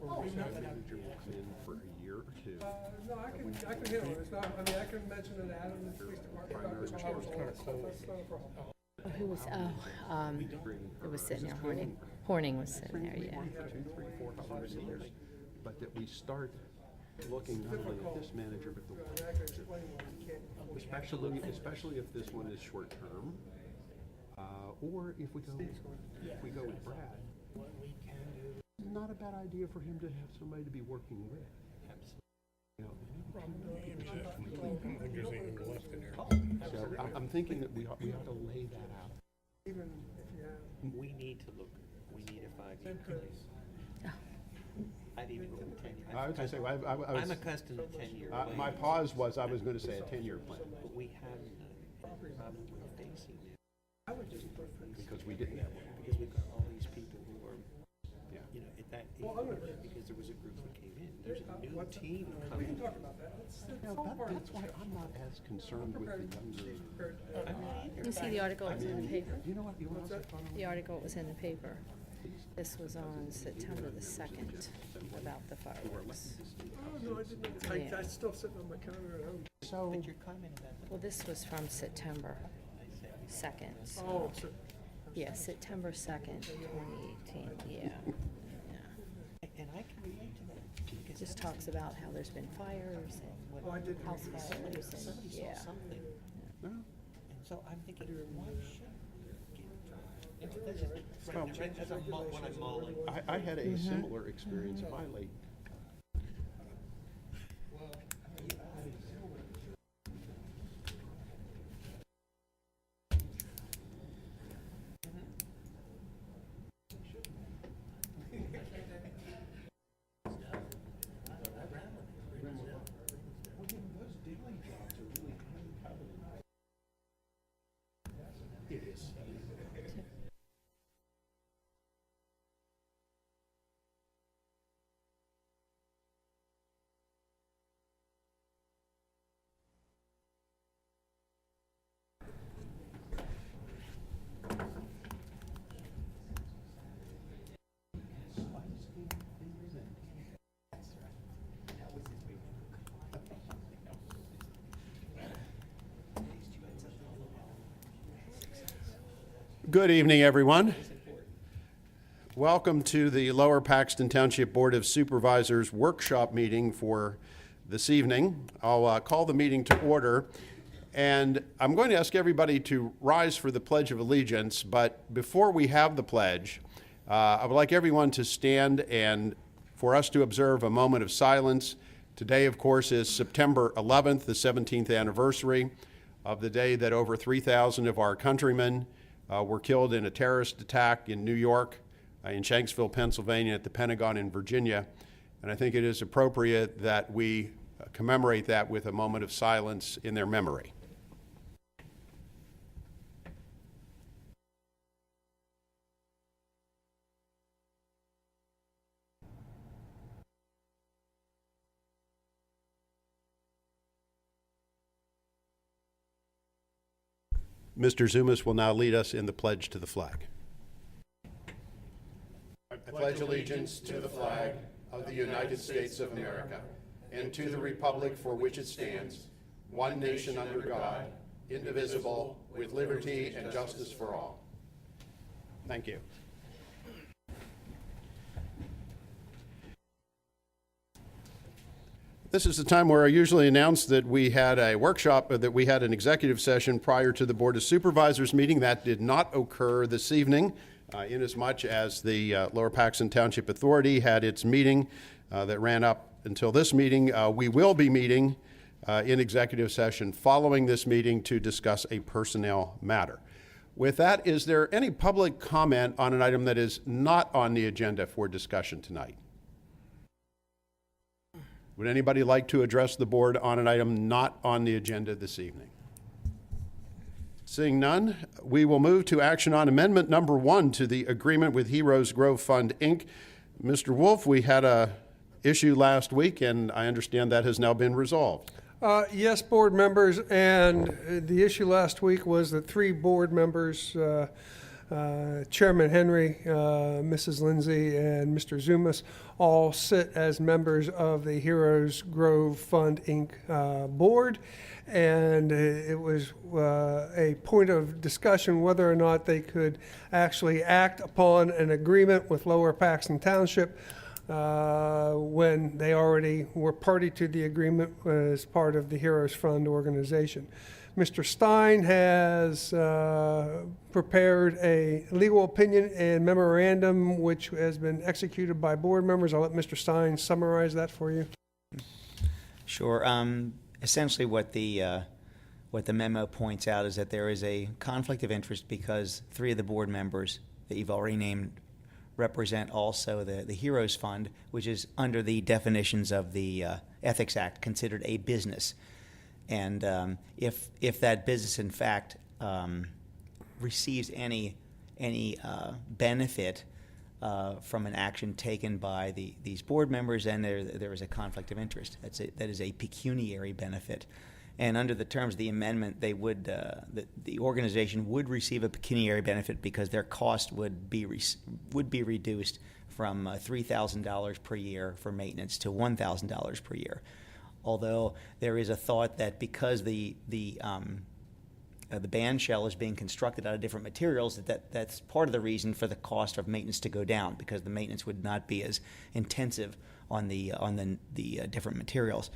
Or was that manager was in for a year or two? No, I can handle it. It's not, I mean, I can mention an Adam in the police department. Primary chair was kind of cold. That's not a problem. Who was, it was sitting there, Horning was sitting there, yeah. For 2, 3, 4, however many years, but that we start looking not only at this manager, but the one. Especially if this one is short term, or if we go with Brad. Not a bad idea for him to have somebody to be working with. So I'm thinking that we ought to lay that out. Even if you have. We need to look, we need a 5-year plan. I'd even go with 10 years. I was going to say, I was. I'm accustomed to 10-year plans. My pause was, I was going to say a 10-year plan. But we have none. And the problem we're facing now. Because we didn't have one. Because we've got all these people who are, Yeah. you know, at that age, because there was a group that came in. There's a new team We coming. can talk about that. That's why I'm not as concerned with the younger. You see the article was in the paper? You know what? You want to The article was in the paper. This was on September the 2nd about the fireworks. Oh, no, I didn't. I still sitting on my counter at home. So. But your comment about the. Well, this was from September 2nd. so- Oh, so. Yeah, September 2nd, 2018, yeah. And I can relate to that. It just talks about how there's been fires Oh, I did. and house fires and, Somebody saw yeah. something. No. And so I'm thinking, why should get tried? This is as what I'm mulling. I had a similar experience in my late. It is. Good evening, everyone. Welcome to the Lower Paxton Township Board of Supervisors workshop meeting for this evening. I'll call the meeting to order, and I'm going to ask everybody to rise for the Pledge of Allegiance, but before we have the pledge, I would like everyone to stand and for us to observe a moment of silence. Today, of course, is September 11th, the 17th anniversary of the day that over 3,000 of our countrymen were killed in a terrorist attack in New York, in Shanksville, Pennsylvania, at the Pentagon in Virginia. And I think it is appropriate that we commemorate that with a moment of silence in their memory. Mr. Zumas will now lead us in the pledge to the flag. I pledge allegiance to the flag of the United States of America and to the republic for which it stands, one nation under God, indivisible, with liberty and justice for all. Thank you. This is the time where I usually announce that we had a workshop, that we had an executive session prior to the Board of Supervisors meeting. That did not occur this evening, inasmuch as the Lower Paxton Township Authority had its meeting that ran up until this meeting. We will be meeting in executive session following this meeting to discuss a personnel matter. With that, is there any public comment on an item that is not on the agenda for discussion tonight? Would anybody like to address the board on an item not on the agenda this evening? Seeing none, we will move to action on amendment number 1 to the agreement with Heroes Grove Fund, Inc. Mr. Wolf, we had a issue last week, and I understand that has now been resolved. Yes, board members, and the issue last week was that 3 board members, Chairman Henry, Mrs. Lindsay, and Mr. Zumas, all sit as members of the Heroes Grove Fund, Inc. Board. And it was a point of discussion whether or not they could actually act upon an agreement with Lower Paxton Township when they already were party to the agreement as part of the Heroes Fund organization. Mr. Stein has prepared a legal opinion and memorandum which has been executed by board members. I'll let Mr. Stein summarize that for you. Sure. Essentially what the memo points out is that there is a conflict of interest because 3 of the board members that you've already named represent also the Heroes Fund, which is under the definitions of the Ethics Act considered a business. And if that business, in fact, receives any benefit from an action taken by these board members, then there is a conflict of interest. That is a pecuniary benefit. And under the terms of the amendment, they would the organization would receive a pecuniary benefit because their cost would be reduced from $3,000 per year for maintenance to $1,000 per year. Although there is a thought that because the band shell is being constructed out of different materials, that's part of the reason for the cost of maintenance to go down, because the maintenance would not be as intensive on the different materials.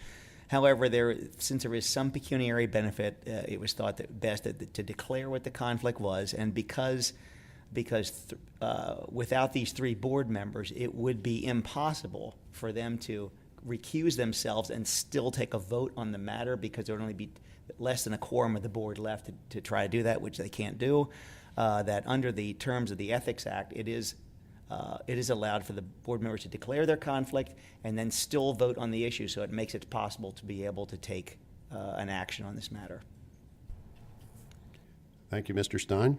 However, since there is some pecuniary benefit, it was thought that best to declare what the conflict was, and because without these 3 board members, it would be impossible for them to recuse themselves and still take a vote on the matter, because there would only be less than a quorum of the board left to try to do that, which they can't do. That under the terms of the Ethics Act, it is allowed for the board members to declare their conflict and then still vote on the issue, so it makes it possible to be able to take an action on this matter. Thank you, Mr. Stein.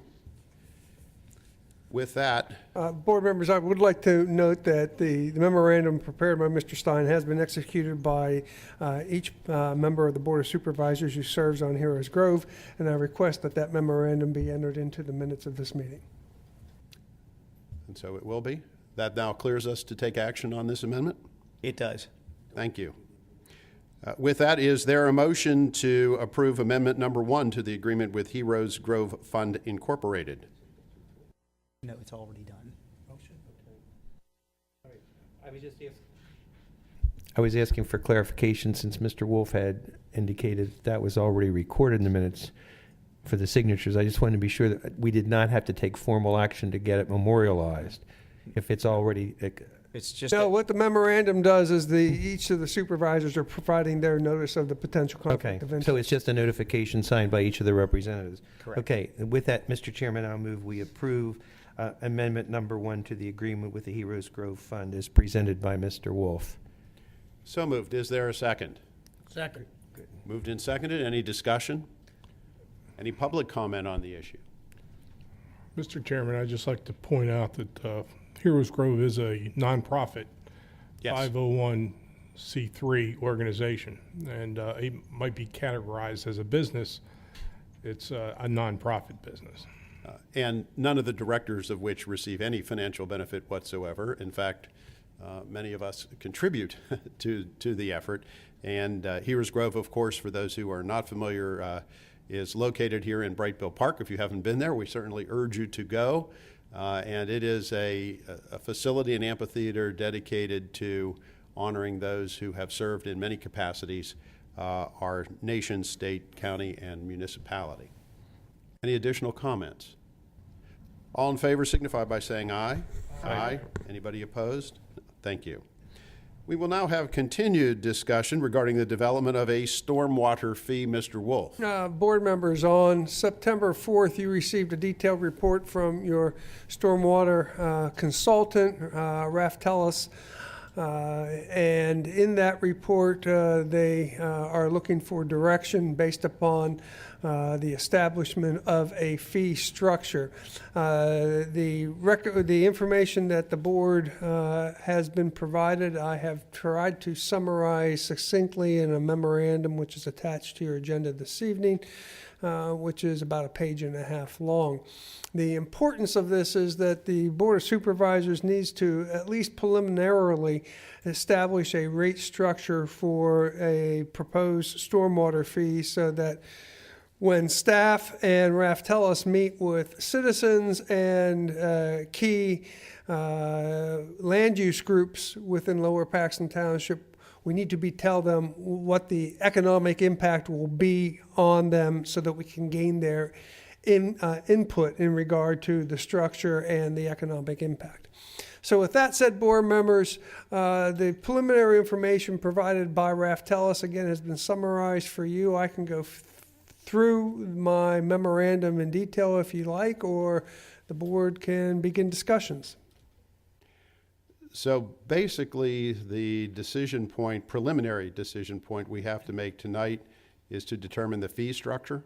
With that, board members, I would like to note that the memorandum prepared by Mr. Stein has been executed by each member of the Board of Supervisors who serves on Heroes Grove, and I request that that memorandum be entered into the minutes of this meeting. and so it will be. That now clears us to take action on this amendment? It does. Thank you. With that, is there a motion to approve amendment number 1 to the agreement with Heroes Grove Fund Incorporated? No, it's already done. I was asking for clarification since Mr. Wolf had indicated that was already recorded in the minutes for the signatures. I just wanted to be sure that we did not have to take formal action to get it memorialized. If it's already, It's just, No, what the memorandum does is each of the supervisors are providing their notice of the potential okay, conflict of interest. so it's just a notification signed by each of the representatives. Correct. Okay, and with that, Mr. Chairman, I'll move we approve amendment number 1 to the agreement with the Heroes Grove Fund as presented by Mr. Wolf. So moved. Is there a second? Second. Moved and seconded. Any discussion? Any public comment on the issue? Mr. Chairman, I'd just like to point out that Heroes Grove is a nonprofit, Yes. 501c3 organization, and it might be categorized as a business. It's a nonprofit business. And none of the directors of which receive any financial benefit whatsoever. In fact, many of us contribute to the effort. And Heroes Grove, of course, for those who are not familiar, is located here in Brightville Park. If you haven't been there, we certainly urge you to go. And it is a facility and amphitheater dedicated to honoring those who have served in many capacities, our nation, state, county, and municipality. Any additional comments? All in favor signify by saying aye. Aye. Anybody opposed? Thank you. We will now have continued discussion regarding the development of a stormwater fee. Mr. Wolf. Board members, on September 4th, you received a detailed report from your stormwater consultant, Raftelis. And in that report, they are looking for direction based upon the establishment of a fee structure. The information that the board has been provided, I have tried to summarize succinctly in a memorandum which is attached to your agenda this evening, which is about a page and a half long. The importance of this is that the Board of Supervisors needs to at least preliminarily establish a rate structure for a proposed stormwater fee so that when staff and Raftelis meet with citizens and key land use groups within Lower Paxton Township, we need to tell them what the economic impact will be on them so that we can gain their input in regard to the structure and the economic impact. So with that said, board members, the preliminary information provided by Raftelis, again, has been summarized for you. I can go through my memorandum in detail if you like, or the board can begin discussions. So basically, the decision point, preliminary decision point we have to make tonight is to determine the fee structure?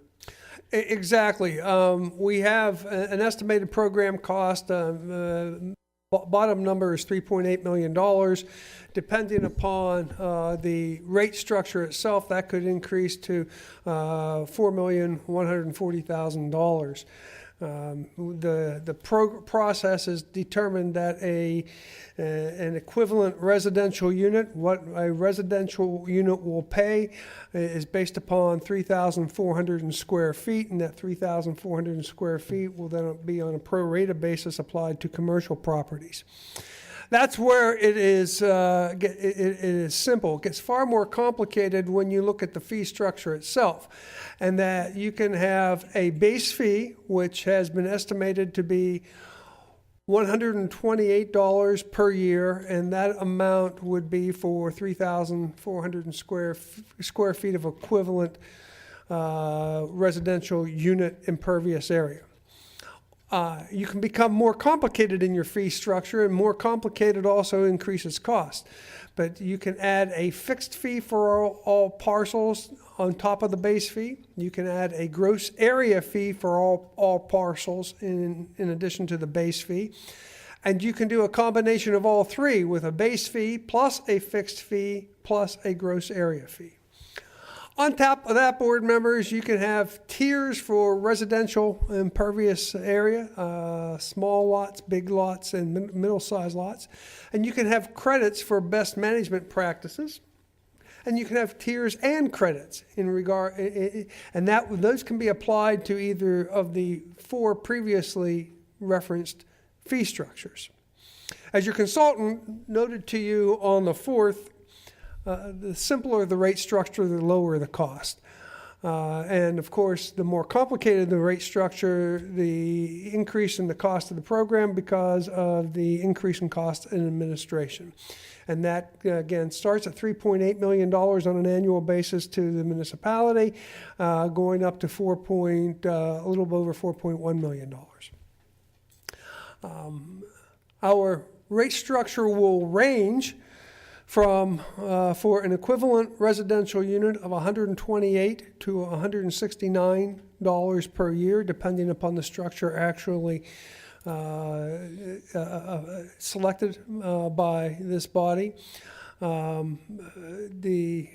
Exactly. We have an estimated program cost. Bottom number is $3.8 million. Depending upon the rate structure itself, that could increase to $4,140,000. The process is determined that an equivalent residential unit, what a residential unit will pay, is based upon 3,400 square feet, and that 3,400 square feet will then be on a pro rata basis applied to commercial properties. That's where it is simple. It gets far more complicated when you look at the fee structure itself, and that you can have a base fee, which has been estimated to be $128 per year, and that amount would be for 3,400 square feet of equivalent residential unit impervious area. You can become more complicated in your fee structure, and more complicated also increases cost. But you can add a fixed fee for all parcels on top of the base fee. You can add a gross area fee for all parcels in addition to the base fee. And you can do a combination of all three with a base fee plus a fixed fee plus a gross area fee. On top of that, board members, you can have tiers for residential impervious area, small lots, big lots, and middle-sized lots. And you can have credits for best management practices. And you can have tiers and credits in regard, and those can be applied to either of the four previously referenced fee structures. As your consultant noted to you on the 4th, the simpler the rate structure, the lower the cost. And of course, the more complicated the rate structure, the increase in the cost of the program because of the increase in cost in administration. And that, again, starts at $3.8 million on an annual basis to the municipality, going up to a little over $4.1 million. Our rate structure will range from, for an equivalent residential unit of $128 to $169 per year, depending upon the structure actually selected by this body. The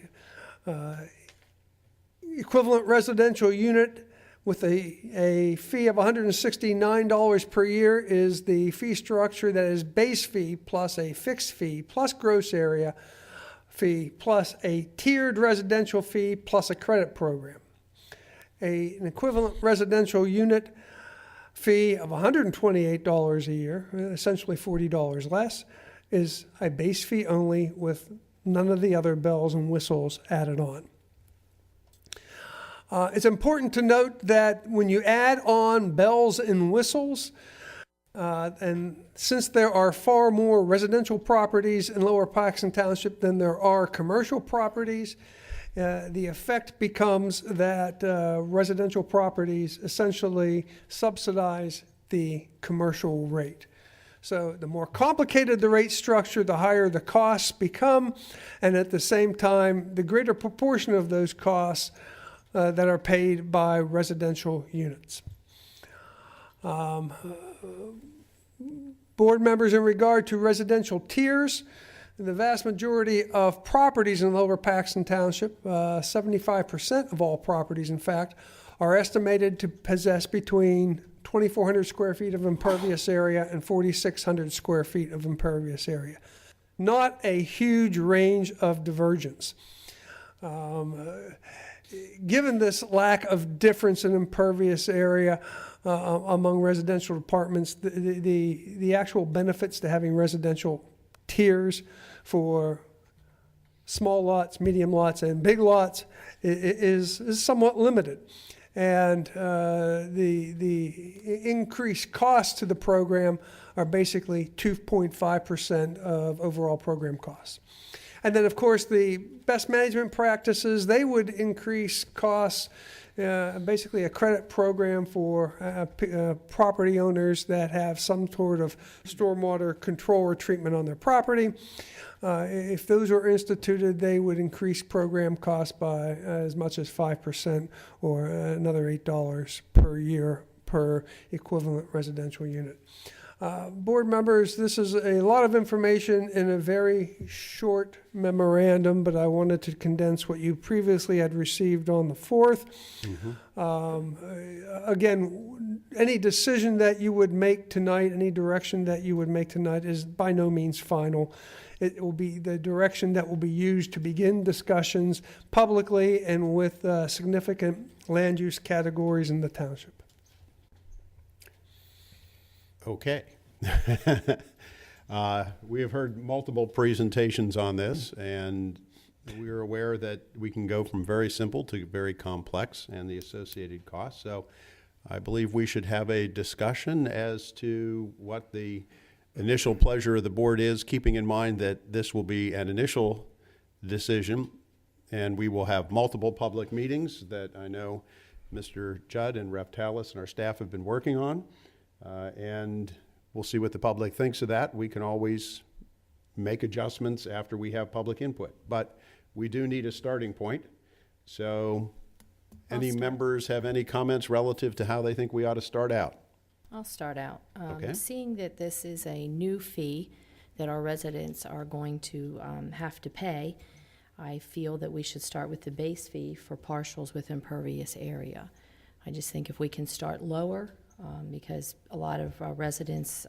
equivalent residential unit with a fee of $169 per year is the fee structure that is base fee plus a fixed fee plus gross area fee plus a tiered residential fee plus a credit program. An equivalent residential unit fee of $128 a year, essentially $40 less, is a base fee only with none of the other bells and whistles added on. It's important to note that when you add on bells and whistles, and since there are far more residential properties in Lower Paxton Township than there are commercial properties, the effect becomes that residential properties essentially subsidize the commercial rate. So the more complicated the rate structure, the higher the costs become, and at the same time, the greater proportion of those costs that are paid by residential units. Board members, in regard to residential tiers, the vast majority of properties in Lower Paxton Township, 75% of all properties, in fact, are estimated to possess between 2,400 square feet of impervious area and 4,600 square feet of impervious area. Not a huge range of divergence. Given this lack of difference in impervious area among residential apartments, the actual benefits to having residential tiers for small lots, medium lots, and big lots is somewhat limited. And the increased costs to the program are basically 2.5% of overall program costs. And then, of course, the best management practices, they would increase costs, basically a credit program for property owners that have some sort of stormwater control or treatment on their property. If those are instituted, they would increase program costs by as much as 5% or another $8 per year per equivalent residential unit. Board members, this is a lot of information in a very short memorandum, but I wanted to condense what you previously had received on the 4th. Again, any decision that you would make tonight, any direction that you would make tonight is by no means final. It will be the direction that will be used to begin discussions publicly and with significant land use categories in the township. Okay. We have heard multiple presentations on this, and we are aware that we can go from very simple to very complex and the associated costs. So I believe we should have a discussion as to what the initial pleasure of the board is, keeping in mind that this will be an initial decision, and we will have multiple public meetings that I know Mr. Judd and Rep. Tallis and our staff have been working on, and we'll see what the public thinks of that. We can always make adjustments after we have public input, but we do need a starting point. So any members have any comments relative to how they think we ought to start out? I'll start out. Okay. Seeing that this is a new fee that our residents are going to have to pay, I feel that we should start with the base fee for partials with impervious area. I just think if we can start lower, because a lot of residents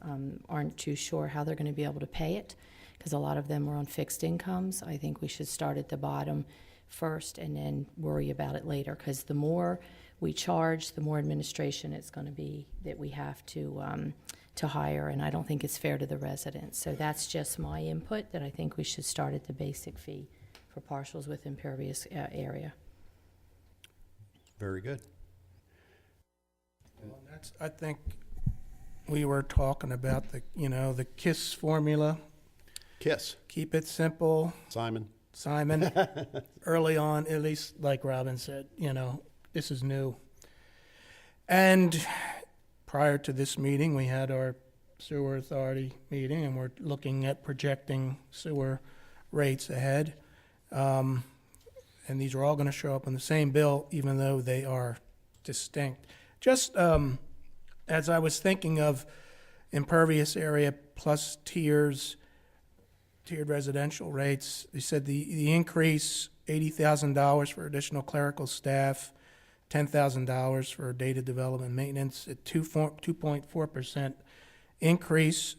aren't too sure how they're going to be able to pay it, because a lot of them are on fixed incomes. I think we should start at the bottom first and then worry about it later, because the more we charge, the more administration it's going to be that we have to to hire, and I don't think it's fair to the residents. So that's just my input, that I think we should start at the basic fee for partials with impervious area. Very good. Well, I think we were talking about the KISS formula. KISS. Keep it simple. Simon. Early on, at least like Robin said, this is new. And prior to this meeting, we had our sewer authority meeting, and we're looking at projecting sewer rates ahead. And these are all going to show up in the same bill, even though they are distinct. Just as I was thinking of impervious area plus tiered residential rates, they said the increase, $80,000 for additional clerical staff, $10,000 for data development maintenance, at 2.4% increase.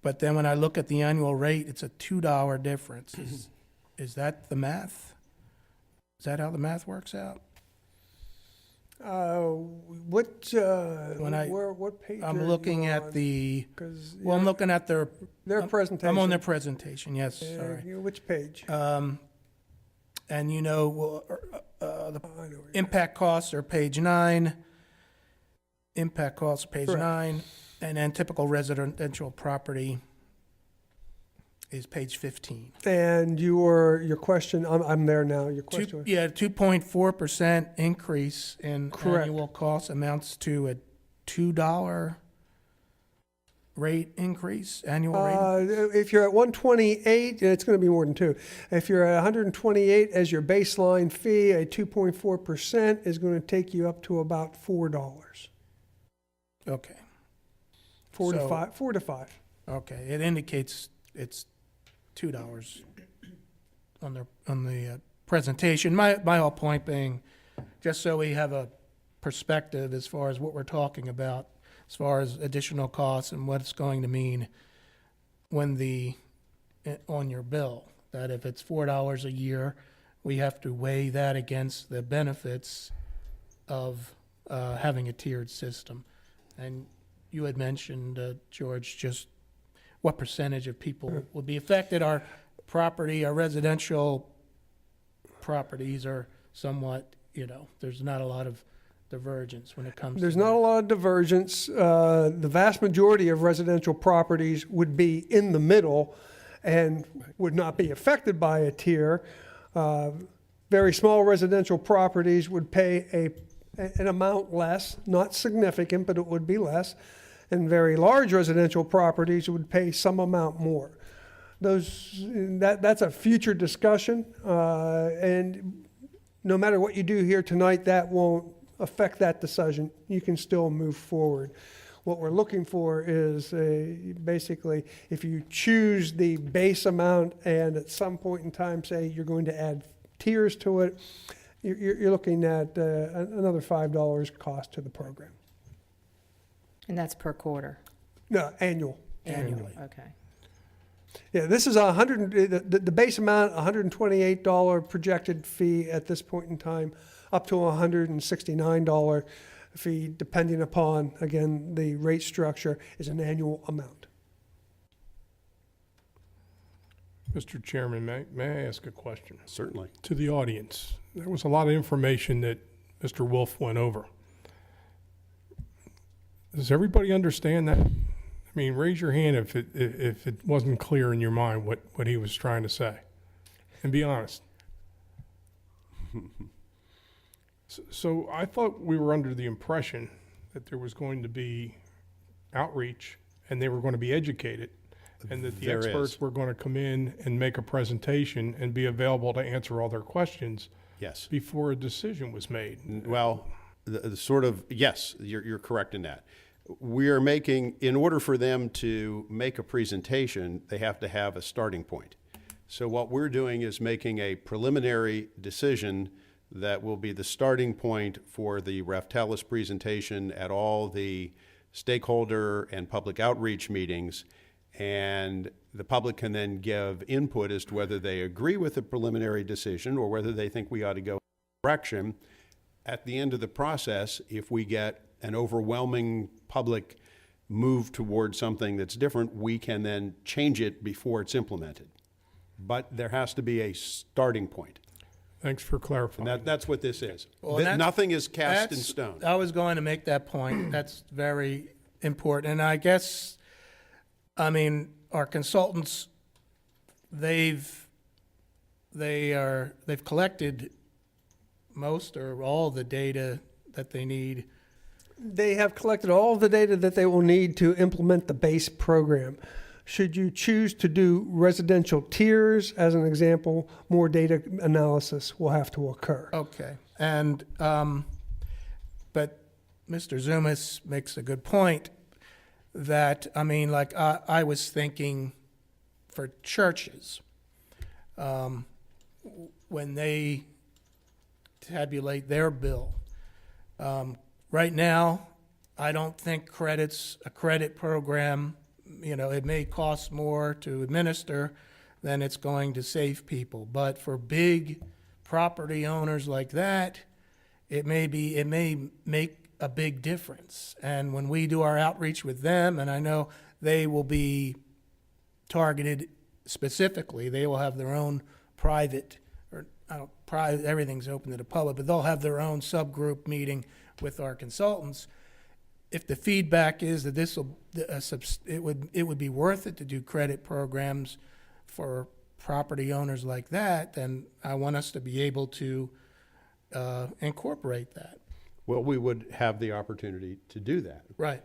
But then when I look at the annual rate, it's a $2 difference. Is that the math? Is that how the math works out? What page? I'm looking at the. I'm looking at their presentation. I'm on their presentation. Yes, sorry. Which page? And the impact costs are page 9. Impact costs are page Correct. 9, and then typical residential property is page 15. And your question, I'm there now. Your question. 2.4% increase in Correct. annual costs amounts to a $2 rate increase, annual rate. If you're at 128, it's going to be more than 2. If you're at 128 as your baseline fee, a 2.4% is going to take you up to about $4. Okay. 4 to 5. Okay, it indicates it's $2 on the presentation. My whole point being, just so we have a perspective as far as what we're talking about, as far as additional costs and what it's going to mean when on your bill, that if it's $4 a year, we have to weigh that against the benefits of having a tiered system. And you had mentioned, George, just what percentage of people will be affected. Our residential properties are somewhat, there's not a lot of divergence when it comes There's to not a lot of divergence. The vast majority of residential properties would be in the middle and would not be affected by a tier. Very small residential properties would pay an amount less, not significant, but it would be less. And very large residential properties would pay some amount more. That's a future discussion, and no matter what you do here tonight, that won't affect that decision. You can still move forward. What we're looking for is basically, if you choose the base amount and at some point in time say you're going to add tiers to it, you're looking at another $5 cost to the program. And that's per quarter? No, annually. Okay. Yeah, this is the base amount, $128 projected fee at this point in time, up to $169 fee, depending upon, again, the rate structure is an annual amount. Mr. Chairman, may I ask a question? Certainly. To the audience. There was a lot of information that Mr. Wolf went over. Does everybody understand that? I mean, raise your hand if it wasn't clear in your mind what he was trying to say. And be honest. So I thought we were under the impression that there was going to be outreach and they were going to be educated, and that the There experts is. were going to come in and make a presentation and be available to answer all their questions. Yes. Before a decision was made. Well, yes, you're correct in that. We are making, in order for them to make a presentation, they have to have a starting point. So what we're doing is making a preliminary decision that will be the starting point for the Raftellus presentation at all the stakeholder and public outreach meetings. And the public can then give input as to whether they agree with the preliminary decision or whether they think we ought to go in a direction. At the end of the process, if we get an overwhelming public move towards something that's different, we can then change it before it's implemented. But there has to be a starting point. Thanks for clarifying. And that's what this is. Well, that's- Nothing is cast in that's- stone. I was going to make that point. That's very important. And I guess, I mean, our consultants, they've collected most or all the data that they need. They have collected all of the data that they will need to implement the base program. Should you choose to do residential tiers, as an example, more data analysis will have to occur. Okay. And, but Mr. Zumas makes a good point that, I mean, like, I was thinking for churches, when they tabulate their bill. Right now, I don't think a credit program, you know, it may cost more to administer than it's going to save people. But for big property owners like that, it may make a big difference. And when we do our outreach with them, and I know they will be targeted specifically, they will have their own private, everything's open to the public, but they'll have their own subgroup meeting with our consultants. If the feedback is that it would be worth it to do credit programs for property owners like that, then I want us to be able to incorporate that. Well, we would have the opportunity to do that. Right.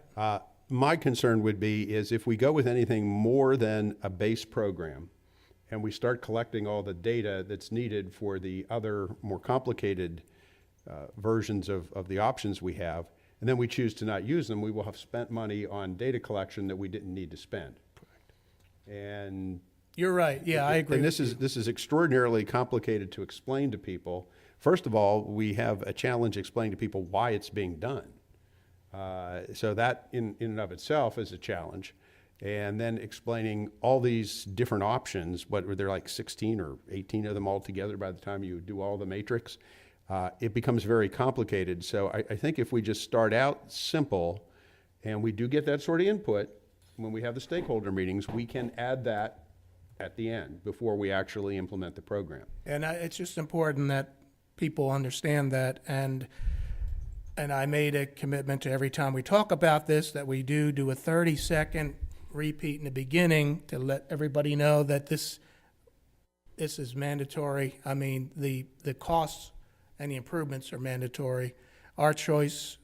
My concern would be is if we go with anything more than a base program and we start collecting all the data that's needed for the other more complicated versions of the options we have, and then we choose to not use them, we will have spent money on data collection that we didn't need to spend. Correct. And you're right. Yeah, I agree. And this is extraordinarily complicated to explain to people. First of all, we have a challenge explaining to people why it's being done. So that in and of itself is a challenge. And then explaining all these different options, what were there, like 16 or 18 of them all together by the time you do all the matrix, it becomes very complicated. So I think if we just start out simple and we do get that sort of input when we have the stakeholder meetings, we can add that at the end before we actually implement the program. And it's just important that people understand that, and I made a commitment to every time we talk about this that we do a 30-second repeat in the beginning to let everybody know that this is mandatory. I mean, the costs and the improvements are mandatory. Our choice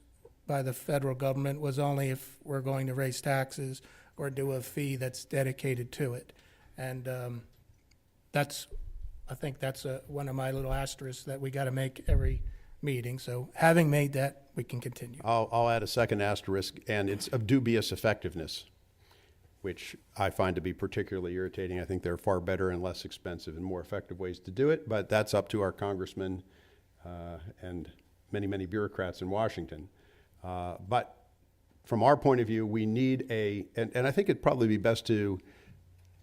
by the federal government was only if we're going to raise taxes or do a fee that's dedicated to it. And I think that's one of my little asterisks that we got to make every meeting. So having made that, we can continue. I'll add a second asterisk, and it's of dubious effectiveness, which I find to be particularly irritating. I think there are far better and less expensive and more effective ways to do it, but that's up to our congressmen and many, many bureaucrats in Washington. But from our point of view, we need and I think it'd probably be best to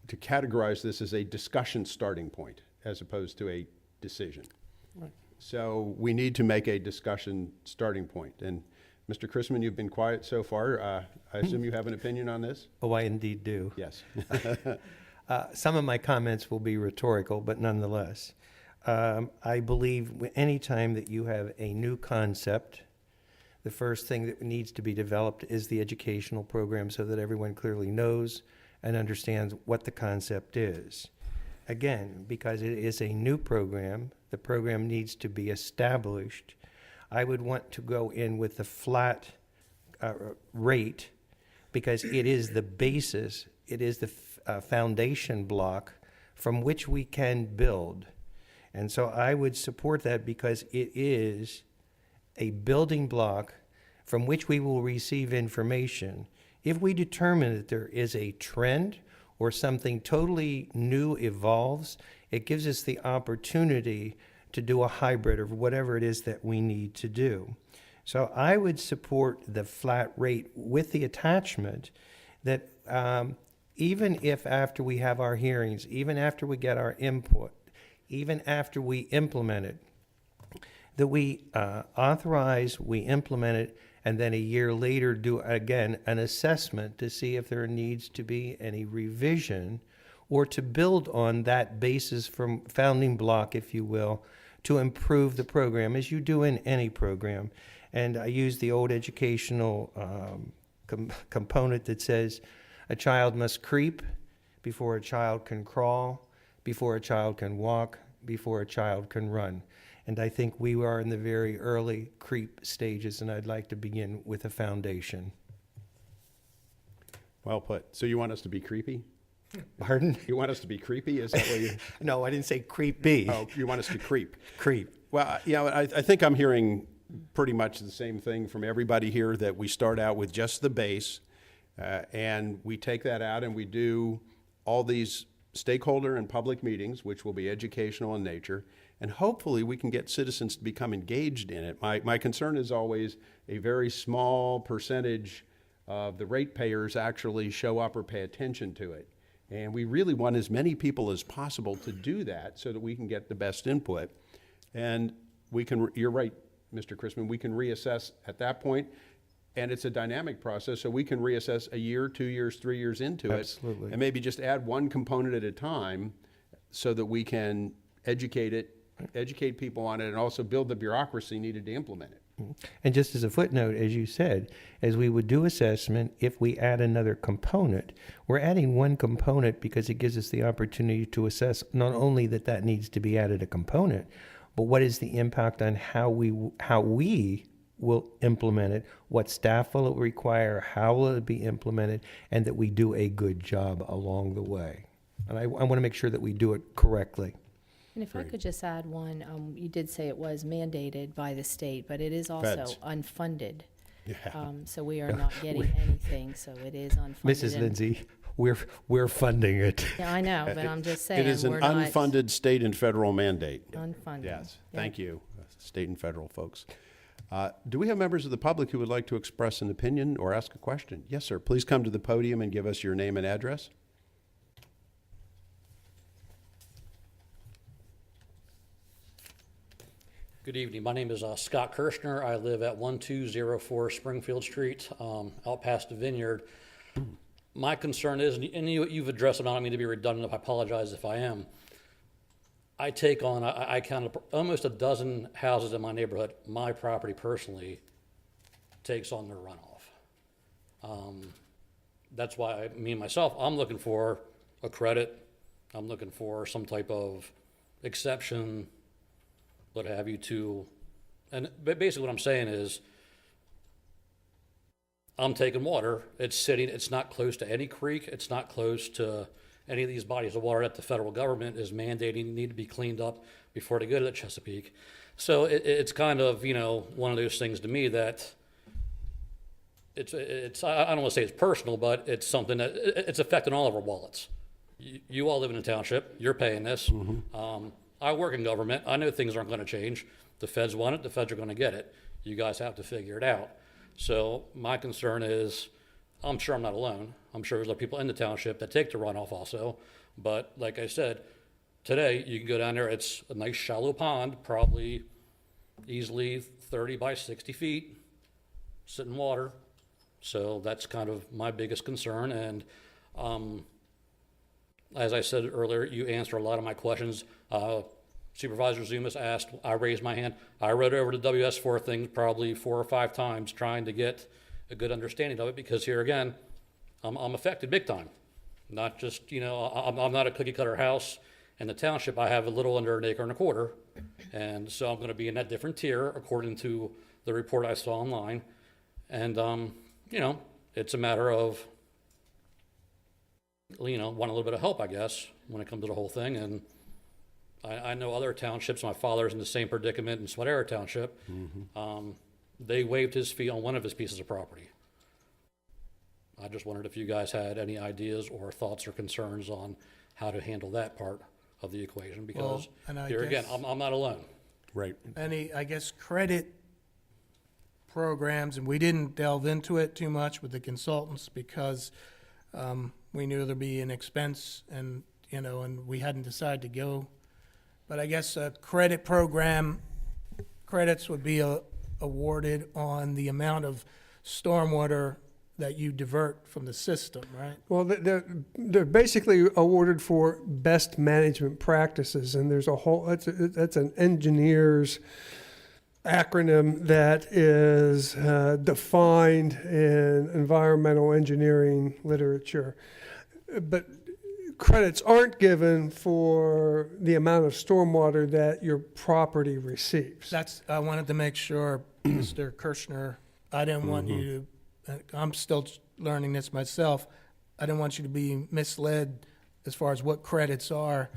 categorize this as a discussion starting point as opposed to a decision. Right. So we need to make a discussion starting point. And Mr. Chrisman, you've been quiet so far. I assume you have an opinion on this? Oh, I indeed do. Yes. Some of my comments will be rhetorical, but nonetheless. I believe any time that you have a new concept, the first thing that needs to be developed is the educational program so that everyone clearly knows and understands what the concept is. Again, because it is a new program, the program needs to be established. I would want to go in with the flat rate because it is the basis, it is the foundation block from which we can build. And so I would support that because it is a building block from which we will receive information. If we determine that there is a trend or something totally new evolves, it gives us the opportunity to do a hybrid of whatever it is that we need to do. So I would support the flat rate with the attachment that even if after we have our hearings, even after we get our input, even after we implement it, that we authorize, we implement it, and then a year later do, again, an assessment to see if there needs to be any revision or to build on that basis from founding block, if you will, to improve the program, as you do in any program. And I use the old educational component that says a child must creep before a child can crawl, before a child can walk, before a child can run. And I think we are in the very early creep stages, and I'd like to begin with a foundation. Well put. So you want us to be creepy? Pardon? You want us to be creepy? Is that what you? No, I didn't say creepy. Oh, you want us to creep? Creep. Well, I think I'm hearing pretty much the same thing from everybody here, that we start out with just the base, and we take that out and we do all these stakeholder and public meetings, which will be educational in nature, and hopefully we can get citizens to become engaged in it. My concern is always a very small percentage of the ratepayers actually show up or pay attention to it. And we really want as many people as possible to do that so that we can get the best input. And we can, you're right, Mr. Chrisman, we can reassess at that point, and it's a dynamic process, so we can reassess a year, 2 years, 3 years into it. Absolutely. And maybe just add one component at a time so that we can educate people on it, and also build the bureaucracy needed to implement it. And just as a footnote, as you said, as we would do assessment, if we add another component, we're adding one component because it gives us the opportunity to assess not only that needs to be added a component, but what is the impact on how we will implement it, what staff will it require, how will it be implemented, and that we do a good job along the way. And I want to make sure that we do it correctly. And if I could just add one, you did say it was mandated by the state, but it is also Feds. unfunded. Yeah. So we are not getting anything, so it is unfunded. Mrs. and- Lindsay, we're funding it. Yeah, I know, but I'm just saying, It is an we're not unfunded state and federal mandate. unfunded. Yes, Yeah. thank you, state and federal folks. Do we have members of the public who would like to express an opinion or ask a question? Yes, sir. Please come to the podium and give us your name and address. Good evening. My name is Scott Kirshner. I live at 1204 Springfield Street, out past the Vineyard. My concern is, and you've addressed it, I don't mean to be redundant, I apologize if I am. I take on, I count almost a dozen houses in my neighborhood. My property personally takes on their runoff. That's why me and myself, I'm looking for a credit. I'm looking for some type of exception, what have you, to, and basically what I'm saying is, I'm taking water, it's sitting, it's not close to any creek, it's not close to any of these bodies of water that the federal government is mandating need to be cleaned up before they go to the Chesapeake. So it's kind of, one of those things to me that it's I don't want to say it's personal, but it's something that it's affecting all of our wallets. You all live in a township, you're paying this. Mm-hmm. I work in government, I know things aren't going to change. The feds want it, the feds are going to get it. You guys have to figure it out. So my concern is, I'm sure I'm not alone. I'm sure there's other people in the township that take the runoff also. But like I said, today you can go down there, it's a nice shallow pond, probably easily 30 by 60 feet, sitting water. So that's kind of my biggest concern. And as I said earlier, you answered a lot of my questions. Supervisor Zumas asked, I raised my hand. I read over the WS4 thing probably 4 or 5 times trying to get a good understanding of it, because here again, I'm affected big time. Not just, I'm not a cookie cutter house in the township. I have a little under an acre and a quarter. And so I'm going to be in that different tier according to the report I saw online. And, it's a matter of, wanting a little bit of help, I guess, when it comes to the whole thing. And I know other townships, my father's in the same predicament in Swadera Township. Mm-hmm. They waived his fee on one of his pieces of property. I just wondered if you guys had any ideas or thoughts or concerns on how to handle that part of the equation, because and I here again, guess- I'm not alone. Right. Any, I guess, credit programs, and we didn't delve into it too much with the consultants because we knew there'd be an expense and, and we hadn't decided to go. But I guess a credit program, credits would be a awarded on the amount of stormwater that you divert from the system, right? Well, they're basically awarded for best management practices, and there's a whole, that's an engineer's acronym that is defined in environmental engineering literature. But credits aren't given for the amount of stormwater that your property receives. I wanted to make sure, Mr. Kirschner, I didn't want you to, I'm still learning this myself, I didn't want you to be misled as far as what credits are,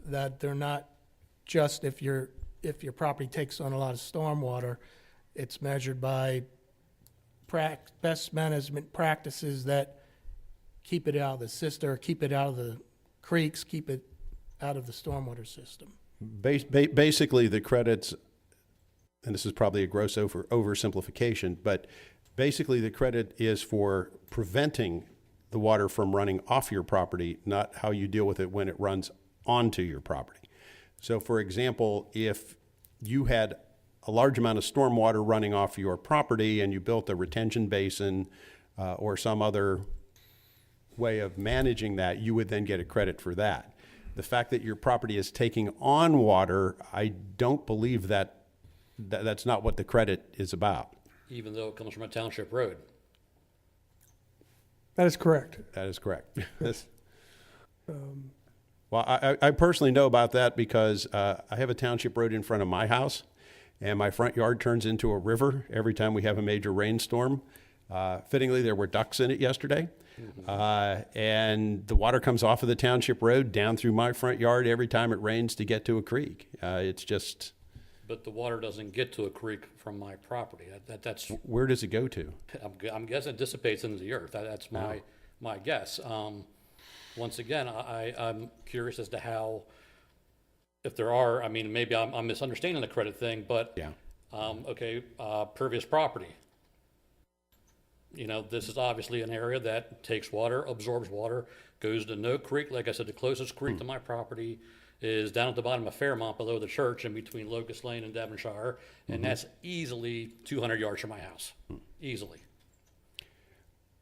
that they're not just if your property takes on a lot of stormwater, it's measured by best management practices that keep it out of the system, or keep it out of the creeks, keep it out of the stormwater system. Basically, the credits, and this is probably a gross oversimplification, but basically the credit is for preventing the water from running off your property, not how you deal with it when it runs onto your property. So, for example, if you had a large amount of stormwater running off your property and you built a retention basin or some other way of managing that, you would then get a credit for that. The fact that your property is taking on water, I don't believe that's not what the credit is about. Even though it comes from a township road. That is correct. That is correct. Well, I personally know about that because I have a township road in front of my house, and my front yard turns into a river every time we have a major rainstorm. Fittingly, there were ducks in it yesterday, and the water comes off of the township road down through my front yard every time it rains to get to a creek. It's just... But the water doesn't get to a creek from my property. That's Where does it go to? I'm guessing it dissipates into the earth. That's my guess. Once again, I'm curious as to how, if there are, I mean, maybe I'm misunderstanding the credit thing, but pervious property. You know, this is obviously an area that takes water, absorbs water, goes to no creek. Like I said, the closest creek to my property is down at the bottom of Fairmont below the church in between Locust Lane and Devonshire, and that's easily 200 yards from my house, easily.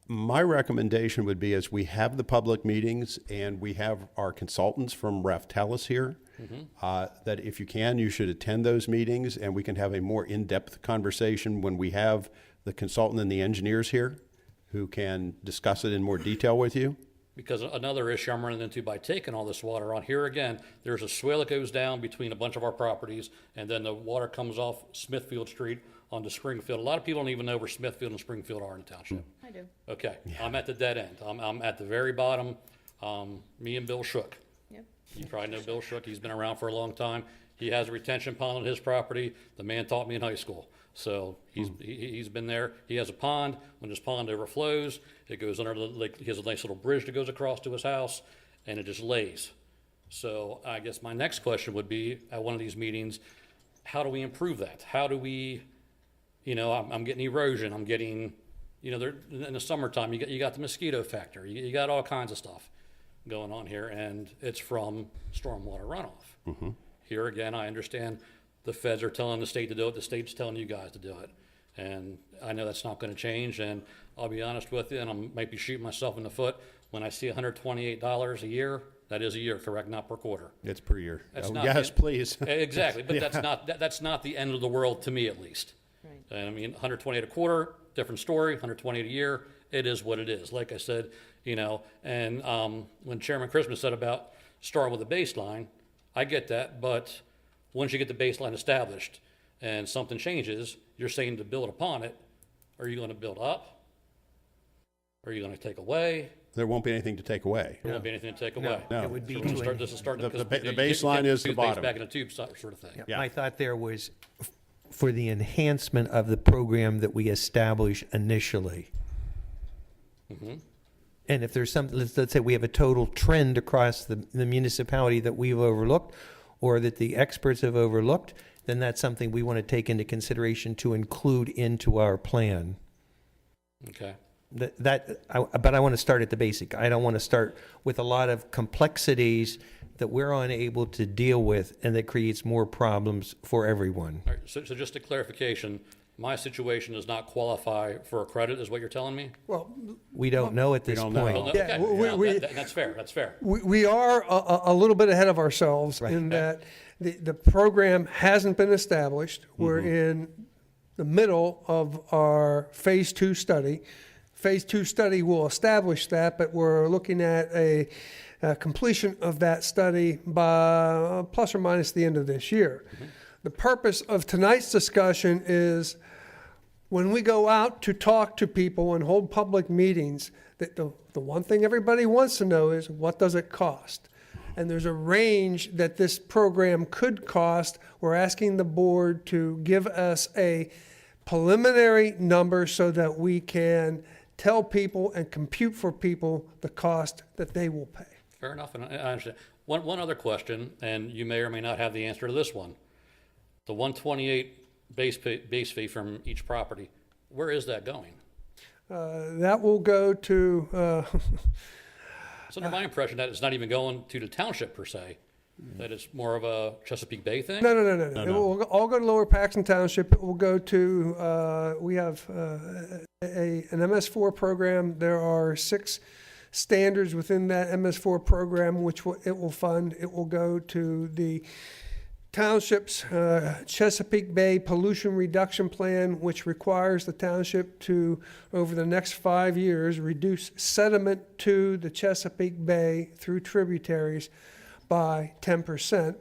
My recommendation would be, as we have the public meetings and we have our consultants from Raftelis here, that if you can, you should attend those meetings and we can have a more in-depth conversation when we have the consultant and the engineers here who can discuss it in more detail with you. Because another issue I'm running into by taking all this water on, here again, there's a swale that goes down between a bunch of our properties, and then the water comes off Smithfield Street onto Springfield. A lot of people don't even know where Smithfield and Springfield are in the township. I do. Okay, I'm at the dead end. I'm at the very bottom. Me and Bill Shook. Yep. You probably know Bill Shook. He's been around for a long time. He has a retention pond on his property. The man taught me in high school. So he's been there. He has a pond. When his pond overflows, it goes under the lake. He has a nice little bridge that goes across to his house, and it just lays. So I guess my next question would be, at one of these meetings, how do we improve that? How do we, you know, I'm getting erosion. I'm getting, you know, in the summertime, you got the mosquito factor. You got all kinds of stuff going on here, and it's from stormwater runoff. Here again, I understand the feds are telling the state to do it. The state's telling you guys to do it. And I know that's not going to change. And I'll be honest with you, and I might be shooting myself in the foot, when I see $128 a year, that is a year, correct? Not per quarter. It's per year. That's Oh, not yes, please. Exactly. But Yeah. that's not the end of the world to me, at least. Right. And I mean, 128 a quarter, different story. 128 a year, it is what it is. Like I said, you know, and when Chairman Christmas said about starting with a baseline, I get that, but once you get the baseline established and something changes, you're saying to build upon it. Are you going to build up? Are you going to take away? There won't be anything to take away. There won't be anything to take away. No. It would be So to this is starting the because baseline is the bottom. Back in a tube sort of thing. Yeah. My thought there was for the enhancement of the program that we establish initially. And if there's some, let's say we have a total trend across the municipality that we've overlooked or that the experts have overlooked, then that's something we want to take into consideration to include into our plan. Okay. But I want to start at the basic. I don't want to start with a lot of complexities that we're unable to deal with and that creates more problems for everyone. All right, so just a clarification, my situation does not qualify for a credit, is what you're telling me? Well, We don't know at this Well, point. no, Yeah, okay, we- no, we- that's fair, that's fair. we are a little bit ahead of ourselves in that the program hasn't been established. We're in the middle of our Phase 2 study. Phase 2 study will establish that, but we're looking at a completion of that study by plus or minus the end of this year. The purpose of tonight's discussion is when we go out to talk to people and hold public meetings, that the one thing everybody wants to know is, what does it cost? And there's a range that this program could cost. We're asking the board to give us a preliminary number so that we can tell people and compute for people the cost that they will pay. Fair enough, and I understand. One other question, and you may or may not have the answer to this one. The 128 base fee from each property, where is that going? That will go to, It's under my impression that it's not even going to the township per se, that it's more of a Chesapeake Bay thing? no. It will all go to Lower Paxton Township. It will go to, we have an MS4 program. There are 6 standards within that MS4 program, which it will fund. It will go to the township's Chesapeake Bay Pollution Reduction Plan, which requires the township to, over the next 5 years, reduce sediment to the Chesapeake Bay through tributaries by 10%.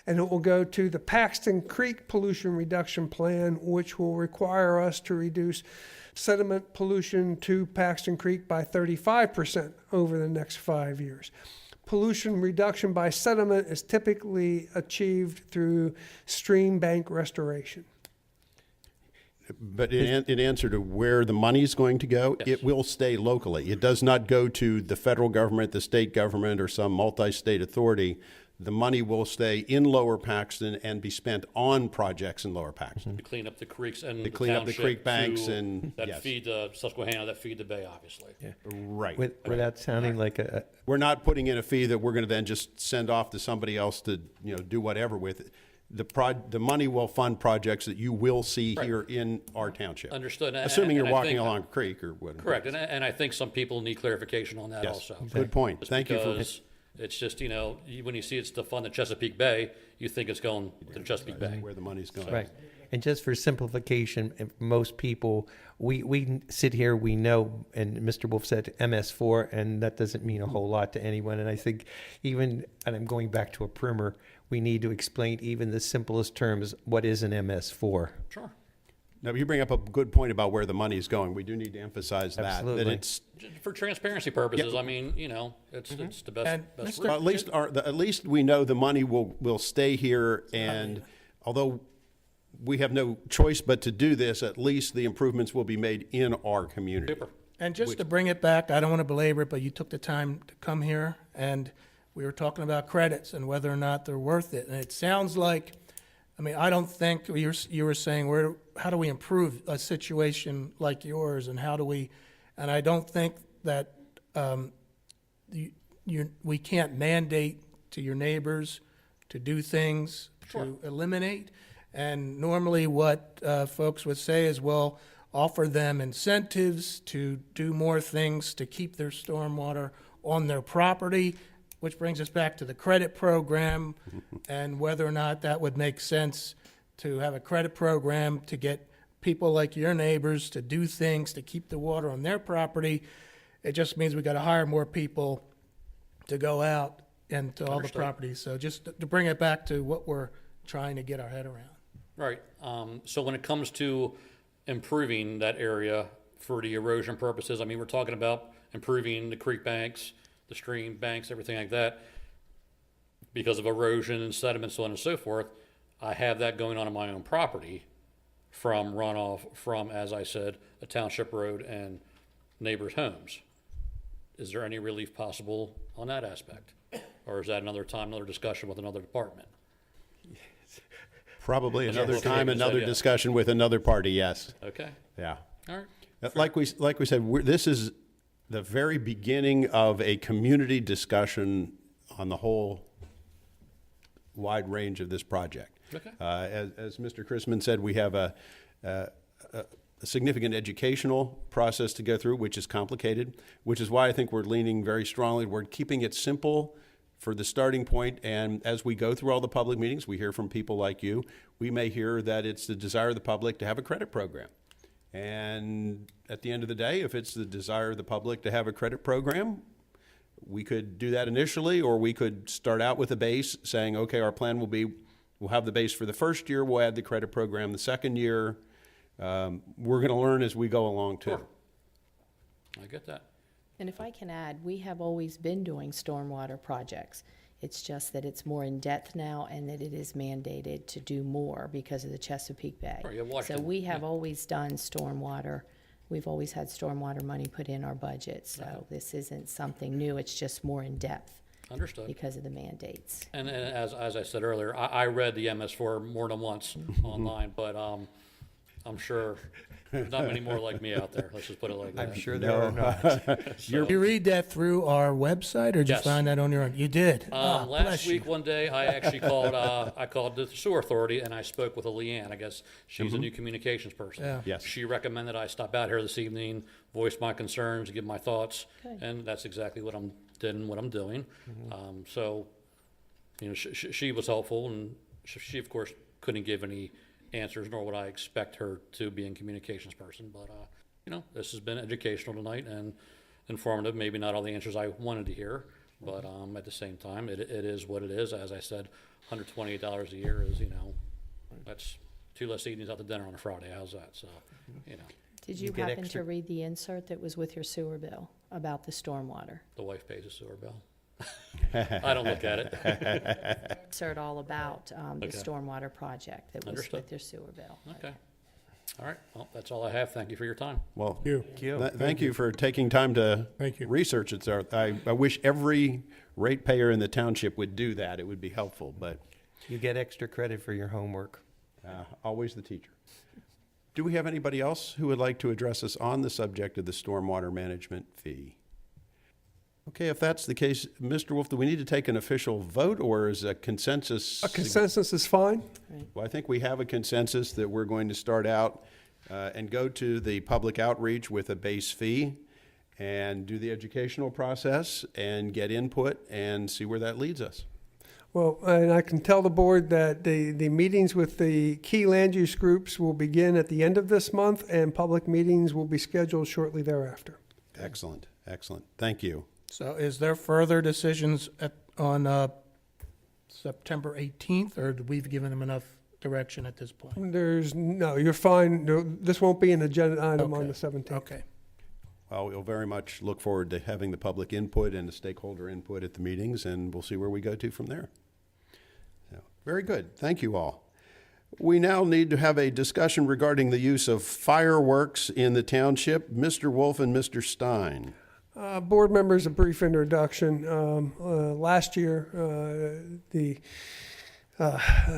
And it will go to the Paxton Creek Pollution Reduction Plan, which will require us to reduce sediment pollution to Paxton Creek by 35% over the next 5 years. Pollution reduction by sediment is typically achieved through stream bank restoration. But in answer to where the money's going to go, it will stay locally. It does not go to the federal government, the state government, or some multi-state authority. The money will stay in Lower Paxton and be spent on projects in Lower Paxton. To clean up the creeks and To the clean up the township creek banks to- and, that yes. feed the Susquehanna, that feed the bay, obviously. Right. Without sounding like a, We're not putting in a fee that we're going to then just send off to somebody else to, do whatever with. The money will fund projects that you will see here in our township. Understood. Assuming you're I walking think- along a creek or whatever. Correct, and I think some people need clarification on that Yes. also. Good point. Just Thank you for- because it's just, when you see it's to fund the Chesapeake Bay, you think it's going to the Chesapeake Bay. Where the money's going. right. And just for simplification, most people, we sit here, we know, and Mr. Wolf said MS4, and that doesn't mean a whole lot to anyone. And I think even, and I'm going back to a primer, we need to explain even the simplest terms, what is an MS4? Sure. Now, you bring up a good point about where the money is going. We do need to emphasize that Absolutely. it's For transparency purposes, I mean, it's the best, And best Mr. route. at least we know the money will stay here, and although we have no choice but to do this, at least the improvements will be made in our community. Super. And just to bring it back, I don't want to belabor it, but you took the time to come here, and we were talking about credits and whether or not they're worth it. And it sounds like, I don't think you were saying, how do we improve a situation like yours, and and I don't think that we can't mandate to your neighbors to do things to eliminate. And normally what folks would say is, well, offer them incentives to do more things to keep their stormwater on their property, which brings us back to the credit program and whether or not that would make sense to have a credit program to get people like your neighbors to do things to keep the water on their property. It just means we got to hire more people to go out and to all the Understood. properties. So just to bring it back to what we're trying to get our head around. Right. So when it comes to improving that area for the erosion purposes, we're talking about improving the creek banks, the stream banks, everything like that, because of erosion and sediment, so on and so forth. I have that going on my own property from runoff from, as I said, a township road and neighbors' homes. Is there any relief possible on that aspect? Or is that another time, another discussion with another department? Probably That's another what time, David said, another yeah. discussion with another party, yes. Okay. Yeah. All right. Like we said, this is the very beginning of a community discussion on the whole wide range of this project. Okay. As Mr. Chrisman said, we have a a significant educational process to go through, which is complicated, which is why I think we're leaning very strongly toward keeping it simple for the starting point. And as we go through all the public meetings, we hear from people like you, we may hear that it's the desire of the public to have a credit program. And at the end of the day, if it's the desire of the public to have a credit program, we could do that initially, or we could start out with a base saying, okay, our plan will be, we'll have the base for the first year, we'll add the credit program the second year. We're going to learn as we go along, too. Sure. I get that. And if I can add, we have always been doing stormwater projects. It's just that it's more in depth now and that it is mandated to do more because of the Chesapeake Bay. Right, yeah, So Washington, we have yeah. always done stormwater. We've always had stormwater money put in our budget. So Right. this isn't something new. It's just more in depth Understood. because of the mandates. And as I said earlier, I read the MS4 more than once online, but I'm sure there's not many more like me out there. Let's just put it like that. I'm sure there are not. So- You read that through our website, or did you Yes. find that on your own? You did? Last Bless you. week, one day, I actually called. I called the sewer authority and I spoke with a Leanne. I guess she's a new communications person. Yeah. Yes. She recommended I stop out here this evening, voice my concerns, give my thoughts, Good. and that's exactly what I'm doing. So, you know, she was helpful, and she of course couldn't give any answers, nor would I expect her to be a communications person. But you know, this has been educational tonight and informative. Maybe not all the answers I wanted to hear, but at the same time, it is what it is. As I said, $128 a year is, you know, that's 2 less evenings out to dinner on a Friday. How's that? So, you know, Did You you get happen extra- to read the insert that was with your sewer bill about the stormwater? the wife pays a sewer bill. I don't look at it. Insert all about the Okay. stormwater project that was Understood. with your sewer bill. Okay. All right. Well, that's all I have. Thank you for your time. Well, You. thank you for taking time to Thank you. research it. Sir. I wish every ratepayer in the township would do that. It would be helpful, but You get extra credit for your homework. always the teacher. Do we have anybody else who would like to address us on the subject of the stormwater management fee? Okay, if that's the case, Mr. Wolf, do we need to take an official vote, or is a consensus? A consensus is fine. Well, I think we have a consensus that we're going to start out and go to the public outreach with a base fee and do the educational process and get input and see where that leads us. Well, and I can tell the board that the meetings with the key land use groups will begin at the end of this month, and public meetings will be scheduled shortly thereafter. Excellent, excellent. Thank you. So is there further decisions on September 18th, or we've given them enough direction at this point? No, you're fine. No, this won't be an agenda item on Okay. the 17th. Okay. Well, we'll very much look forward to having the public input and the stakeholder input at the meetings, and we'll see where we go to from there. So, very good. Thank you all. We now need to have a discussion regarding the use of fireworks in the township. Mr. Wolf and Mr. Stein. Board members, a brief introduction. Last year, the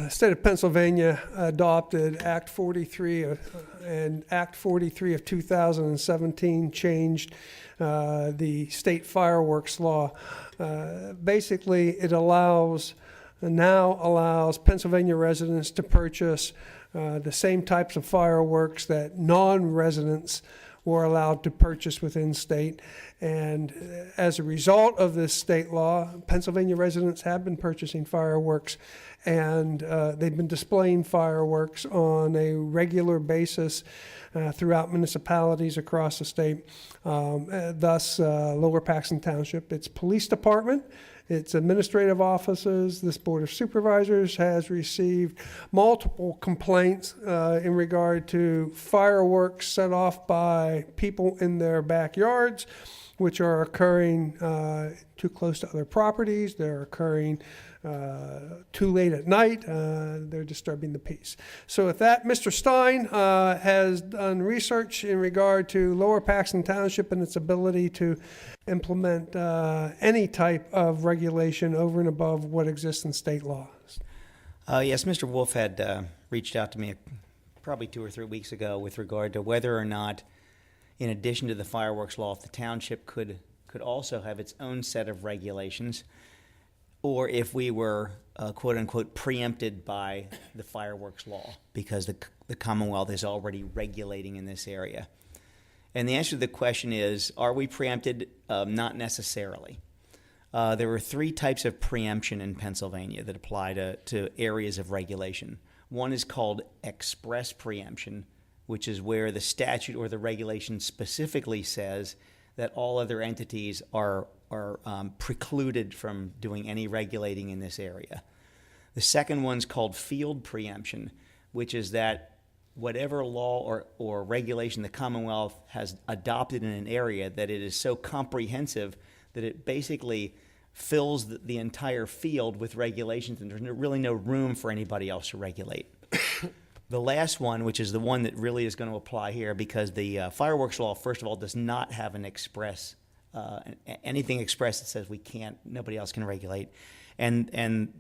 state of Pennsylvania adopted Act 43, and Act 43 of 2017 changed the state fireworks law. Basically, it now allows Pennsylvania residents to purchase the same types of fireworks that non-residents were allowed to purchase within state. And as a result of this state law, Pennsylvania residents have been purchasing fireworks, and they've been displaying fireworks on a regular basis throughout municipalities across the state. Thus, Lower Paxton Township, its police department, its administrative offices, this Board of Supervisors has received multiple complaints in regard to fireworks set off by people in their backyards, which are occurring too close to other properties. They're occurring too late at night. They're disturbing the peace. So with that, Mr. Stein has done research in regard to Lower Paxton Township and its ability to implement any type of regulation over and above what exists in state laws. Yes, Mr. Wolf had reached out to me probably 2 or 3 weeks ago with regard to whether or not, in addition to the fireworks law, if the township could also have its own set of regulations, or if we were quote unquote preempted by the fireworks law because the Commonwealth is already regulating in this area. And the answer to the question is, are we preempted? Not necessarily. There are three types of preemption in Pennsylvania that apply to areas of regulation. One is called express preemption, which is where the statute or the regulation specifically says that all other entities are precluded from doing any regulating in this area. The second one's called field preemption, which is that whatever law or regulation the Commonwealth has adopted in an area, that it is so comprehensive that it basically fills the entire field with regulations, and there's really no room for anybody else to regulate. The last one, which is the one that really is going to apply here, because the fireworks law, first of all, does not have an express, anything express that says nobody else can regulate. And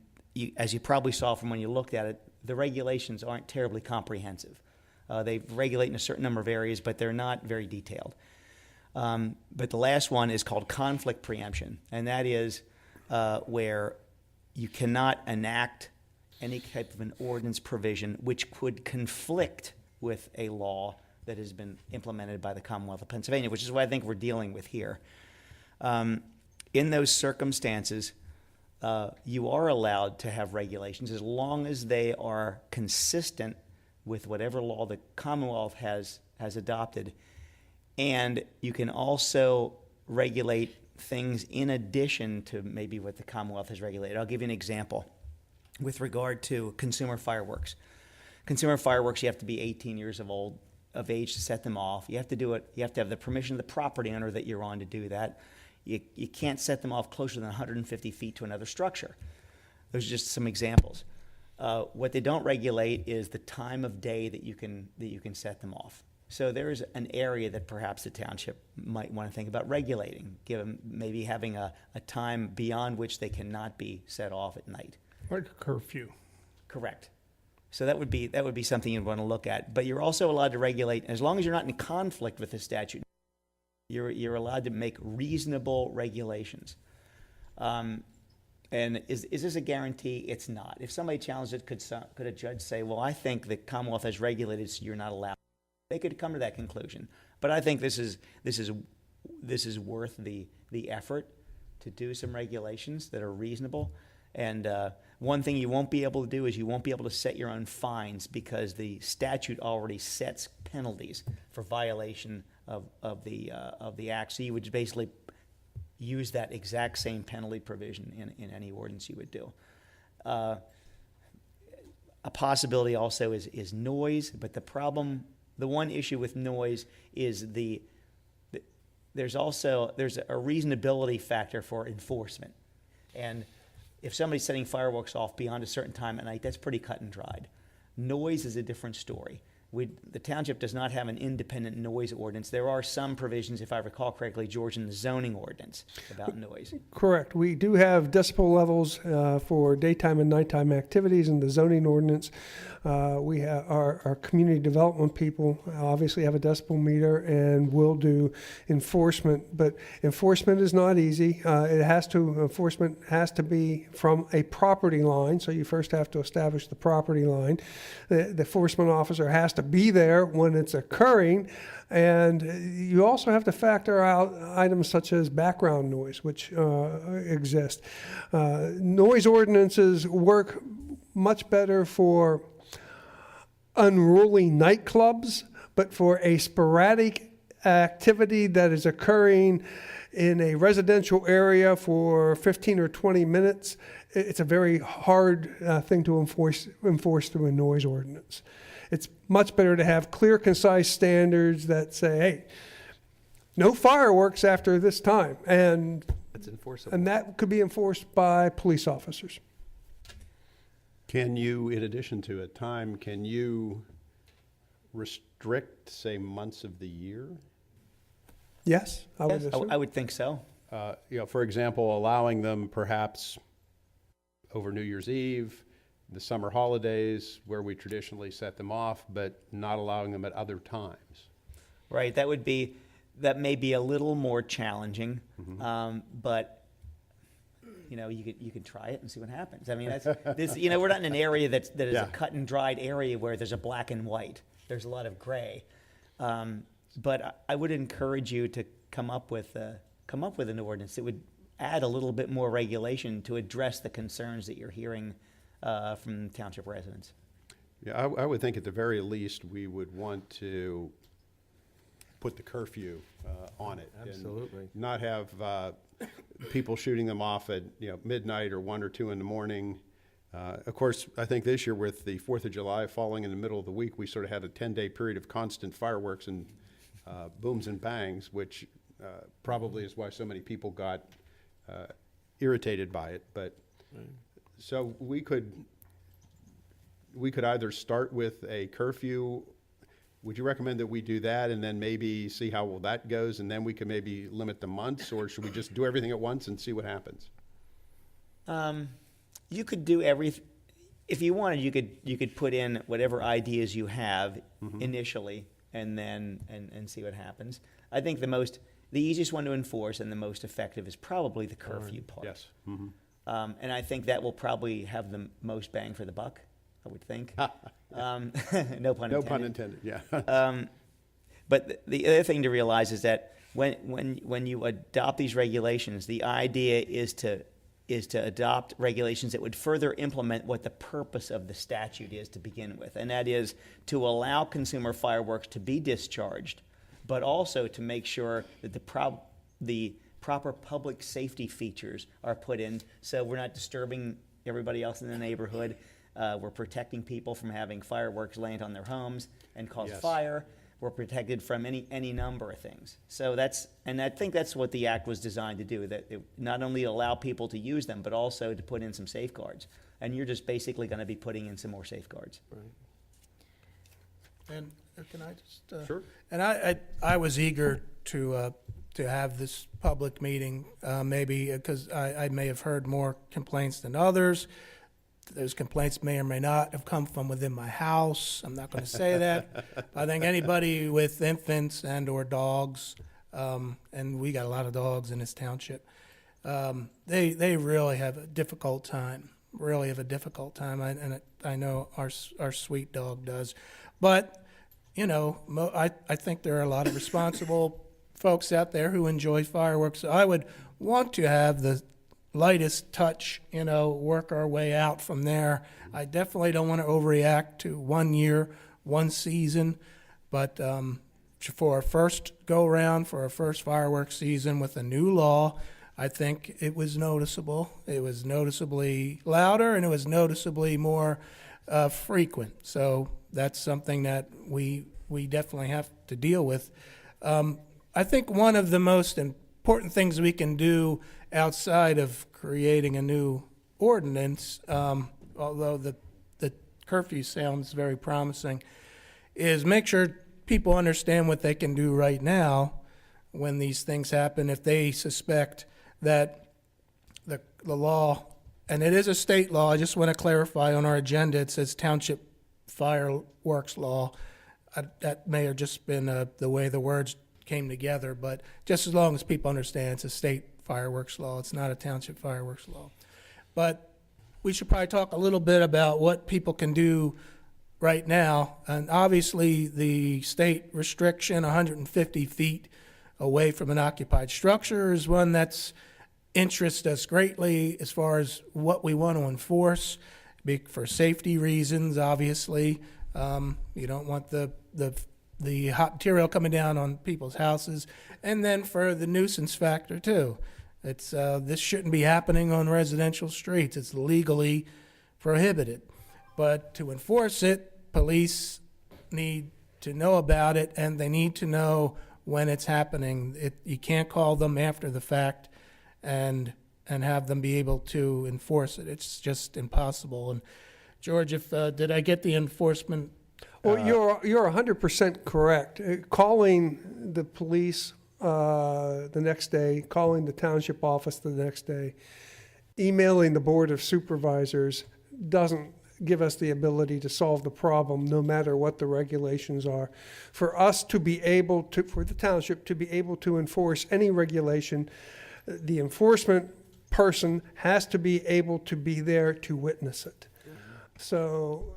as you probably saw from when you looked at it, the regulations aren't terribly comprehensive. They regulate in a certain number of areas, but they're not very detailed. But the last one is called conflict preemption, and that is where you cannot enact any type of an ordinance provision which could conflict with a law that has been implemented by the Commonwealth of Pennsylvania, which is what I think we're dealing with here. In those circumstances, you are allowed to have regulations as long as they are consistent with whatever law the Commonwealth has adopted. And you can also regulate things in addition to maybe what the Commonwealth has regulated. I'll give you an example with regard to consumer fireworks. Consumer fireworks, you have to be 18 years of age to set them off. You have to do it. You have to have the permission of the property owner that you're on to do that. You can't set them off closer than 150 feet to another structure. Those are just some examples. What they don't regulate is the time of day that you can set them off. So there is an area that perhaps the township might want to think about regulating, given maybe having a time beyond which they cannot be set off at night. Like a curfew. Correct. So that would be something you'd want to look at. But you're also allowed to regulate, as long as you're not in conflict with the statute, you're allowed to make reasonable regulations. And is this a guarantee? It's not. If somebody challenged it, could a judge say, well, I think the Commonwealth has regulated, so you're not allowed? They could come to that conclusion. But I think this is worth the effort to do some regulations that are reasonable. And one thing you won't be able to do is you won't be able to set your own fines, because the statute already sets penalties for violation of the act. So you would basically use that exact same penalty provision in any ordinance you would do. A possibility also is noise, but the one issue with noise is there's a reasonability factor for enforcement. And if somebody's setting fireworks off beyond a certain time at night, that's pretty cut and dried. Noise is a different story. The township does not have an independent noise ordinance. There are some provisions, if I recall correctly, George, in the zoning ordinance about noise. Correct. We do have decibel levels for daytime and nighttime activities in the zoning ordinance. We have our community development people obviously have a decibel meter and will do enforcement, but enforcement is not easy. Enforcement has to be from a property line, so you first have to establish the property line. The enforcement officer has to be there when it's occurring, and you also have to factor out items such as background noise, which exist. Noise ordinances work much better for unruly nightclubs, but for a sporadic activity that is occurring in a residential area for 15 or 20 minutes, it's a very hard thing to enforce through a noise ordinance. It's much better to have clear, concise standards that say, hey, no fireworks after this time. And That's enforceable. And that could be enforced by police officers. Can you, in addition to a time, can you restrict, say, months of the year? Yes, I would assume. I would think so. For example, allowing them perhaps over New Year's Eve, the summer holidays, where we traditionally set them off, but not allowing them at other times. Right. That may be a little more challenging, but you could try it and see what happens. I mean, we're not in an area that is a cut and dried area where there's a black and white. There's a lot of gray. But I would encourage you to come up with an ordinance that would add a little bit more regulation to address the concerns that you're hearing from township residents. Yeah, I would think at the very least, we would want to put the curfew on it. Absolutely. And not have people shooting them off at midnight or 1 or 2 in the morning. Of course, I think this year with the 4th of July falling in the middle of the week, we sort of had a 10-day period of constant fireworks and booms and bangs, which probably is why so many people got irritated by it. But so we could either start with a curfew. Would you recommend that we do that and then maybe see how well that goes, and then we could maybe limit the months, or should we just do everything at once and see what happens? You could do everything. If you wanted, you could put in whatever ideas you have initially, and then and see what happens. I think the easiest one to enforce and the most effective is probably the curfew part. Yes. And I think that will probably have the most bang for the buck, I would think. No pun intended. No pun intended, yeah. But the other thing to realize is that when you adopt these regulations, the idea is to adopt regulations that would further implement what the purpose of the statute is to begin with, and that is to allow consumer fireworks to be discharged, but also to make sure that the proper public safety features are put in, so we're not disturbing everybody else in the neighborhood. We're protecting people from having fireworks land on their homes and cause fire. We're protected from any number of things. So I think that's what the act was designed to do, that it not only allow people to use them, but also to put in some safeguards. And you're just basically going to be putting in some more safeguards. Right. And can I just? Sure. And I was eager to have this public meeting, maybe because I may have heard more complaints than others. Those complaints may or may not have come from within my house. I'm not going to say that. I think anybody with infants and or dogs, and we got a lot of dogs in this township, they really have a difficult time. Really have a difficult time, and I know our sweet dog does. But I think there are a lot of responsible folks out there who enjoy fireworks. So I would want to have the lightest touch, work our way out from there. I definitely don't want to overreact to 1 year, 1 season, but for our first go-round, for our first fireworks season with a new law, I think it was noticeable. It was noticeably louder, and it was noticeably more frequent. So that's something that we definitely have to deal with. I think one of the most important things we can do outside of creating a new ordinance, although the curfew sounds very promising, is make sure people understand what they can do right now when these things happen. If they suspect that the law, and it is a state law, I just want to clarify on our agenda, it says township fireworks law. That may have just been the way the words came together, but just as long as people understand it's a state fireworks law, it's not a township fireworks law. But we should probably talk a little bit about what people can do right now. And obviously the state restriction, 150 feet away from an occupied structure, is one that's interests us greatly as far as what we want to enforce for safety reasons, obviously. You don't want the hot material coming down on people's houses, and then for the nuisance factor too. It's this shouldn't be happening on residential streets. It's legally prohibited. But to enforce it, police need to know about it, and they need to know when it's happening. You can't call them after the fact and have them be able to enforce it. It's just impossible. And George, did I get the enforcement? Well, you're 100% correct. Calling the police the next day, calling the township office the next day, emailing the Board of Supervisors doesn't give us the ability to solve the problem, no matter what the regulations are. For us to be able to, for the township to be able to enforce any regulation, the enforcement person has to be able to be there to witness it. So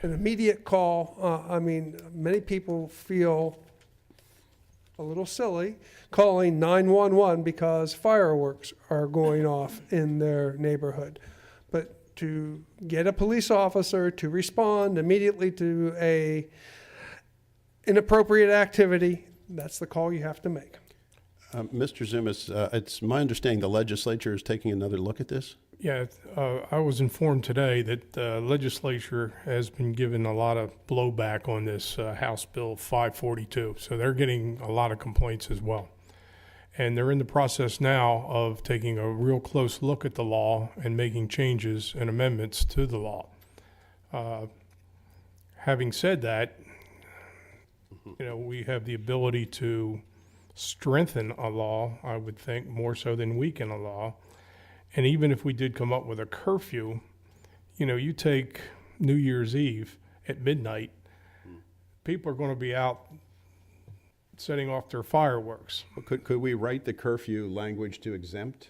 an immediate call, I mean, many people feel a little silly calling 911 because fireworks are going off in their neighborhood. But to get a police officer to respond immediately to a inappropriate activity, that's the call you have to make. Mr. Zumas, it's my understanding the legislature is taking another look at this? Yeah, I was informed today that the legislature has been given a lot of blowback on this House Bill 542. So they're getting a lot of complaints as well. And they're in the process now of taking a real close look at the law and making changes and amendments to the law. Having said that, you know, we have the ability to strengthen a law, I would think, more so than weaken a law. And even if we did come up with a curfew, you know, you take New Year's Eve at midnight, people are going to be out setting off their fireworks. Could we write the curfew language to exempt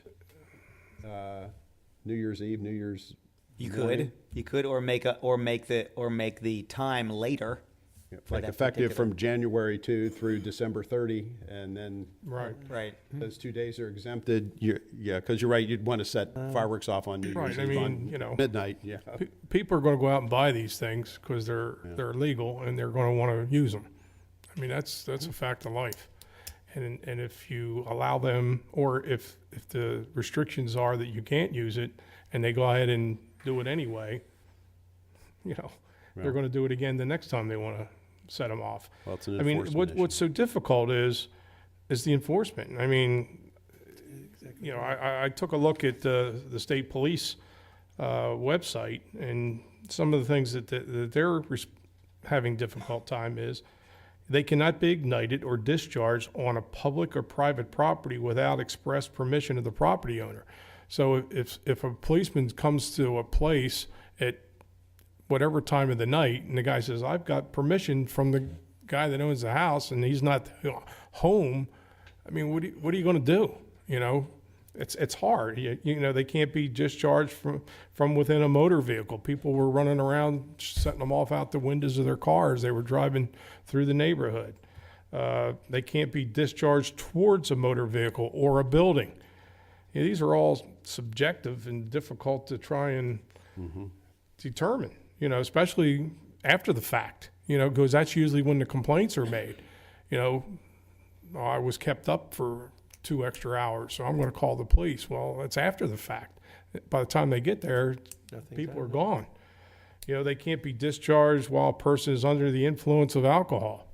New Year's Eve, New Year's morning? You could, or make the time later. Like effective from January 2 through December 30, and then right. Those 2 days are exempted. Yeah, because you're right. You'd want to set fireworks off on New Year's Eve on midnight. Yeah, people are going to go out and buy these things because they're legal and they're going to want to use them. I mean, that's a fact of life. And if you allow them, or if the restrictions are that you can't use it, and they go ahead and do it anyway, you know, they're going to do it again the next time they want to set them off. Well, it's an I mean, enforcement issue. what's so difficult is the enforcement. I mean, you know, I took a look at the state police website, and some of the things that they're having difficult time is they cannot be ignited or discharged on a public or private property without express permission of the property owner. So if a policeman comes to a place at whatever time of the night, and the guy says, I've got permission from the guy that owns the house, and he's not home, I mean, what are you going to do? You know, it's hard. You know, they can't be discharged from within a motor vehicle. People were running around setting them off out the windows of their cars. They were driving through the neighborhood. They can't be discharged towards a motor vehicle or a building. You know, these are all subjective and difficult to try and determine, you know, especially after the fact, you know, because that's usually when the complaints are made. You know, I was kept up for 2 extra hours, so I'm going to call the police. Well, it's after the fact. By the time they get there, people are gone. You know, they can't be discharged while a person is under the influence of alcohol.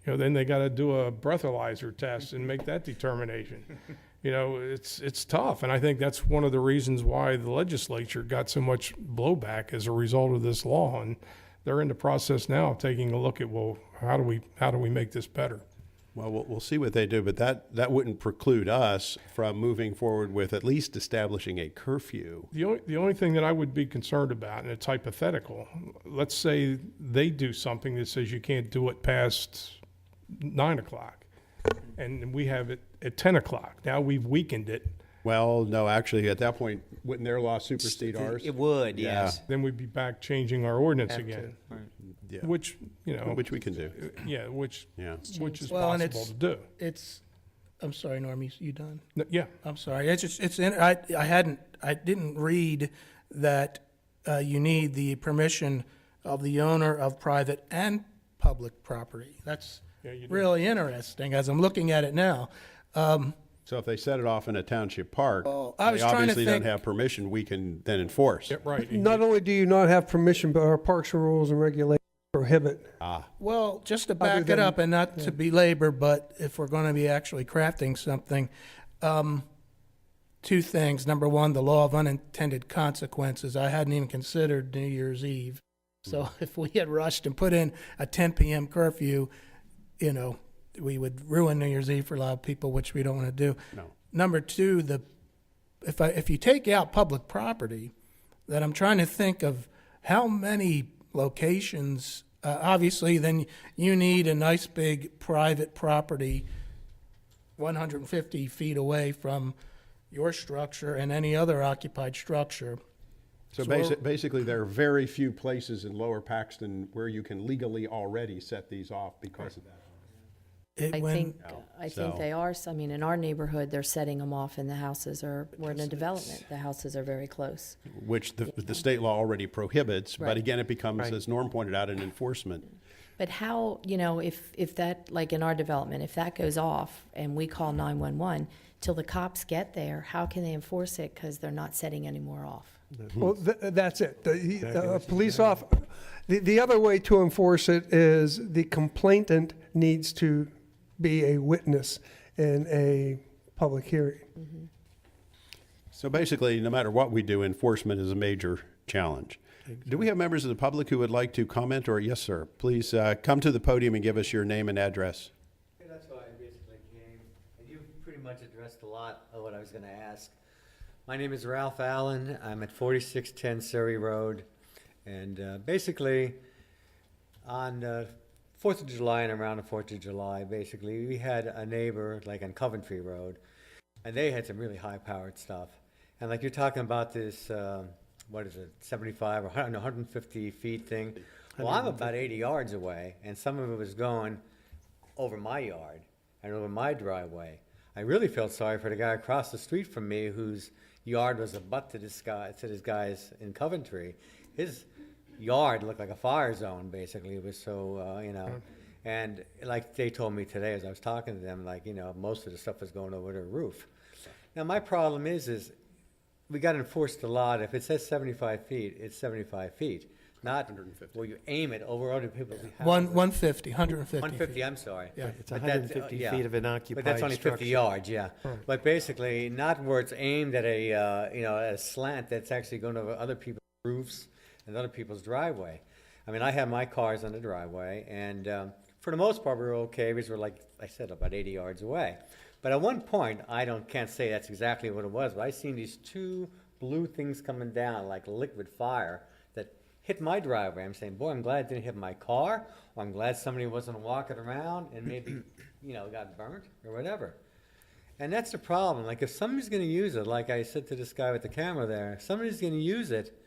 You know, then they got to do a breathalyzer test and make that determination. You know, it's tough, and I think that's one of the reasons why the legislature got so much blowback as a result of this law, and they're in the process now of taking a look at, well, how do we make this better? Well, we'll see what they do, but that wouldn't preclude us from moving forward with at least establishing a curfew. The only thing that I would be concerned about, and it's hypothetical, let's say they do something that says you can't do it past 9 o'clock, and we have it at 10 o'clock. Now we've weakened it. Well, no, actually, at that point, wouldn't their law supersede ours? It would, yes. Then we'd be back changing our ordinance Have to, again, Yeah. which, you know. Which we can do. Yeah, which is Well, and possible to do. I'm sorry, Norm, you done? Yeah. I'm sorry. I didn't read that you need the permission of the owner of private and public property. That's really interesting as I'm looking at it now. So if they set it off in a township park, I was they trying to obviously don't think- have permission, we can then enforce. Yeah, right. Not only do you not have permission, but our parks and rules and regulations prohibit. Well, just to Other back it than- up and not to belabor, but if we're going to be actually crafting something, 2 things. Number one, the law of unintended consequences. I hadn't even considered New Year's Eve. So if we had rushed and put in a 10 p.m. curfew, you know, we would ruin New Year's Eve for a lot of people, which we don't want to do. No. Number 2, if you take out public property, then I'm trying to think of how many locations. Obviously, then you need a nice big private property 150 feet away from your structure and any other occupied structure. So we're- basically, there are very few places in Lower Paxton where you can legally already set these off because of that. It- I when- think, So- they are, I mean, in our neighborhood, they're setting them off and the houses are, we're in a development, the houses are very close. Which the state law already prohibits, but Right. again, it becomes, Right. as Norm pointed out, an enforcement. But how, if that, like in our development, if that goes off and we call 911, till the cops get there, how can they enforce it? Because they're not setting any more off. Well, that's it. Police the other way to enforce it is the complainant needs to be a witness in a public hearing. So basically, no matter what we do, enforcement is a major challenge. Do we have members of the public who would like to comment, or yes, sir? Please come to the podium and give us your name and address. That's why I basically came, and you've pretty much addressed a lot of what I was going to ask. My name is Ralph Allen. I'm at 4610 Surrey Road, and basically, on 4th of July and around the 4th of July, basically, we had a neighbor, like on Coventry Road, and they had some really high-powered stuff. And like you're talking about this, what is it, 75 or 150 feet thing? Well, I'm about 80 yards away, and some of it was going over my yard and over my driveway. I really felt sorry for the guy across the street from me whose yard was a butt to this guy's in Coventry. His yard looked like a fire zone, basically. It was so, and like they told me today as I was talking to them, like, most of the stuff was going over their roof. Now, my problem is we got to enforce the law. If it says 75 feet, it's 75 feet. Not, 150. Well, you aim it over other people's houses. 150, 150. 150, I'm sorry. Yeah. It's But 150 yeah. feet of an occupied But that's only 50 structure. yards, yeah. But basically, not where it's aimed at a slant that's actually going over other people's roofs and other people's driveway. I mean, I have my cars on the driveway, and for the most part, we're okay because we're, like I said, about 80 yards away. But at one point, can't say that's exactly what it was, but I seen these two blue things coming down like liquid fire that hit my driveway. I'm saying, boy, I'm glad it didn't hit my car, or I'm glad somebody wasn't walking around and maybe, got burnt or whatever. And that's the problem. Like, if somebody's going to use it, like I said to this guy with the camera there, if somebody's going to use it,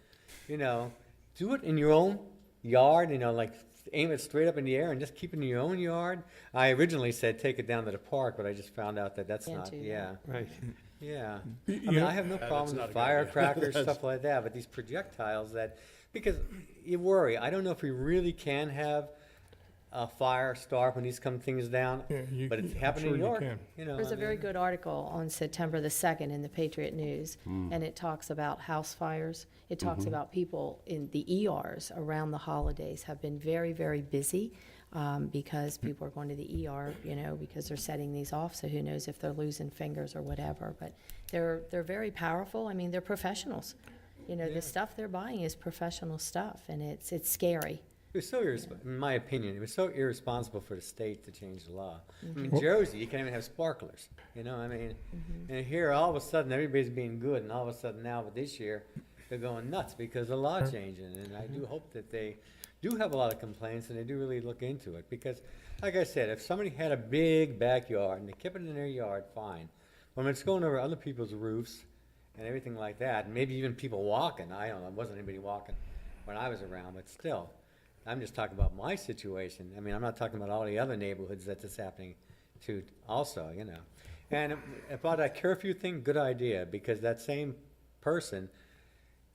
do it in your own yard, like aim it straight up in the air and just keep it in your own yard. I originally said take it down to the park, but I just found out that that's Can't not, do yeah. that. Right. Yeah. You I mean, know- I have no That's problems not with a good idea. firecrackers, That's- stuff like that, but these projectiles because you worry. I don't know if we really can have a fire start when these things down, Yeah, but it's I'm happened sure in you New York. can. There's a very good article on September the 2nd in the Patriot News, and it talks about house fires. It talks about people in the ERs around the holidays have been very, very busy because people are going to the ER, because they're setting these off. So who knows if they're losing fingers or whatever. But they're very powerful. I mean, they're professionals. The stuff they're buying is professional stuff, and it's scary. It was so in my opinion, it was so irresponsible for the state to change the law. I mean, Jersey, you can't even have sparklers. And here all of a sudden everybody's being good, and all of a sudden now, with this year, they're going nuts because the law changing. And I do hope that they do have a lot of complaints and they do really look into it. Because, like I said, if somebody had a big backyard and they kept it in their yard, fine. But when it's going over other people's roofs and everything like that, and maybe even people walking, I don't know, there wasn't anybody walking when I was around, but still. I'm just talking about my situation. I mean, I'm not talking about all the other neighborhoods that this is happening to also, And about that curfew thing, good idea, because that same person,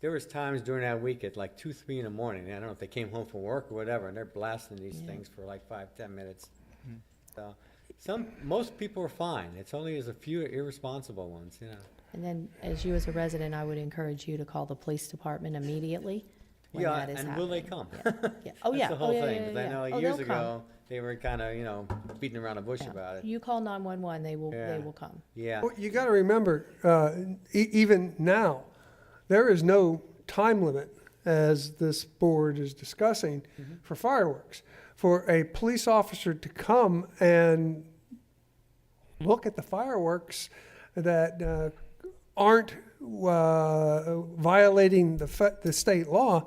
there was times during that week at like 2, 3 in the morning, I don't know if they came home from work or whatever, and they're blasting these things for like 5, 10 minutes. So most people are fine. It's only as a few irresponsible ones, And then, as you as a resident, I would encourage you to call the police department immediately when Yeah, that is and will they happening. come? Yeah. Oh, That's yeah. the whole Oh, yeah, thing, yeah, 'cause I yeah. know Oh, years they'll come. ago, they were kind of, beating around the bush Yeah. about it. You call 911, they Yeah. will come. Yeah. Well, you got to remember, even now, there is no time limit, as this board is discussing, for fireworks. For a police officer to come and look at the fireworks that aren't violating the state law,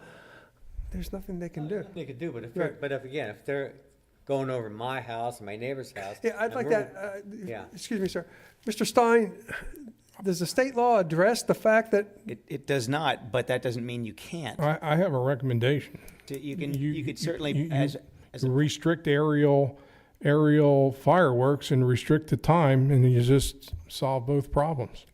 there's nothing they can do. They could do, but if Right. if they're going over my house and my neighbor's house. Yeah, I'd and like we're- that, Yeah. excuse me, sir. Mr. Stein, does the state law address the fact that It does not, but that doesn't mean you can't. I have a recommendation. You could certainly, you as a restrict aerial fireworks and restrict the time, and you just solve both problems.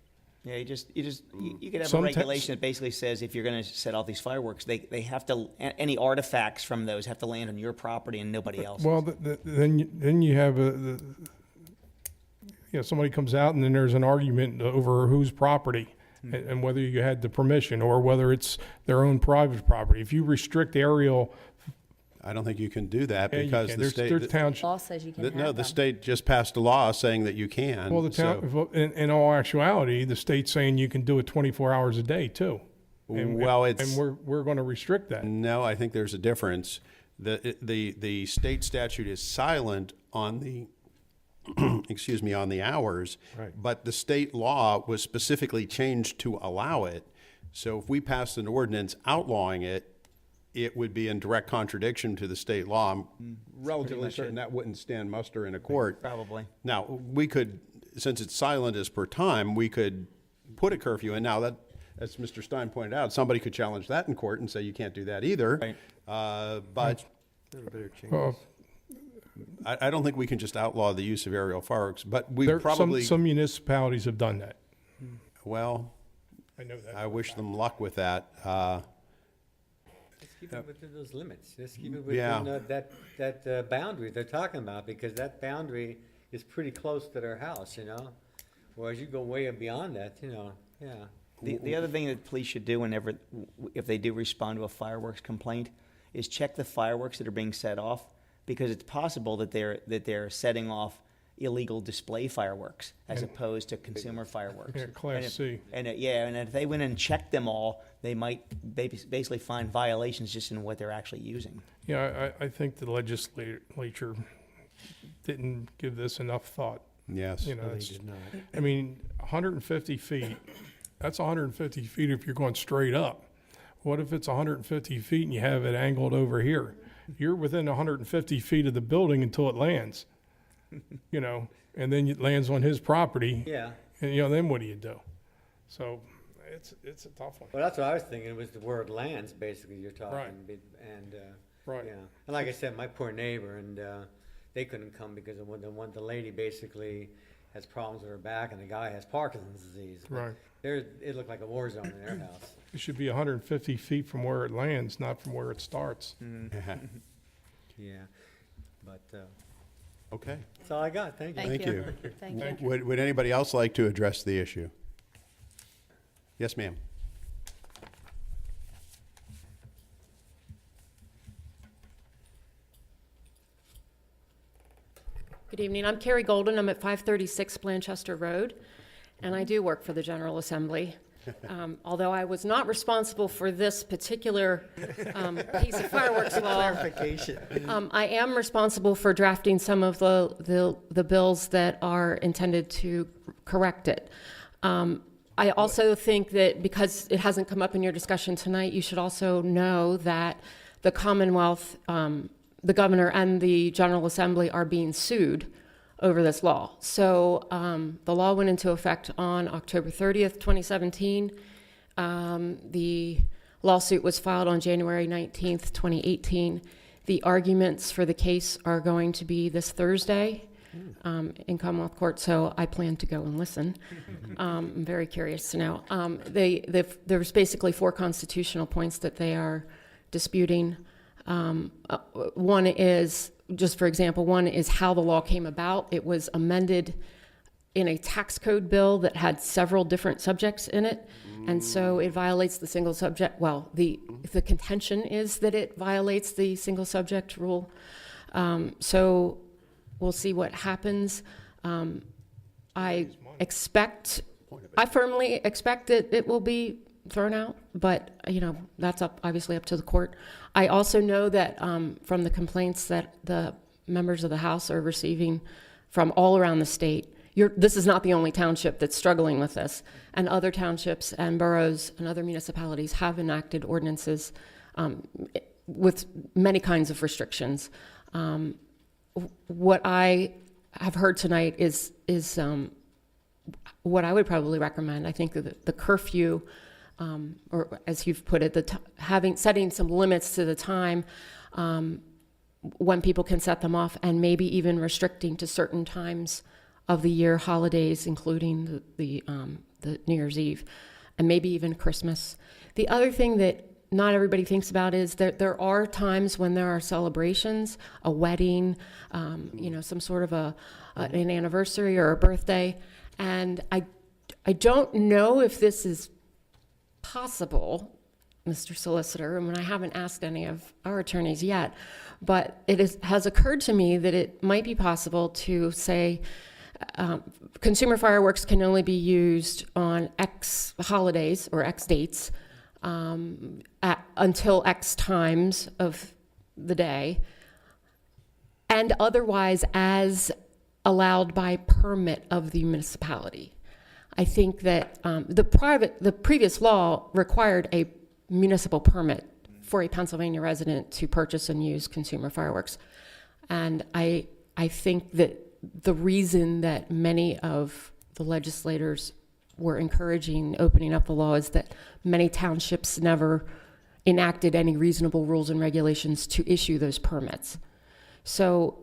Yeah, you could have Some a text- regulation that basically says if you're going to set off these fireworks, they have to, any artifacts from those have to land on your property and nobody else's. Well, then you have somebody comes out and then there's an argument over whose property and whether you had the permission or whether it's their own private property. If you restrict aerial, I don't think you can do that Yeah, you because can. the There's- state. there's township- Law says you can have No, the them. state just passed a law saying that you can. well, the town, in all actuality, the state's saying you can do it 24 hours a day too. And, Well, and it's- we're going to restrict that. No, I think there's a difference. The state statute is silent on the, excuse me, on the hours. Right. But the state law was specifically changed to allow it. So if we passed an ordinance outlawing it, it would be in direct contradiction to the state law. I'm relatively much certain it. that wouldn't stand muster in a court. Probably. Now, we could, since it's silent as per time, we could put a curfew in. Now, that, as Mr. Stein pointed out, somebody could challenge that in court and say you can't do that either. Right. But Well, I don't think we can just outlaw the use of aerial fireworks. But we there, probably, some municipalities have done that. well, I know that. I wish them luck with that. Just keep it within those limits. Just keep it within Yeah. that boundary they're talking about, because that boundary is pretty close to their house, you know? Whereas you go way beyond that, you know, yeah. The other thing that police should do whenever, if they do respond to a fireworks complaint, is check the fireworks that are being set off, because it's possible that they're setting off illegal display fireworks as opposed to consumer fireworks. Yeah, Class And if- C. And if they went and checked them all, they might basically find violations just in what they're actually using. Yeah, I think the legislature didn't give this enough thought. Yes. You know, No, they it's- did not. I mean, 150 feet, that's 150 feet if you're going straight up. What if it's 150 feet and you have it angled over here? You're within 150 feet of the building until it lands, you know, and then it lands on his property. Yeah. And, you know, then what do you do? So it's a tough one. Well, that's what I was thinking, was the word lands, basically, you're talking. Right. And, Right. yeah. And like I said, my poor neighbor, and, they couldn't come because of the lady basically has problems with her back and the guy has Parkinson's disease. But Right. It looked like a war zone in their house. It should be 150 feet from where it lands, not from where it starts. Yeah, but, Okay. that's all I got, thank you. Thank you. Thank you. Would anybody else like to address the issue? Yes, ma'am. Good evening. I'm Carrie Golden. I'm at 536 Blanchester Road, and I do work for the General Assembly. Although I was not responsible for this particular piece of fireworks law. Clarification. I am responsible for drafting some of the bills that are intended to correct it. I also think that because it hasn't come up in your discussion tonight, you should also know that the Commonwealth, the governor and the General Assembly are being sued over this law. So the law went into effect on October 30th, 2017. The lawsuit was filed on January 19th, 2018. The arguments for the case are going to be this Thursday in Commonwealth Court, so I plan to go and listen. I'm very curious to know. There's basically 4 constitutional points that they are disputing. One is, just for example, one is how the law came about. It was amended in a tax code bill that had several different subjects in it, and so it violates the single subject. Well, the contention is that it violates the single subject rule. So we'll see what happens. I firmly expect that it will be thrown out, but that's obviously up to the court. I also know that from the complaints that the members of the House are receiving from all around the state, this is not the only township that's struggling with this, and other townships and boroughs and other municipalities have enacted ordinances with many kinds of restrictions. What I have heard tonight is what I would probably recommend, I think that the curfew, or as you've put it, setting some limits to the time when people can set them off, and maybe even restricting to certain times of the year, holidays, including the New Year's Eve, and maybe even Christmas. The other thing that not everybody thinks about is that there are times when there are celebrations, a wedding, some sort of an anniversary or a birthday, and I don't know if this is possible, Mr. Solicitor, and I haven't asked any of our attorneys yet, but has occurred to me that it might be possible to say consumer fireworks can only be used on X holidays or X dates until X times of the day, and otherwise as allowed by permit of the municipality. I think that the previous law required a municipal permit for a Pennsylvania resident to purchase and use consumer fireworks. And I think that the reason that many of the legislators were encouraging opening up the law is that many townships never enacted any reasonable rules and regulations to issue those permits. So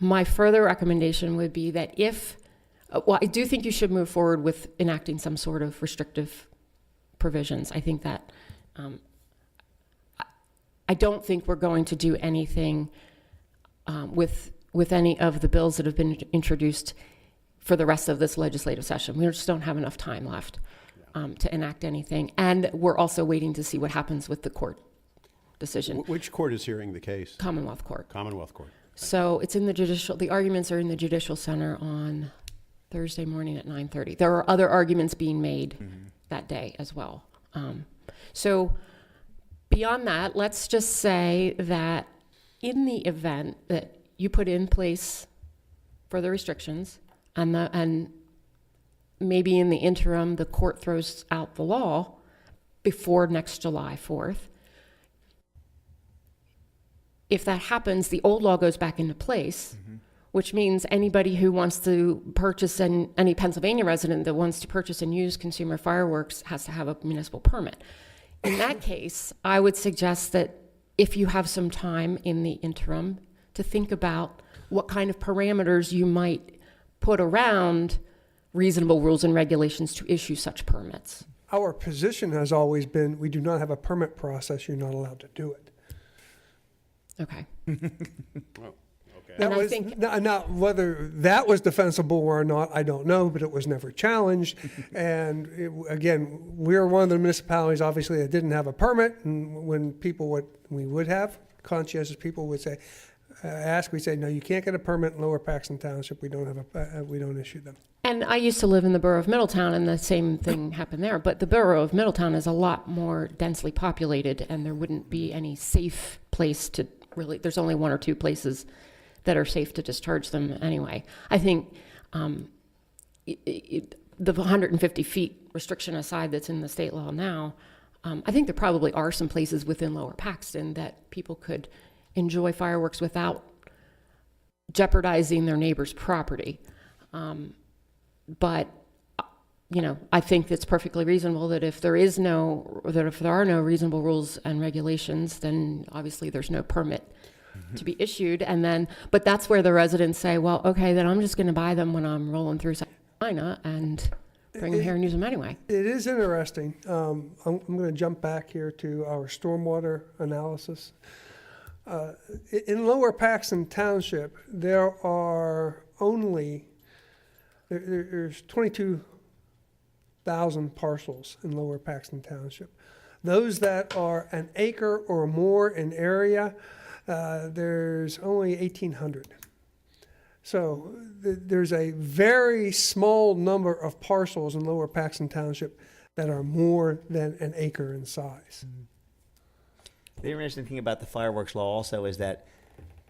my further recommendation would be that I do think you should move forward with enacting some sort of restrictive provisions. I think that I don't think we're going to do anything with any of the bills that have been introduced for the rest of this legislative session. We just don't have enough time left to enact anything. And we're also waiting to see what happens with the court decision. Which court is hearing the case? Commonwealth Court. Commonwealth Court. So it's in the arguments are in the Judicial Center on Thursday morning at 9:30. There are other arguments being made that day as well. So beyond that, let's just say that in the event that you put in place further restrictions and maybe in the interim the court throws out the law before next July 4th, if that happens, the old law goes back into place, which means anybody who wants to purchase, any Pennsylvania resident that wants to purchase and use consumer fireworks has to have a municipal permit. In that case, I would suggest that if you have some time in the interim to think about what kind of parameters you might put around reasonable rules and regulations to issue such permits. Our position has always been, we do not have a permit process, you're not allowed to do it. Okay. That was, now, whether that was defensible or not, I don't know, but it was never challenged. And again, we're one of the municipalities, obviously, that didn't have a permit. And when we would have, conscientious people would say, we'd say, no, you can't get a permit in Lower Paxton Township. We don't issue them. And I used to live in the borough of Middletown, and the same thing happened there. But the borough of Middletown is a lot more densely populated, and there wouldn't be any safe place to really, there's only one or two places that are safe to discharge them anyway. I think the 150 feet restriction aside that's in the state law now, I think there probably are some places within Lower Paxton that people could enjoy fireworks without jeopardizing their neighbor's property. But I think it's perfectly reasonable that if there are no reasonable rules and regulations, then obviously there's no permit to be issued. But that's where the residents say, well, okay, then I'm just going to buy them when I'm rolling through South Carolina and bring them here and use them anyway. It is interesting. I'm going to jump back here to our stormwater analysis. In Lower Paxton Township, there's 22,000 parcels in Lower Paxton Township. Those that are an acre or more in area, there's only 1,800. So there's a very small number of parcels in Lower Paxton Township that are more than an acre in size. The interesting thing about the fireworks law also is that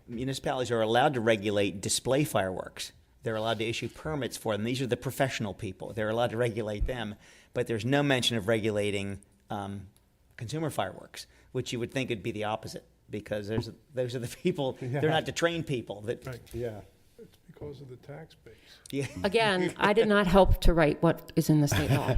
municipalities are allowed to regulate display fireworks. They're allowed to issue permits for them. These are the professional people. They're allowed to regulate them, but there's no mention of regulating consumer fireworks, which you would think would be the opposite, because those are the people, they're not the trained people. Yeah. Because of the tax base. Yeah. Again, I did not help to write what is in the state law.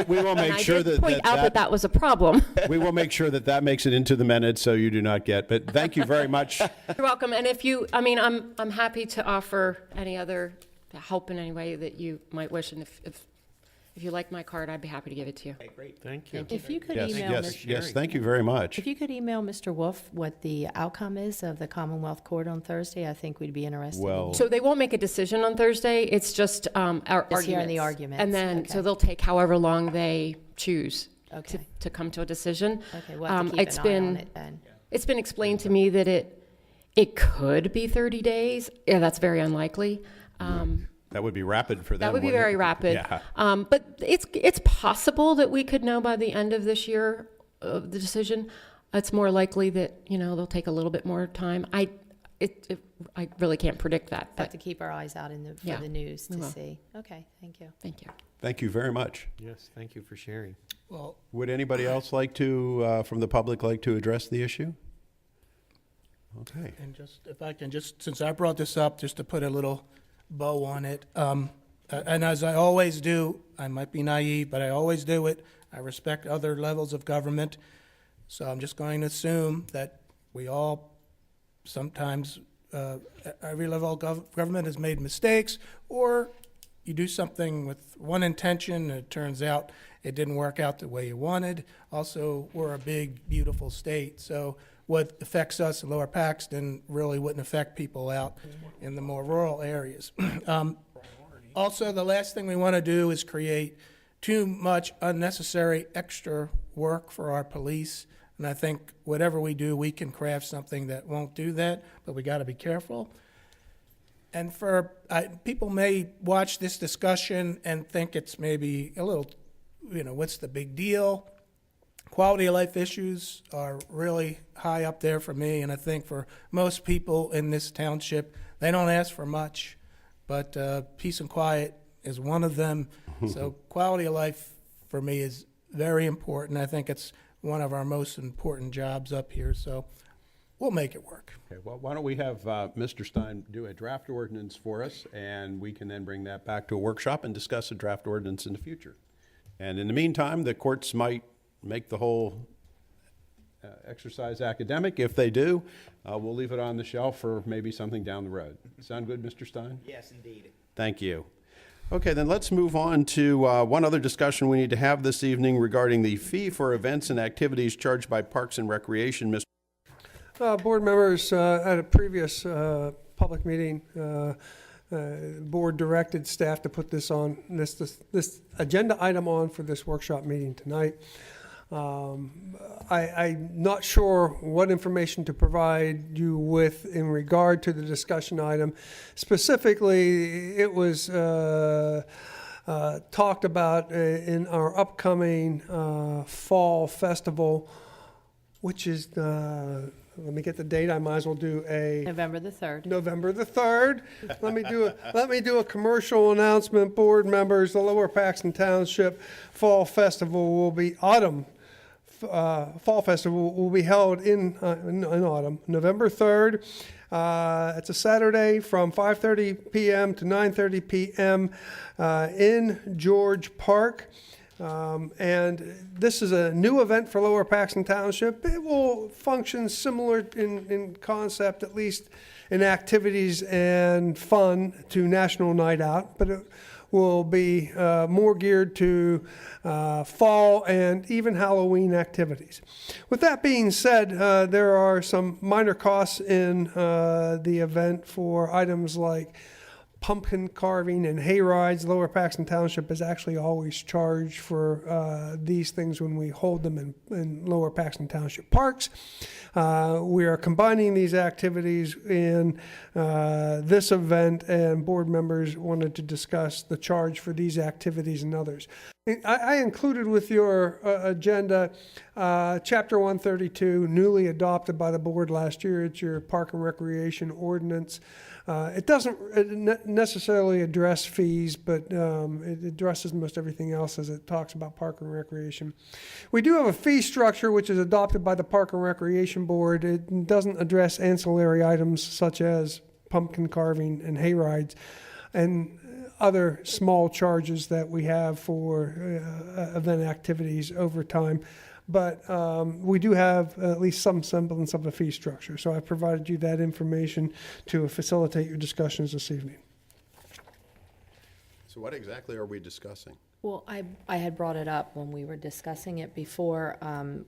We will make sure And I that did point out that was a problem. we will make sure that makes it into the minutes so you do not get. But thank you very much. You're welcome. And if you, I mean, I'm happy to offer any other help in any way that you might wish. And if you like my card, I'd be happy to give it to you. Okay, great. Thank you. If you could Yes, email yes, thank you very much. If you could email Mr. Wolf what the outcome is of the Commonwealth Court on Thursday, I think we'd be interested. Well- So they won't make a decision on Thursday. It's just our Just hearing the arguments. arguments. And then, Okay. so they'll take however long they choose Okay. to come to a decision. Okay, we'll have to keep It's an eye been- on it then. It's been explained to me that it could be 30 days. Yeah, that's very unlikely. That would be rapid for them. That would be wouldn't very it? rapid. Yeah. But it's possible that we could know by the end of this year the decision. It's more likely that, they'll take a little bit more time. I really can't predict that. Have But to keep our eyes out for Yeah, the news we to will. see. Okay, thank you. Thank you. Thank you very much. Yes, thank you for sharing. Well, Would anybody else from the public like to address the issue? Okay. and if I can since I brought this up, just to put a little bow on it, and as I always do, I might be naive, but I always do it. I respect other levels of government, so I'm just going to assume that we all sometimes, every level of government has made mistakes, or you do something with one intention, and it turns out it didn't work out the way you wanted. Also, we're a big, beautiful state, so what affects us in Lower Paxton really wouldn't affect people out in the more rural areas. Also, the last thing we want to do is create too much unnecessary extra work for our police. And I think whatever we do, we can craft something that won't do that, but we got to be careful. And people may watch this discussion and think it's maybe a little, what's the big deal? Quality of life issues are really high up there for me, and I think for most people in this township, they don't ask for much, but peace and quiet is one of them. So quality of life for me is very important. I think it's one of our most important jobs up here, so we'll make it work. Okay, well, why don't we have Mr. Stein do a draft ordinance for us, and we can then bring that back to a workshop and discuss a draft ordinance in the future. And in the meantime, the courts might make the whole exercise academic. If they do, we'll leave it on the shelf for maybe something down the road. Sound good, Mr. Stein? Yes, indeed. Thank you. Okay, then let's move on to one other discussion we need to have this evening regarding the fee for events and activities charged by Parks and Recreation. Mr. Board members, at a previous public meeting, board directed staff to put this on this agenda item on for this workshop meeting tonight. I'm not sure what information to provide you with in regard to the discussion item. Specifically, it was talked about in our upcoming fall festival, which is, let me get the date. I might as well do November the 3rd. November the 3rd. Let me do a commercial announcement, board members. The Lower Paxton Township Fall Festival will be Fall Festival will be held in autumn, November 3rd. It's a Saturday from 5:30 p.m. to 9:30 p.m. In George Park. And this is a new event for Lower Paxton Township. It will function similar in concept, at least in activities and fun, to National Night Out, but it will be more geared to fall and even Halloween activities. With that being said, there are some minor costs in the event for items like pumpkin carving and hay rides. Lower Paxton Township is actually always charged for these things when we hold them in Lower Paxton Township parks. We are combining these activities in this event, and board members wanted to discuss the charge for these activities and others. I included with your agenda Chapter 132, newly adopted by the board last year. It's your Park and Recreation Ordinance. It doesn't necessarily address fees, but it addresses most everything else as it talks about Park and Recreation. We do have a fee structure which is adopted by the Park and Recreation Board. It doesn't address ancillary items such as pumpkin carving and hay rides, and other small charges that we have for event activities over time. But we do have at least some semblance of a fee structure. So I provided you that information to facilitate your discussions this evening. So what exactly are we discussing? Well, I had brought it up when we were discussing it before.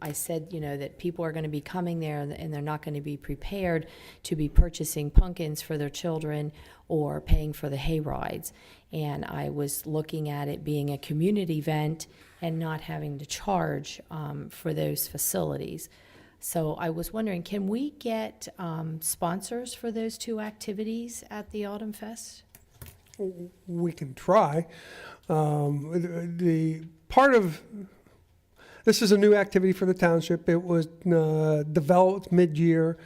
I said, that people are going to be coming there and they're not going to be prepared to be purchasing pumpkins for their children or paying for the hay rides. And I was looking at it being a community event and not having to charge for those facilities. So I was wondering, can we get sponsors for those two activities at the Autumn Fest? We can try. The part of this is a new activity for the township. It was developed mid-year.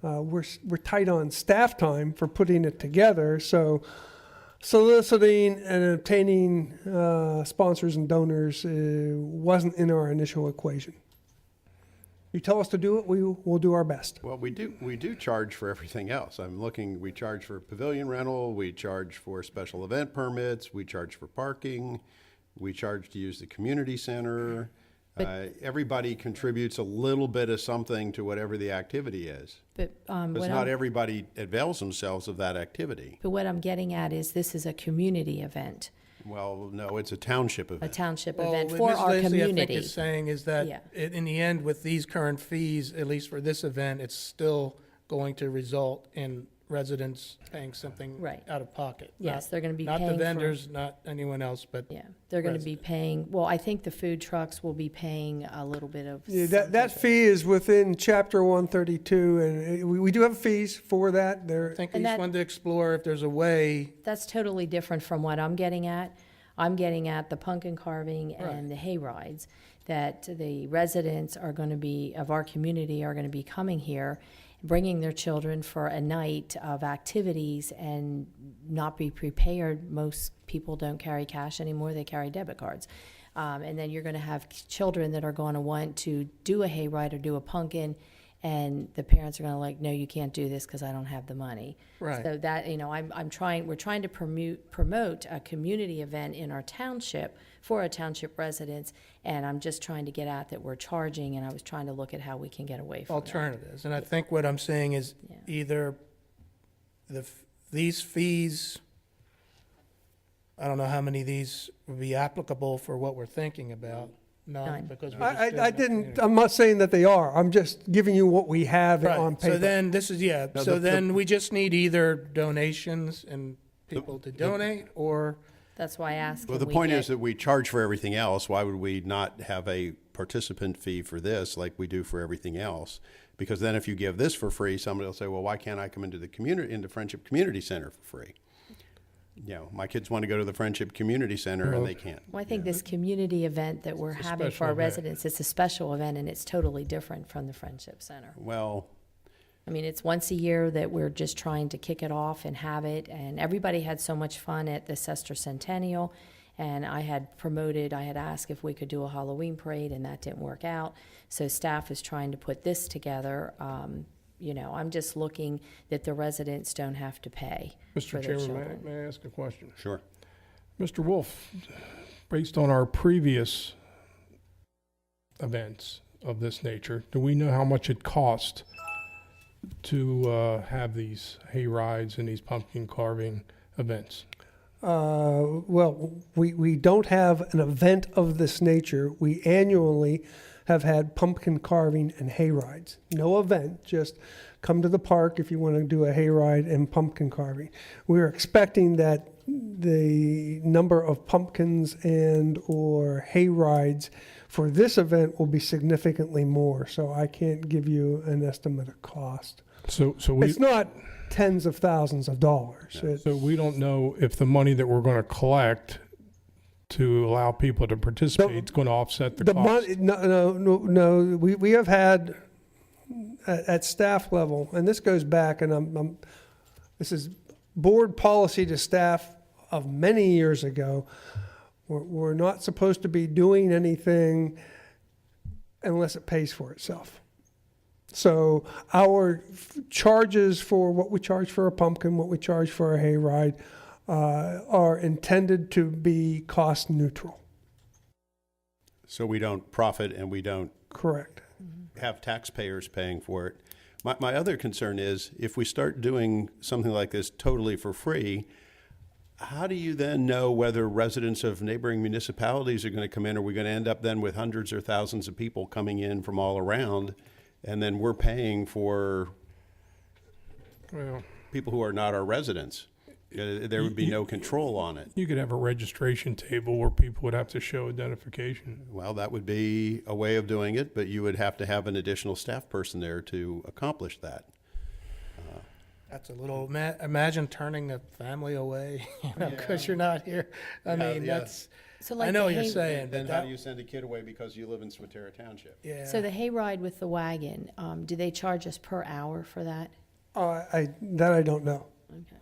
We're tight on staff time for putting it together, so soliciting and obtaining sponsors and donors wasn't in our initial equation. You tell us to do it, we will do our best. Well, we do charge for everything else. We charge for pavilion rental, we charge for special event permits, we charge for parking, we charge to use the community center. Everybody contributes a little bit of something to whatever the activity is. But Because not everybody avails themselves of that activity. But what I'm getting at is this is a community event. Well, no, it's a township event. A township Well, event what for Ms. our Lacy, community. I think is saying is that Yeah. in the end, with these current fees, at least for this event, it's still going to result in residents paying something Right. out of pocket. Yes, they're gonna be Not paying the for- vendors, not anyone else, but. Yeah, they're going to be paying, well, I think the food trucks will be paying a little bit of. Yeah, that fee is within Chapter 132, and we do have fees for that. I think we And just that- wanted to explore if there's a way. That's totally different from what I'm getting at. I'm getting at the pumpkin carving and the hay rides, that the residents are going to be, of our community, are going to be coming here, bringing their children for a night of activities and not be prepared. Most people don't carry cash anymore, they carry debit cards. And then you're going to have children that are going to want to do a hayride or do a pumpkin, and the parents are going to like, no, you can't do this because I don't have the money. Right. So that, we're trying to promote a community event in our township for our township residents, and I'm just trying to get at that we're charging, and I was trying to look at how we can get away from that. Alternatives, and I think what I'm saying is either these fees, I don't know how many of these would be applicable for what we're thinking about. None, because we just I didn't, I'm not saying that they are. I'm just giving you what we have on paper. So then this is, No, so the- then we just need either donations and people to donate, or. That's why I asked. Well, can the we point get- is that we charge for everything else. Why would we not have a participant fee for this like we do for everything else? Because then if you give this for free, somebody will say, well, why can't I come into the Friendship Community Center for free? My kids want to go to the Friendship Community Center and they can't. Well, I think this community event that we're having for our residents, it's a special event, and it's totally different from the Friendship Center. Well, I mean, it's once a year that we're just trying to kick it off and have it, and everybody had so much fun at the Sester Centennial, and I had asked if we could do a Halloween parade, and that didn't work out, so staff is trying to put this together. I'm just looking that the residents don't have to pay for Mr. their Chairman, children. may I ask a question? Sure. Mr. Wolf, based on our previous events of this nature, do we know how much it cost to have these hay rides and these pumpkin carving events? Well, we don't have an event of this nature. We annually have had pumpkin carving and hay rides. No event, just come to the park if you want to do a hay ride and pumpkin carving. We're expecting that the number of pumpkins and or hay rides for this event will be significantly more, so I can't give you an estimate of cost. So It's not tens of thousands of dollars. So we don't know if the money that we're going to collect to allow people to participate is going to offset the cost. Money, no. We have had at staff level, and this goes back, and this is board policy to staff of many years ago. We're not supposed to be doing anything unless it pays for itself. So our charges for what we charge for a pumpkin, what we charge for a hayride, are intended to be cost neutral. So we don't profit and we don't Correct. have taxpayers paying for it. My other concern is if we start doing something like this totally for free, how do you then know whether residents of neighboring municipalities are going to come in? Are we going to end up then with hundreds or thousands of people coming in from all around, and then we're paying for Well, people who are not our residents? There would be no control on it. you could have a registration table where people would have to show identification. Well, that would be a way of doing it, but you would have to have an additional staff person there to accomplish that. That's a little, imagine turning the family away, because you're not here. I mean, yeah. that's, So I like know the what you're hay- saying, Then but how that, do you send a kid away because you live in Swatera Township? yeah. So the hayride with the wagon, do they charge us per hour for that? I don't know. Okay.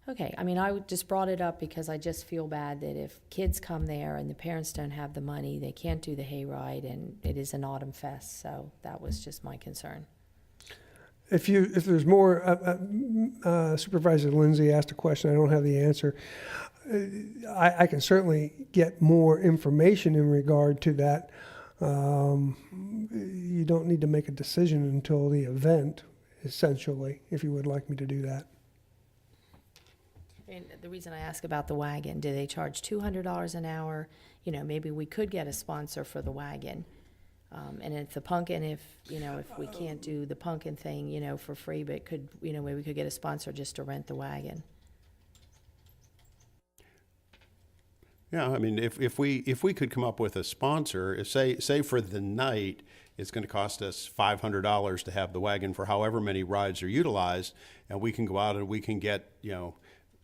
Okay, I mean, I just brought it up because I just feel bad that if kids come there and the parents don't have the money, they can't do the hayride, and it is an autumn fest, so that was just my concern. If there's more, Supervisor Lindsay asked a question, I don't have the answer. I can certainly get more information in regard to that. You don't need to make a decision until the event, essentially, if you would like me to do that. And the reason I ask about the wagon, do they charge $200 an hour? You know, maybe we could get a sponsor for the wagon. And if the pumpkin, if we can't do the pumpkin thing, for free, but maybe we could get a sponsor just to rent the wagon. Yeah, I mean, if we could come up with a sponsor, say for the night, it's going to cost us $500 to have the wagon for however many rides are utilized, and we can go out and we can get,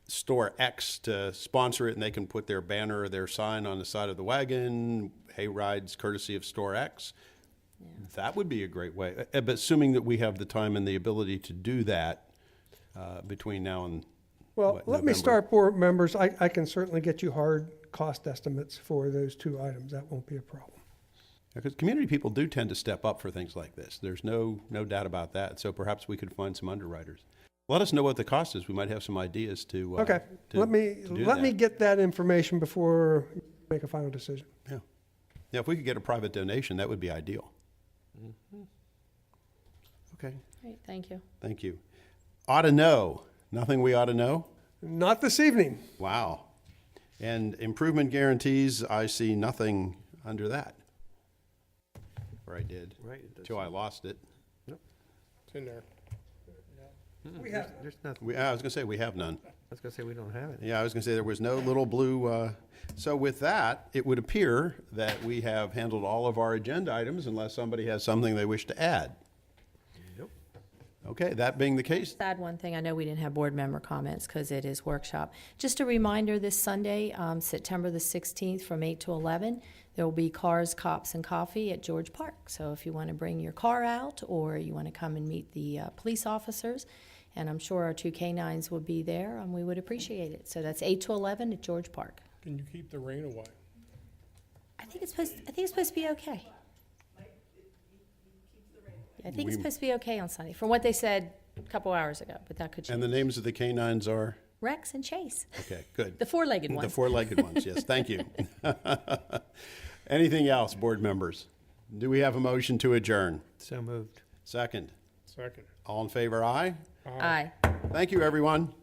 Store X to sponsor it, and they can put their banner or their sign on the side of the wagon, hay rides courtesy of Store X. Yeah. That would be a great way, but assuming that we have the time and the ability to do that between now and Well, let me start, board members. I can certainly get you hard cost estimates for those two items. That won't be a problem. Because community people do tend to step up for things like this. There's no doubt about that. So perhaps we could find some underwriters. Let us know what the cost is. We might have some ideas to. Okay. Let me get that information before you make a final decision. Yeah. Yeah. If we could get a private donation, that would be ideal. Mm-hmm. Okay. Great, thank you. Thank you. Ought to know. Nothing we ought to know? Not this evening. Wow. And improvement guarantees, I see nothing under that. Or I did. Right. Until I lost it. It's in there. We have. There's nothing. I was going to say we have none. I was going to say we don't have it. Yeah, I was going to say there was no little blue. So with that, it would appear that we have handled all of our agenda items unless somebody has something they wish to add. Yep. Okay, that being the case. Add one thing. I know we didn't have board member comments because it is workshop. Just a reminder, this Sunday, September the 16th from 8 to 11, there will be Cars, Cops, and Coffee at George Park. So if you want to bring your car out or you want to come and meet the police officers, and I'm sure our 2 canines will be there, we would appreciate it. So that's 8 to 11 at George Park. Can you keep the rain away? I think it's supposed to be okay. I think it's supposed to be okay on Sunday, from what they said a couple hours ago, but that could change. And the names of the canines are? Rex and Chase. Okay, good. The four-legged ones. The four-legged ones, yes. Thank you. Anything else, board members? Do we have a motion to adjourn? So moved. Second. Second. All in favor, aye? Aye. Thank you, everyone.